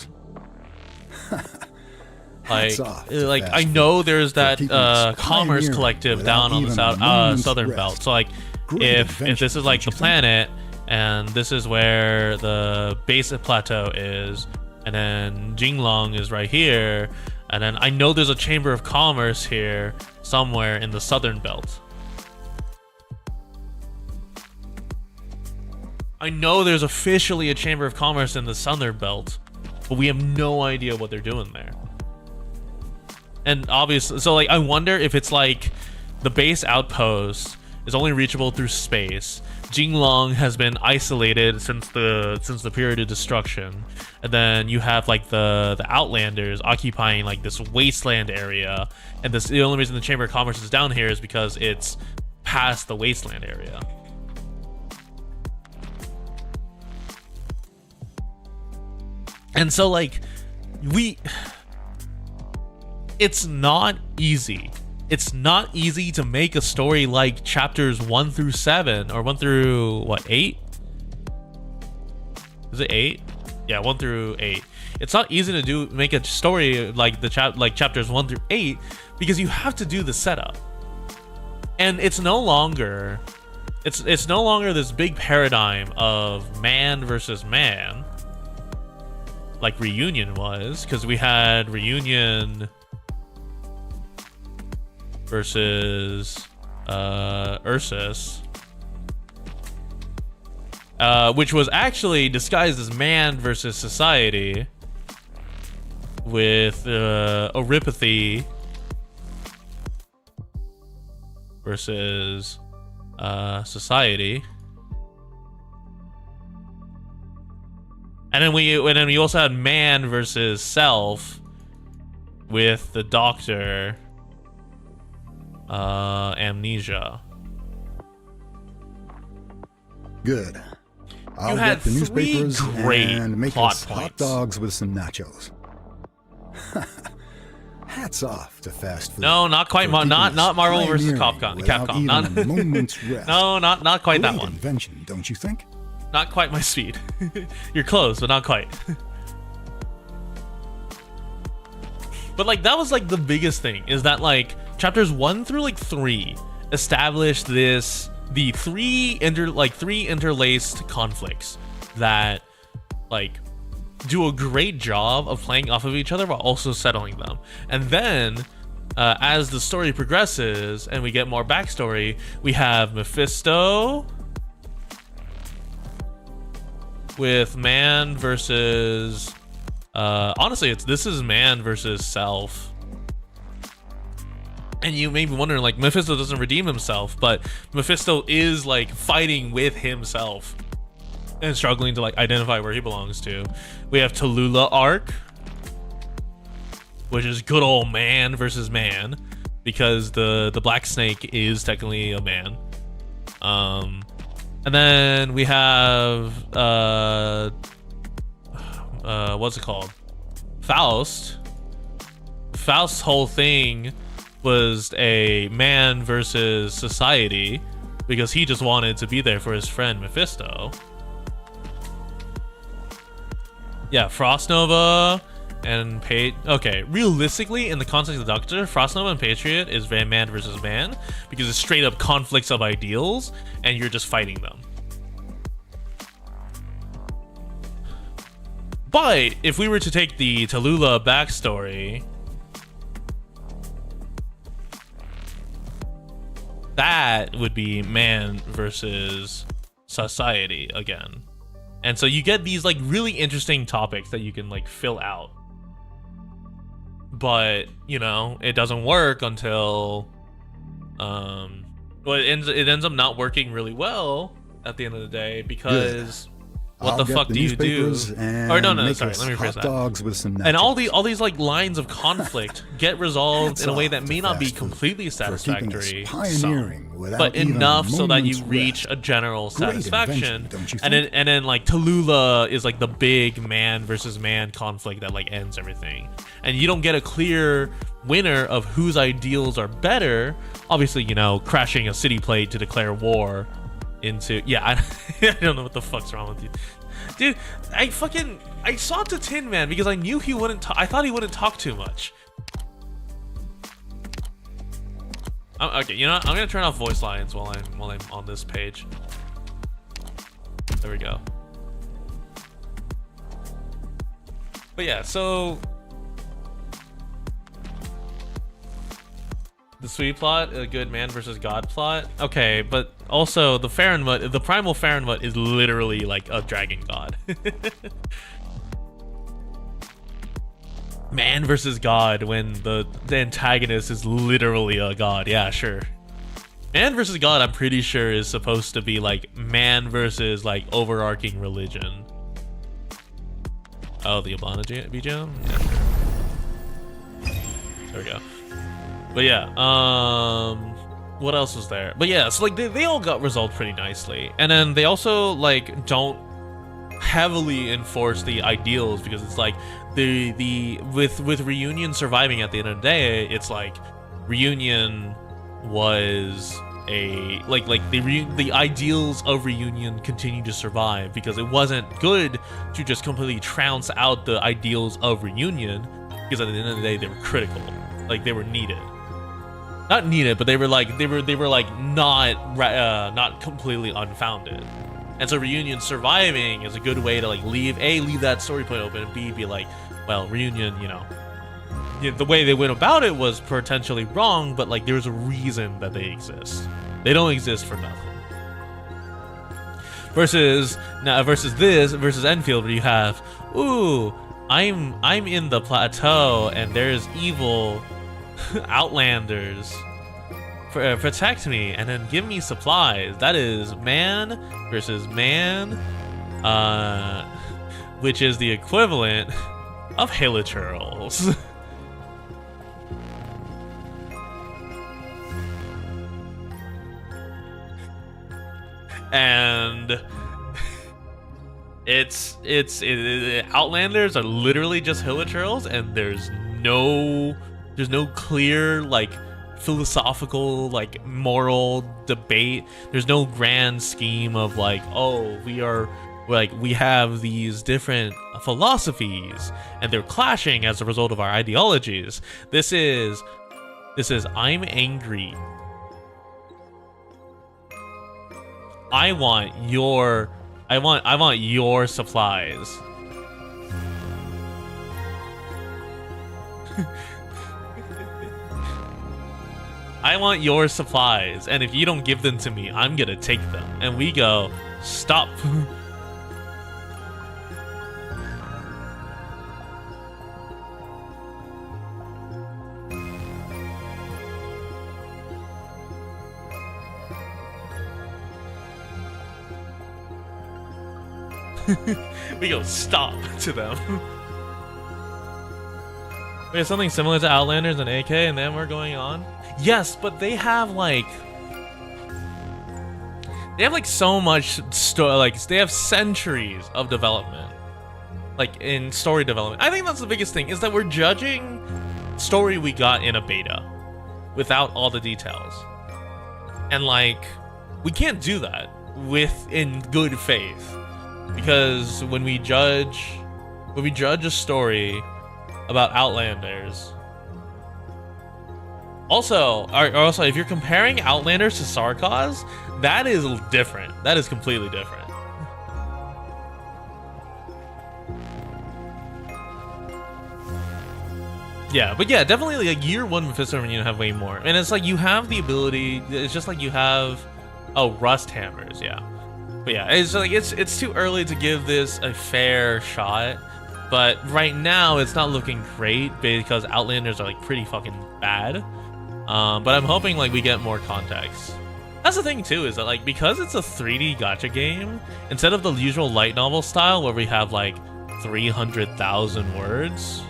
I know there's that commerce collective down on the southern belt. So if this is the planet and this is where the base plateau is, and then Jinglong is right here, and then I know there's a chamber of commerce here somewhere in the southern belt. I know there's officially a chamber of commerce in the southern belt, but we have no idea what they're doing there. And obviously, so I wonder if it's the base outpost is only reachable through space. Jinglong has been isolated since the period of destruction, and then you have the Outlanders occupying this wasteland area, and the only reason the Chamber of Commerce is down here is because it's past the wasteland area. And so it's not easy. It's not easy to make a story like chapters 1 through 7, or 1 through what, 8? Is it 8? Yeah, 1 through 8. It's not easy to make a story like chapters 1 through 8, because you have to do the setup. And it's no longer this big paradigm of man versus man like Reunion was, because we had Reunion versus Ursus, which was actually disguised as man versus society, with Oripathy versus society. And then we also had man versus self with the Doctor Amnesia. Good. I'll had get the newspapers great and make plot us points. hot dogs with some nachos. Hats off to fast food. No, not quite. for Not keeping Marvel us versus pioneering without Capcom. even Not a moment's rest. no, not quite that Great one. invention, don't you think? Not quite my speed. You're close, but not quite. But that was the biggest thing, is that chapters 1 through 3 established the three interlaced conflicts that do a great job of playing off of each other while also settling them. And then as the story progresses and we get more backstory, we have Mephisto with man versus honestly this is man versus self. And you may be wondering, Mephisto doesn't redeem himself, but Mephisto is fighting with himself and struggling to identify where he belongs to. We have Tallulah arc, which is good old man versus man, because the Black Snake is technically a man. And then we have what's it called? Faust's whole thing was a man versus society because he just wanted to be there for his friend Mephisto. Yeah, Frost Nova and okay, realistically, in the context of the Doctor, Frost Nova and Patriot is man versus man because it's straight up conflicts of ideals and you're just fighting them. But if we were to take the Tallulah backstory, that would be man versus society again. And so you get these like really interesting topics that you can like fill out. But, you know, it doesn't work until well, it ends up not working really well at the end of the day because what the fuck do you do? Or no, sorry, let me rephrase that. Dogs with some and all these like lines of conflict get resolved in a way that may not be completely satisfactory, but enough so that you reach a general satisfaction. And then like Tallulah is like the big man versus man conflict that like ends everything. And you don't get a clear winner of whose ideals are better. Obviously, you know, crashing a city plate to declare war into I don't know what the fuck's wrong with you, dude. I saw to Tin Man because I knew he wouldn't I thought he wouldn't talk too much. Okay, you know what? I'm gonna turn off voice lines while I'm on this page. There we go. But yeah, so the sweet plot, a good man versus god plot. Okay, but also the Farenmut, the primal Farenmut is literally like a dragon god. Man versus god when the antagonist is literally a god. Yeah, sure. Man versus god, I'm pretty sure is supposed to be like man versus like overarching religion. Oh, the Oblana BGM? Yeah, sure. There we go. But yeah, what else was there? But yeah, so like they all got resolved pretty nicely. And then they also like don't heavily enforce the ideals because it's like with Reunion surviving at the end of the day, it's like Reunion was a the ideals of Reunion continue to survive because it wasn't good to just completely trounce out the ideals of Reunion because at the end of the day they were critical, like they were needed. Not needed, but they were like not completely unfounded. And so Reunion surviving is a good way to like leave that story point open, and B, be like, well, Reunion, you know, the way they went about it was potentially wrong, but like there's a reason that they exist. They don't exist for nothing. Versus Enfield, where you have, ooh, I'm in the plateau and there's evil Outlanders, protect me and then give me supplies. That is man versus man, which is the equivalent of hilichurls. And Outlanders are literally just hilichurls, and there's no clear like philosophical like moral debate. There's no grand scheme of like, oh, we have these different philosophies and they're clashing as a result of our ideologies. This is I'm angry. I want your supplies. I want your supplies, and if you don't give them to me, I'm gonna take them. And we go, stop. We go, stop to them. We have something similar to Outlanders and AK, and then we're going on. Yes, but they have like so much story. Like they have centuries of development. like in story development. I think that's the biggest thing, is that we're judging story we got in a beta without all the details. And like, we can't do that in good faith, because when we judge a story about Outlanders, also if you're comparing Outlanders to Sarkaz, that is different. That is completely different. Yeah, but yeah, definitely like year 1 Mephisto and you have way more. And it's like you have the ability, it's just like you have rust hammers, yeah. But yeah, it's like it's too early to give this a fair shot. But right now it's not looking great because Outlanders are like pretty fucking bad. But I'm hoping like we get more context. That's the thing too, is that like because it's a 3D gacha game, instead of the usual light novel style where we have like 300,000 words.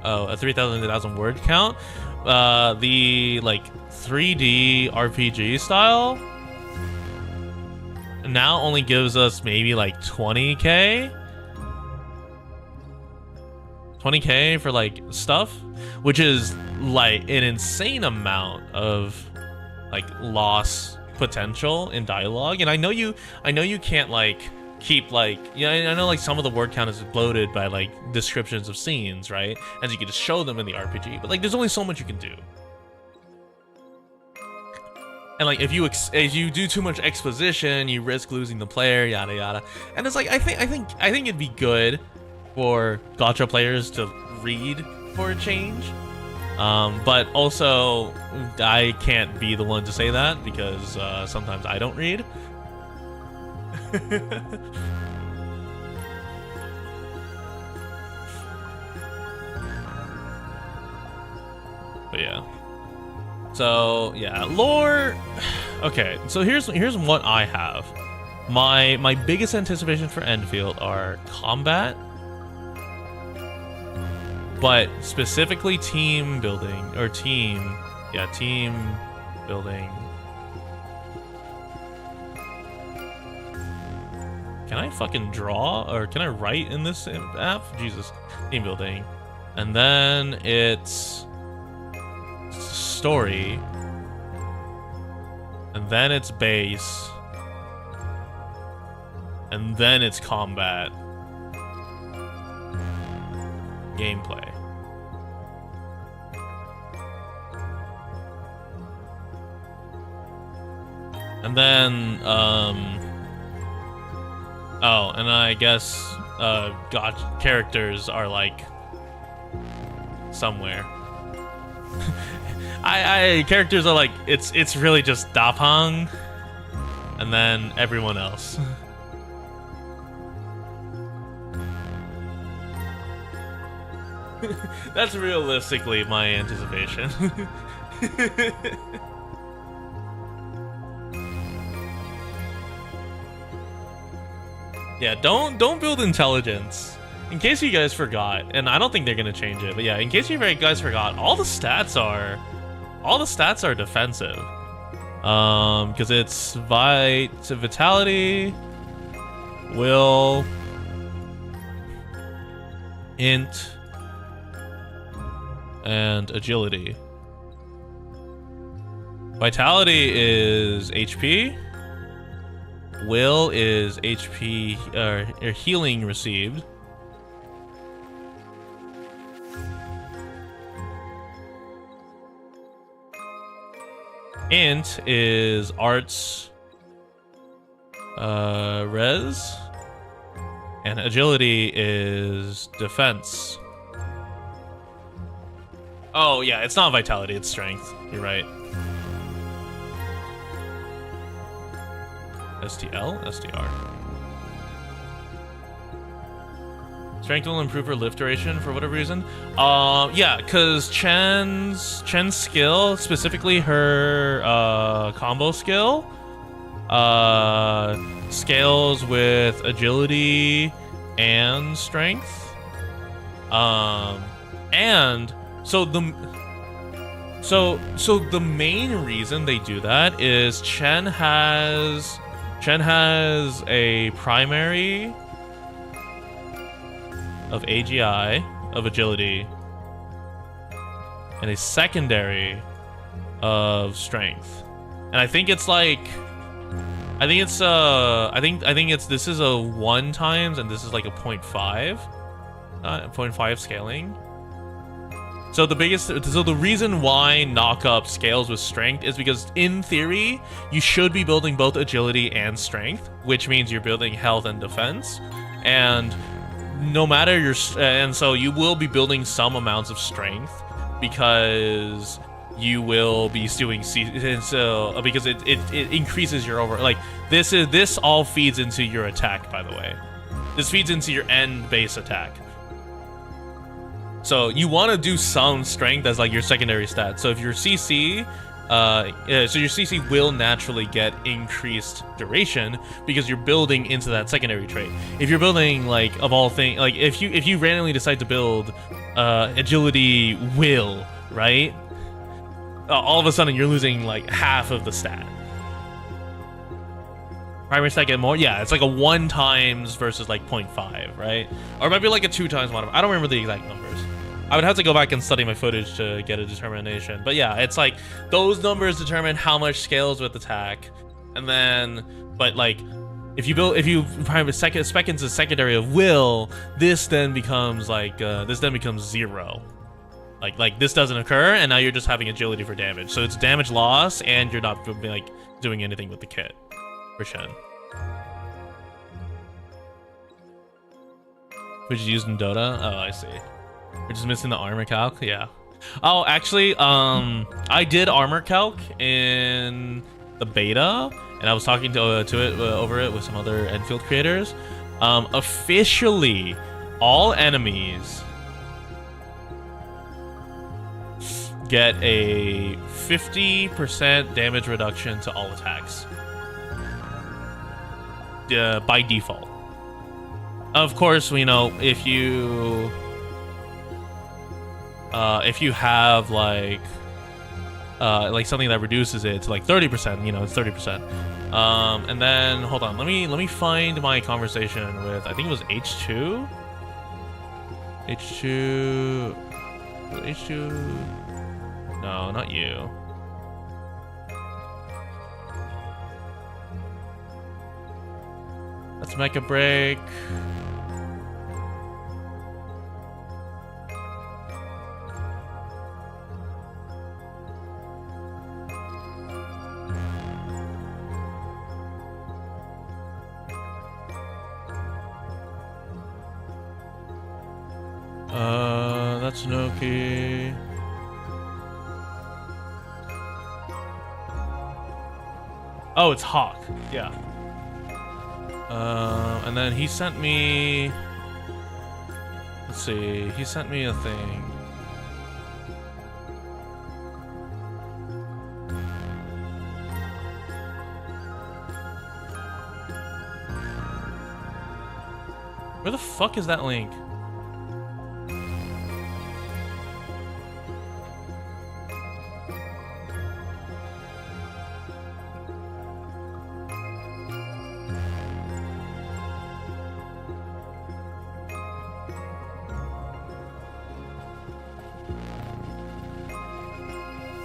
Oh, a 3,000 word count. The like 3D RPG style now only gives us maybe like 20k for like stuff, which is like an insane amount of like loss potential in dialogue. And I know you can't like keep like, I know like some of the word count is bloated by like descriptions of scenes, right? And you can just show them in the RPG, but like there's only so much you can do. And like if you do too much exposition, you risk losing the player, yada yada. And it's like I think it'd be good for gacha players to read for a change. But also I can't be the one to say that because sometimes I don't read. But yeah. So yeah, lore. Okay, so here's what I have. My biggest anticipation for Enfield are combat, but specifically team building or team building. Can I fucking draw or can I write in this app? Jesus, team building, and then it's story, and then it's base, and then it's combat, gameplay. And then oh, and I guess characters are like somewhere. Characters are like it's really just Dapang and then everyone else. That's realistically my anticipation. Yeah, don't build intelligence. In case you guys forgot, and I don't think they're gonna change it, but yeah, in case you guys forgot, all the stats are defensive. Because it's vitality, will, int, and agility. Vitality is HP. Will is HP or healing received. Int is arts res, and agility is defense. Oh yeah, it's not vitality, it's strength. You're right. STL? STR. Strength will improve her lift duration for whatever reason. Yeah, because Chen's skill, specifically her combo skill, scales with agility and strength. And so the main reason they do that is Chen has a primary of AGI, of agility, and a secondary of strength. And I think it's like, I think it's this is a 1 times and this is like a 0.5, 0.5 scaling. So the reason why knock-up scales with strength is because in theory you should be building both agility and strength, which means you're building health and defense, and no matter your and so you will be building some amounts of strength because you will be doing because it increases your this all feeds into your attack, by the way. This feeds into your end base attack. So you want to do some strength as like your secondary stat. So if your CC, so your CC will naturally get increased duration because you're building into that secondary trait. If you're building like of all things, like if you randomly decide to build agility will, right? All of a sudden you're losing like half of the stat. Primary stat get more? Yeah, it's like a 1 times versus like 0.5, right? Or it might be like a 2 times one. I don't remember the exact numbers. I would have to go back and study my footage to get a determination. But yeah, it's like those numbers determine how much scales with attack. And then, but like, if you prime a spec into secondary of will, this then becomes like, this then becomes 0. Like this doesn't occur, and now you're just having agility for damage. So it's damage loss, and you're not like doing anything with the kit. For Shen. Which is used in Dota? Oh, I see. We're just missing the armor calc? Yeah. Oh, actually, I did armor calc in the beta, and I was talking over it with some other Enfield creators. Officially, all enemies get a 50% damage reduction to all attacks. By default. Of course, you know, if you have like something that reduces it to like 30%, you know, it's 30%. And then hold on, let me find my conversation with, I think it was H2. No, not you. Let's make a break. That's Noki. Oh, it's Hawk. Yeah. And then he sent me... Let's see. He sent me a thing. Where the fuck is that link?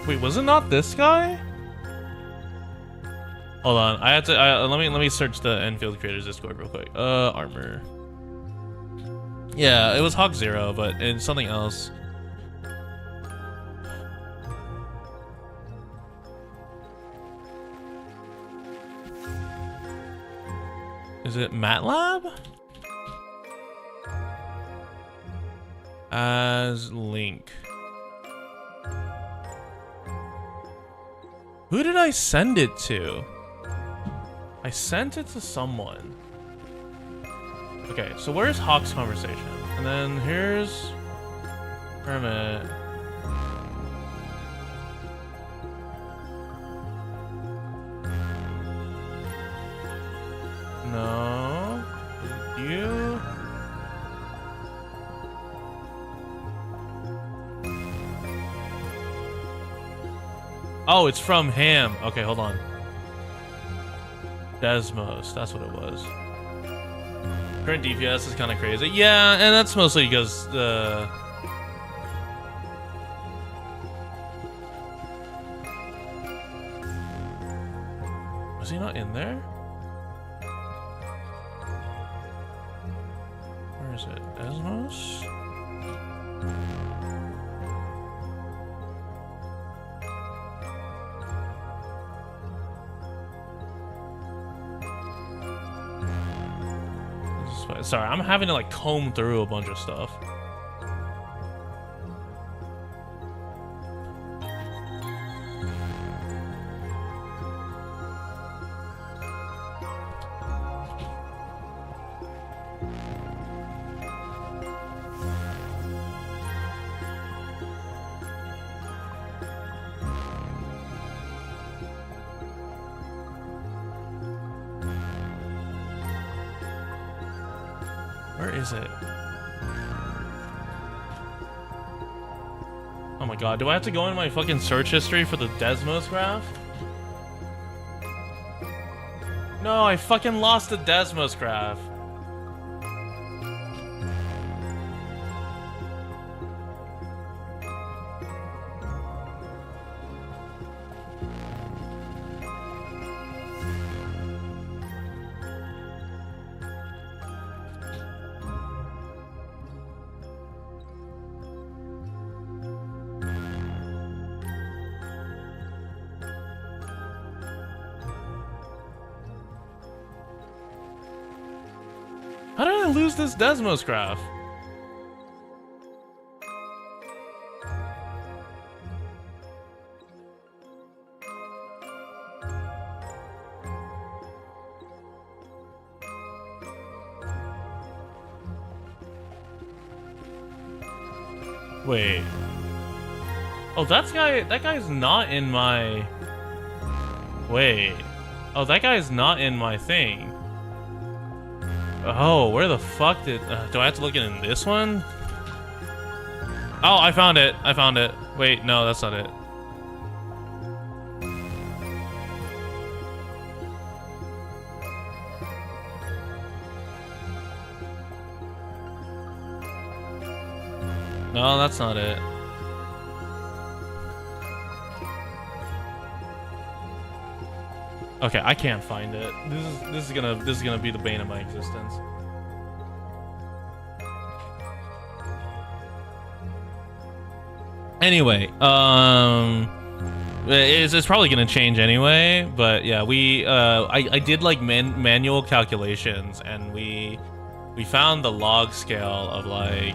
Wait, was it not this guy? Hold on, I have to. Let me search the Enfield Creators Discord real quick. Armor. Yeah, it was Hawk 0, but it's something else. Is it MATLAB? As Link. Who did I send it to? I sent it to someone. Okay, so where's Hawk's conversation? And then here's Hermit. No. You? Oh, it's from him. Okay, hold on. Desmos, that's what it was. Current DPS is kind of crazy. Yeah, and that's mostly because the... Was he not in there? Where is it? Desmos? Sorry, I'm having to like comb through a bunch of stuff. Where is it? Oh my god, do I have to go in my fucking search history for the Desmos graph? No, I fucking lost the Desmos graph. How did I lose this Desmos graph? Wait. Oh, that guy's not in my... Wait. Oh, that guy's not in my thing. Oh, where the fuck did... do I have to look in this one? Oh, I found it. I found it. Wait, no, that's not it. No, that's not it. Okay, I can't find it. This is gonna be the bane of my existence. Anyway, it's probably gonna change anyway. But yeah, I did like manual calculations, and we found the log scale of like.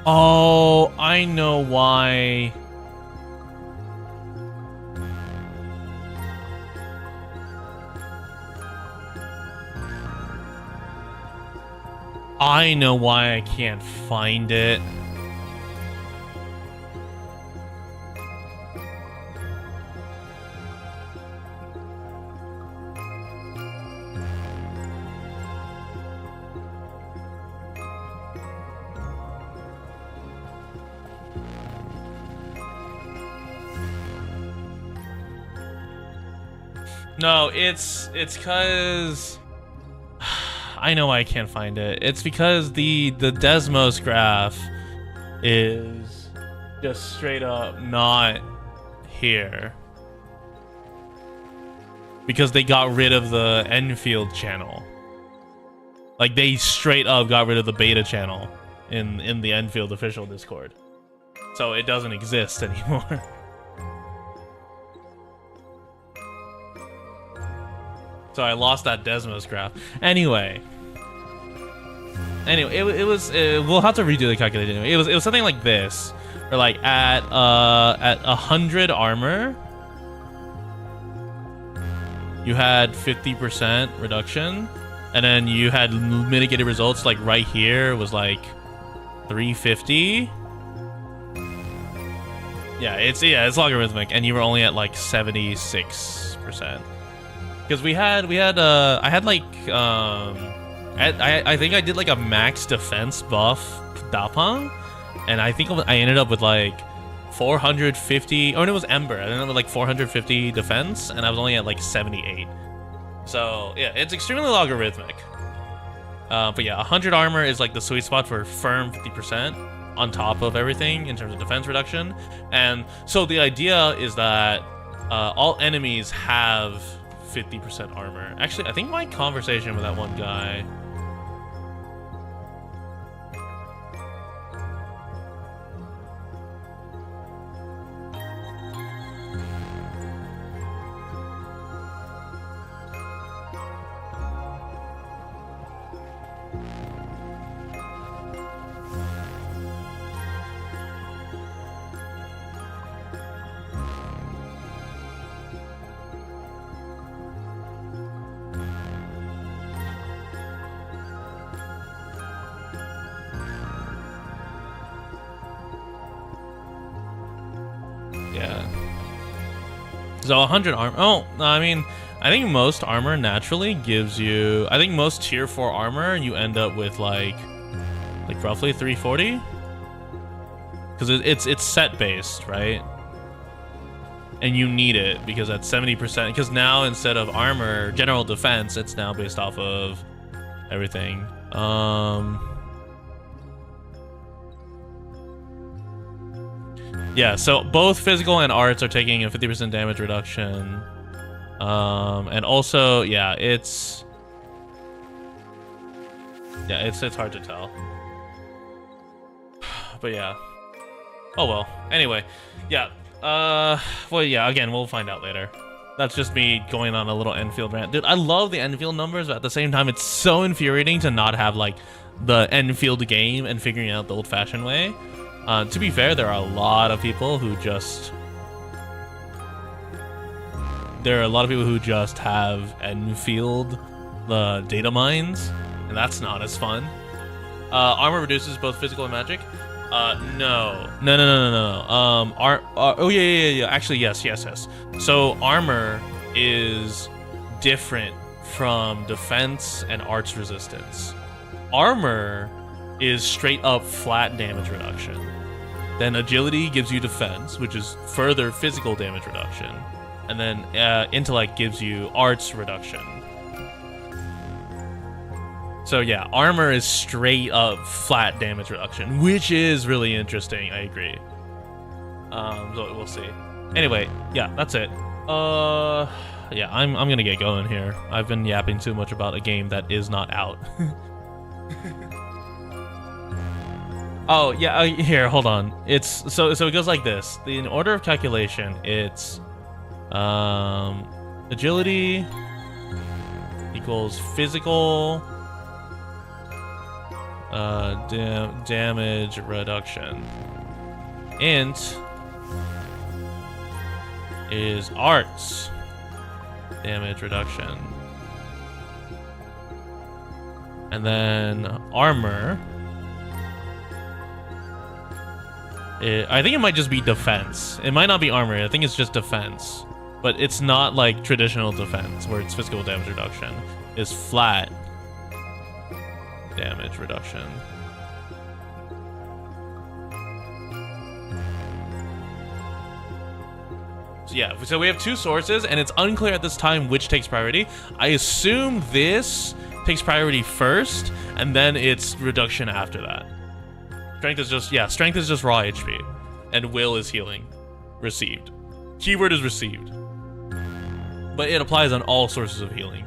Oh, I know why. I know why I can't find it. No, it's cause I know why I can't find it. It's because the Desmos graph is just straight up not here. Because they got rid of the Enfield channel. Like they straight up got rid of the beta channel in the Enfield official Discord. So it doesn't exist anymore. So I lost that Desmos graph. Anyway, it was we'll have to redo the calculation. Anyway, it was something like this, or like at 100 armor, you had 50% reduction, and then you had mitigated results like right here was like 350. it's logarithmic, and you were only at like 76%. Because I think I did like a max defense buff Dapang, and I think I ended up with like 450. Oh, no, it was Ember. I ended up with like 450 defense, and I was only at like 78. So yeah, it's extremely logarithmic. But yeah, 100 armor is like the sweet spot for firm 50% on top of everything in terms of defense reduction. And so the idea is that all enemies have 50% armor. Actually, I think my conversation with that one guy. So 100 armor. Oh, I mean, I think most armor naturally gives you. I think most tier 4 armor you end up with like roughly 340, because it's set based, right? And you need it because at 70%. Because now instead of armor, general defense, it's now based off of everything. Yeah, so both physical and arts are taking a 50% damage reduction. And also, yeah, it's hard to tell. But yeah. Oh well. Anyway, yeah. Well, yeah, again, we'll find out later. That's just me going on a little Enfield rant. Dude, I love the Enfield numbers, but at the same time, it's so infuriating to not have, like, the Enfield game and figuring out the old-fashioned way. To be fair, there are a lot of people who just... have Enfield, the data mines, and that's not as fun. Armor reduces both physical and magic. No. Oh, yeah. Actually, yes. So armor is different from defense and arts resistance. Armor is straight up flat damage reduction. Then agility gives you defense, which is further physical damage reduction. And then intellect gives you arts reduction. So yeah, armor is straight up flat damage reduction, which is really interesting. I agree. So we'll see. Anyway, yeah, that's it. Yeah, I'm gonna get going here. I've been yapping too much about a game that is not out. Oh yeah, here, hold on. It's so it goes like this. In order of calculation, it's agility equals physical damage reduction. Int is arts damage reduction. And then armor, I think it might just be defense. It might not be armor. I think it's just defense. But it's not like traditional defense where it's physical damage reduction. It's flat damage reduction. So yeah, so we have two sources, and it's unclear at this time which takes priority. I assume this takes priority first, and then it's reduction after that. Strength is just raw HP, and will is healing. Received. Keyword is received. But it applies on all sources of healing.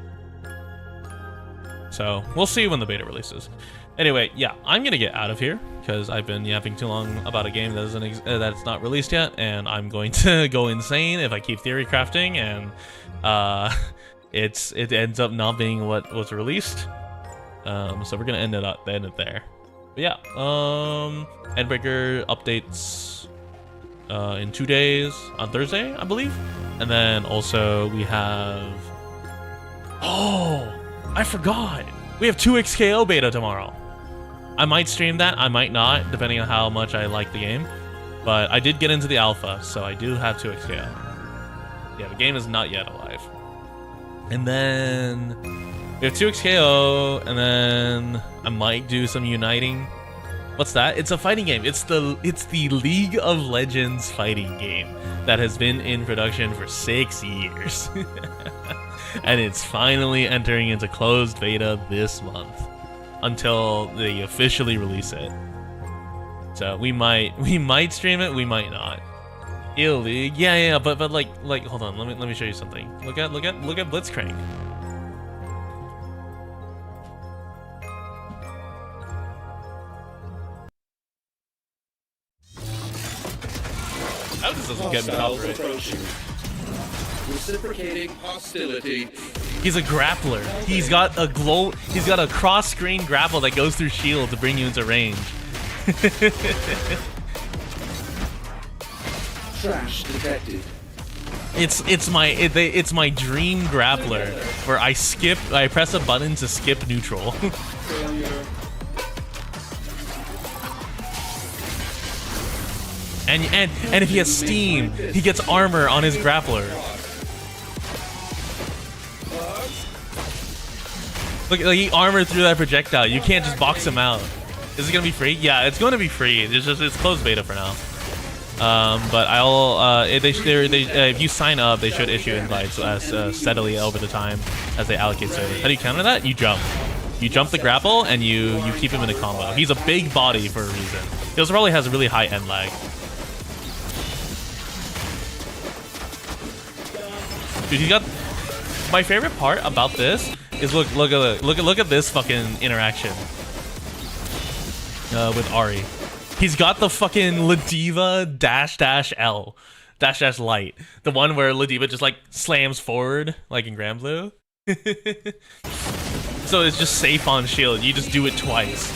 So we'll see when the beta releases. Anyway, yeah, I'm gonna get out of here because I've been yapping too long about a game that that's not released yet, and I'm going to go insane if I keep theory crafting and it ends up not being what was released. So we're gonna end it there. But yeah, Icebreaker updates in 2 days on Thursday, I believe, and then also we have. Oh, I forgot. We have 2XKO beta tomorrow. I might stream that, I might not, depending on how much I like the game. But I did get into the alpha, so I do have 2xKO. Yeah, the game is not yet alive. And then we have 2xKO, and then I might do some uniting. What's that? It's a fighting game. It's the League of Legends fighting game that has been in production for 6 years. And it's finally entering into closed beta this month until they officially release it. So we might stream it, we might not. League, yeah, but like hold on, let me show you something. Look at Blitzcrank. How does this get me copyright? Reciprocating hostility. He's a grappler. He's got a cross-screen grapple that goes through shield to bring you into range. Trash detected. It's my dream grappler where I press a button to skip neutral. Failure. and if he has steam, he gets armor on his grappler. Look, like he armored through that projectile. You can't just box him out. Is it gonna be free? Yeah, it's gonna be free. It's closed beta for now. But if you sign up, they should issue invites steadily over the time as they allocate servers. How do you counter that? You jump. You jump the grapple and you keep him in a combo. He's a big body for a reason. He also probably has a really high end lag. Dude, he got. My favorite part about this is look at this fucking interaction with Ari. He's got the fucking Ladiva --L --light, the one where Ladiva just like slams forward like in Grand Blue. So it's just safe on shield. You just do it twice.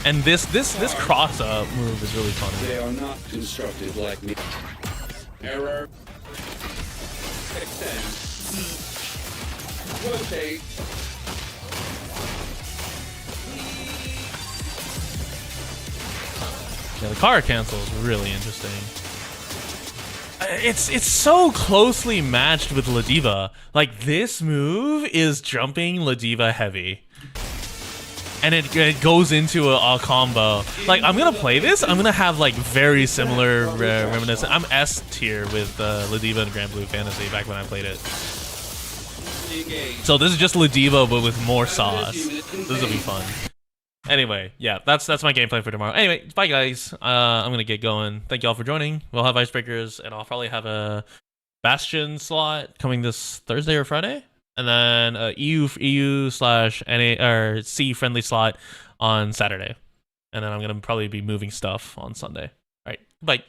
And this cross up move is really funny. They are not constructed like me. Error. Extend. Rotate. Yeah, the car cancel is really interesting. It's so closely matched with Ladiva. Like this move is jumping Ladiva heavy. And it goes into a combo. Like, I'm gonna play this. I'm gonna have like very similar reminiscent. I'm S tier with Ladiva and Grand Blue Fantasy back when I played it. So this is just Ladiva but with more sauce. This will be fun. Anyway, yeah, that's my gameplay for tomorrow. Anyway, bye guys. I'm gonna get going. Thank y'all for joining. We'll have icebreakers, and I'll probably have a Bastion slot coming this Thursday or Friday. And then EU/NA or C friendly slot on Saturday. And then I'm gonna probably be moving stuff on Sunday. All right, bye.